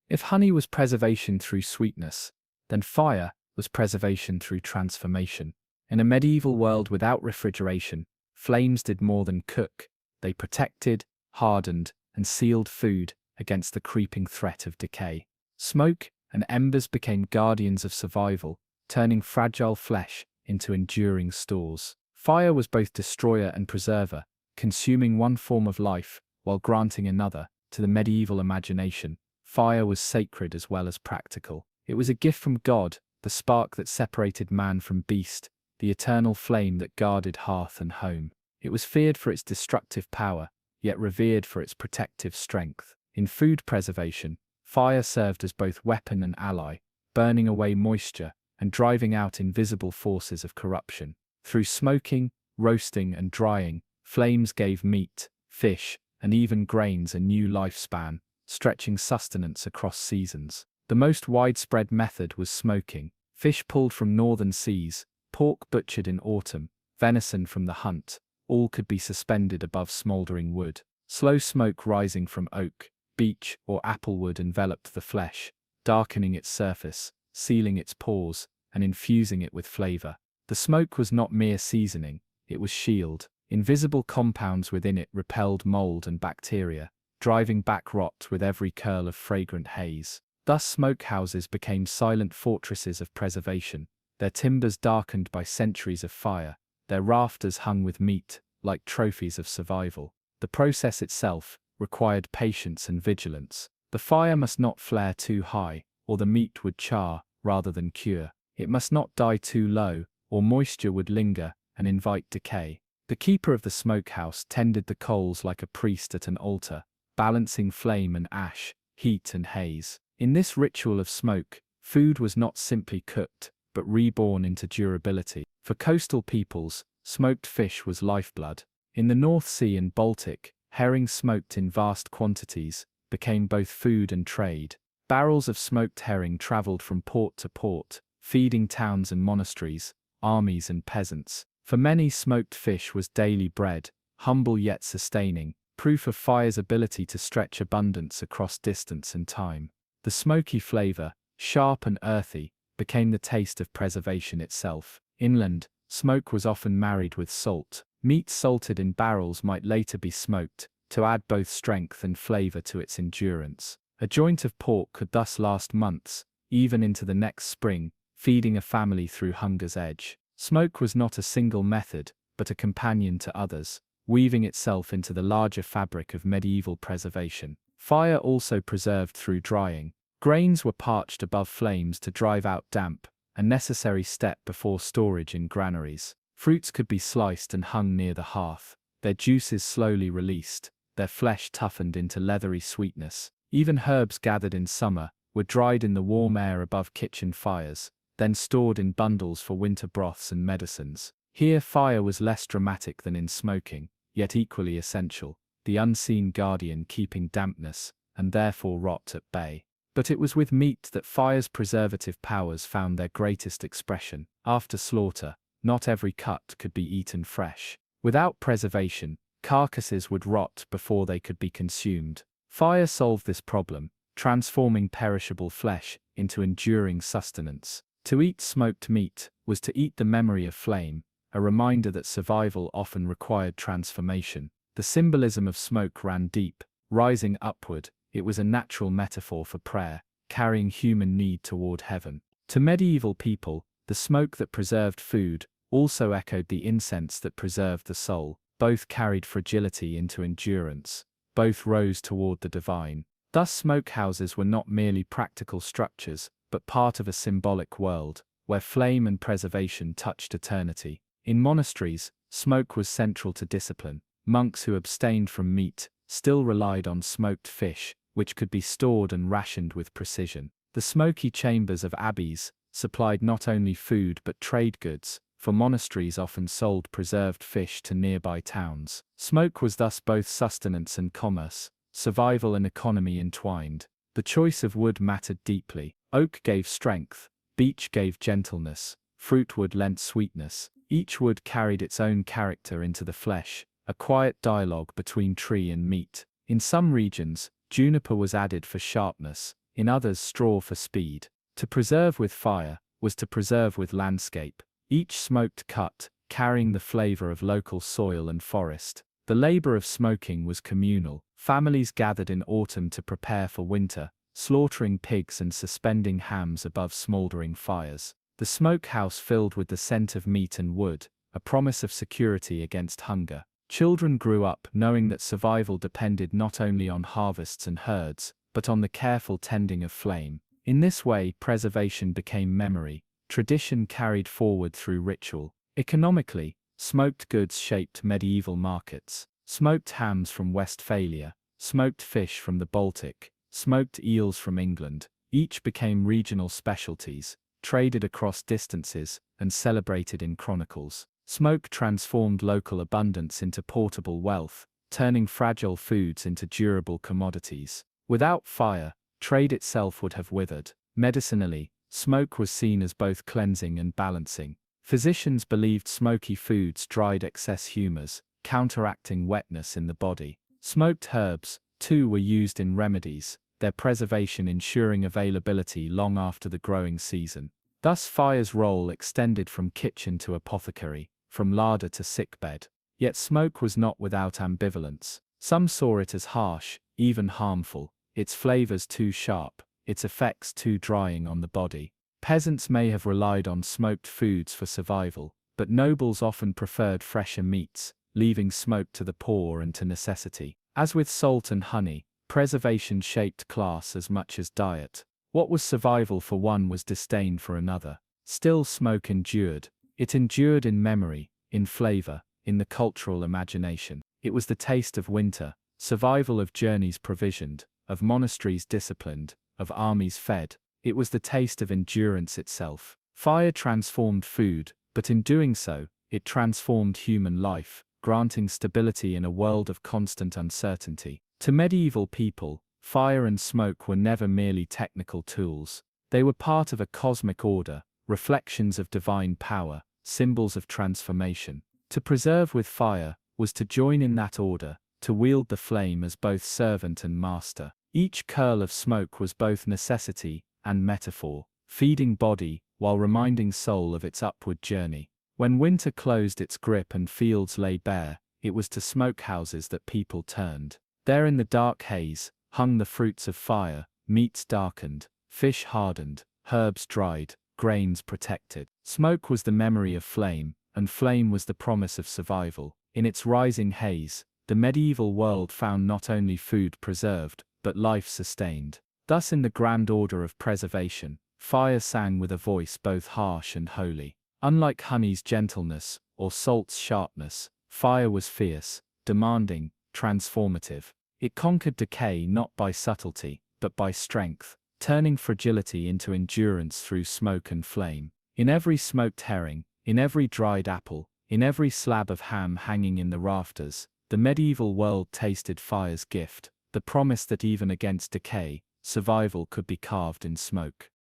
If honey was preservation through sweetness, then fire was preservation through transformation. In a medieval world without refrigeration, flames did more than cook. They protected, hardened, and sealed food against the creeping threat of decay. Smoke and embers became guardians of survival, turning fragile flesh into enduring stores. Fire was both destroyer and preserver, consuming one form of life while granting another. To the medieval imagination, fire was sacred as well as practical. It was a gift from God, the spark that separated man from beast, the eternal flame that guarded hearth and home. It was feared for its destructive power, yet revered for its protective strength. In food preservation, fire served as both weapon and ally, burning away moisture and driving out invisible forces of corruption. Through smoking, roasting, and drying, flames gave meat, fish, and even grains a new lifespan, stretching sustenance across seasons. The most widespread method was smoking. Fish pulled from northern seas, pork butchered in autumn, venison from the hunt, all could be suspended above smoldering wood. Slow smoke rising from oak, beech, or applewood enveloped the flesh, darkening its surface, sealing its pores, and infusing it with flavor. The smoke was not mere seasoning, it was shield. Invisible compounds within it repelled mold and bacteria, driving back rot with every curl of fragrant haze. Thus smokehouses became silent fortresses of preservation, their timbers darkened by centuries of fire, their rafters hung with meat, like trophies of survival. The process itself required patience and vigilance. The fire must not flare too high, or the meat would char rather than cure. It must not die too low, or moisture would linger and invite decay. The keeper of the smokehouse tended the coals like a priest at an altar, balancing flame and ash, heat and haze. In this ritual of smoke, food was not simply cooked, but reborn into durability. For coastal peoples, smoked fish was lifeblood. In the North Sea and Baltic, herring smoked in vast quantities became both food and trade. Barrels of smoked herring traveled from port to port, feeding towns and monasteries, armies and peasants. For many, smoked fish was daily bread, humble yet sustaining, proof of fire's ability to stretch abundance across distance and time. The smoky flavor, sharp and earthy, became the taste of preservation itself. Inland, smoke was often married with salt. Meat salted in barrels might later be smoked, to add both strength and flavor to its endurance. A joint of pork could thus last months, even into the next spring, feeding a family through hunger's edge. Smoke was not a single method, but a companion to others, weaving itself into the larger fabric of medieval preservation. Fire also preserved through drying. Grains were parched above flames to drive out damp, a necessary step before storage in granaries. Fruits could be sliced and hung near the hearth. their juices slowly released, their flesh toughened into leathery sweetness. Even herbs gathered in summer were dried in the warm air above kitchen fires, then stored in bundles for winter broths and medicines. Here fire was less dramatic than in smoking, yet equally essential, the unseen guardian keeping dampness, and therefore rot, at bay. But it was with meat that fire's preservative powers found their greatest expression. After slaughter, not every cut could be eaten fresh. Without preservation, carcasses would rot before they could be consumed. Fire solved this problem, transforming perishable flesh into enduring sustenance. To eat smoked meat was to eat the memory of flame, a reminder that survival often required transformation. The symbolism of smoke ran deep, rising upward. It was a natural metaphor for prayer, carrying human need toward heaven. To medieval people, the smoke that preserved food also echoed the incense that preserved the soul. Both carried fragility into endurance. Both rose toward the divine. Thus smokehouses were not merely practical structures, but part of a symbolic world, where flame and preservation touched eternity. In monasteries, smoke was central to discipline. Monks who abstained from meat still relied on smoked fish, which could be stored and rationed with precision. The smoky chambers of abbeys supplied not only food but trade goods, for monasteries often sold preserved fish to nearby towns. Smoke was thus both sustenance and commerce, survival and economy entwined. The choice of wood mattered deeply. Oak gave strength, beech gave gentleness, fruitwood lent sweetness. Each wood carried its own character into the flesh, a quiet dialogue between tree and meat. In some regions, juniper was added for sharpness, in others straw for speed. To preserve with fire was to preserve with landscape, each smoked cut carrying the flavor of local soil and forest. The labor of smoking was communal. Families gathered in autumn to prepare for winter, slaughtering pigs and suspending hams above smoldering fires. The smokehouse filled with the scent of meat and wood, a promise of security against hunger. Children grew up knowing that survival depended not only on harvests and herds, but on the careful tending of flame. In this way, preservation became memory, tradition carried forward through ritual. Economically, smoked goods shaped medieval markets. Smoked hams from Westphalia, smoked fish from the Baltic, smoked eels from England, each became regional specialties, traded across distances, and celebrated in chronicles. Smoke transformed local abundance into portable wealth, turning fragile foods into durable commodities. Without fire, trade itself would have withered. Medicinally, smoke was seen as both cleansing and balancing. Physicians believed smoky foods dried excess humors, counteracting wetness in the body. Smoked herbs, too, were used in remedies, their preservation ensuring availability long after the growing season. Thus fire's role extended from kitchen to apothecary, from larder to sickbed. Yet smoke was not without ambivalence. Some saw it as harsh, even harmful, its flavors too sharp, its effects too drying on the body. Peasants may have relied on smoked foods for survival, but nobles often preferred fresher meats, leaving smoke to the poor and to necessity. As with salt and honey, preservation shaped class as much as diet. What was survival for one was disdain for another. Still, smoke endured. It endured in memory, in flavor, in the cultural imagination. It was the taste of winter, survival of journeys provisioned, of monasteries disciplined, of armies fed. It was the taste of endurance itself. Fire transformed food, but in doing so, it transformed human life, granting stability in a world of constant uncertainty. To medieval people, fire and smoke were never merely technical tools. They were part of a cosmic order, reflections of divine power, symbols of transformation. To preserve with fire was to join in that order, to wield the flame as both servant and master. Each curl of smoke was both necessity and metaphor, feeding body while reminding soul of its upward journey. When winter closed its grip and fields lay bare, it was to smokehouses that people turned. There in the dark haze hung the fruits of fire, meats darkened, fish hardened, herbs dried, grains protected. Smoke was the memory of flame, and flame was the promise of survival. In its rising haze, the medieval world found not only food preserved, but life sustained. Thus in the grand order of preservation, fire sang with a voice both harsh and holy. Unlike honey's gentleness, or salt's sharpness, fire was fierce, demanding, transformative. It conquered decay not by subtlety, but by strength, turning fragility into endurance through smoke and flame. In every smoked herring, in every dried apple, in every slab of ham hanging in the rafters, the medieval world tasted fire's gift, the promise that even against decay, survival could be carved in smoke.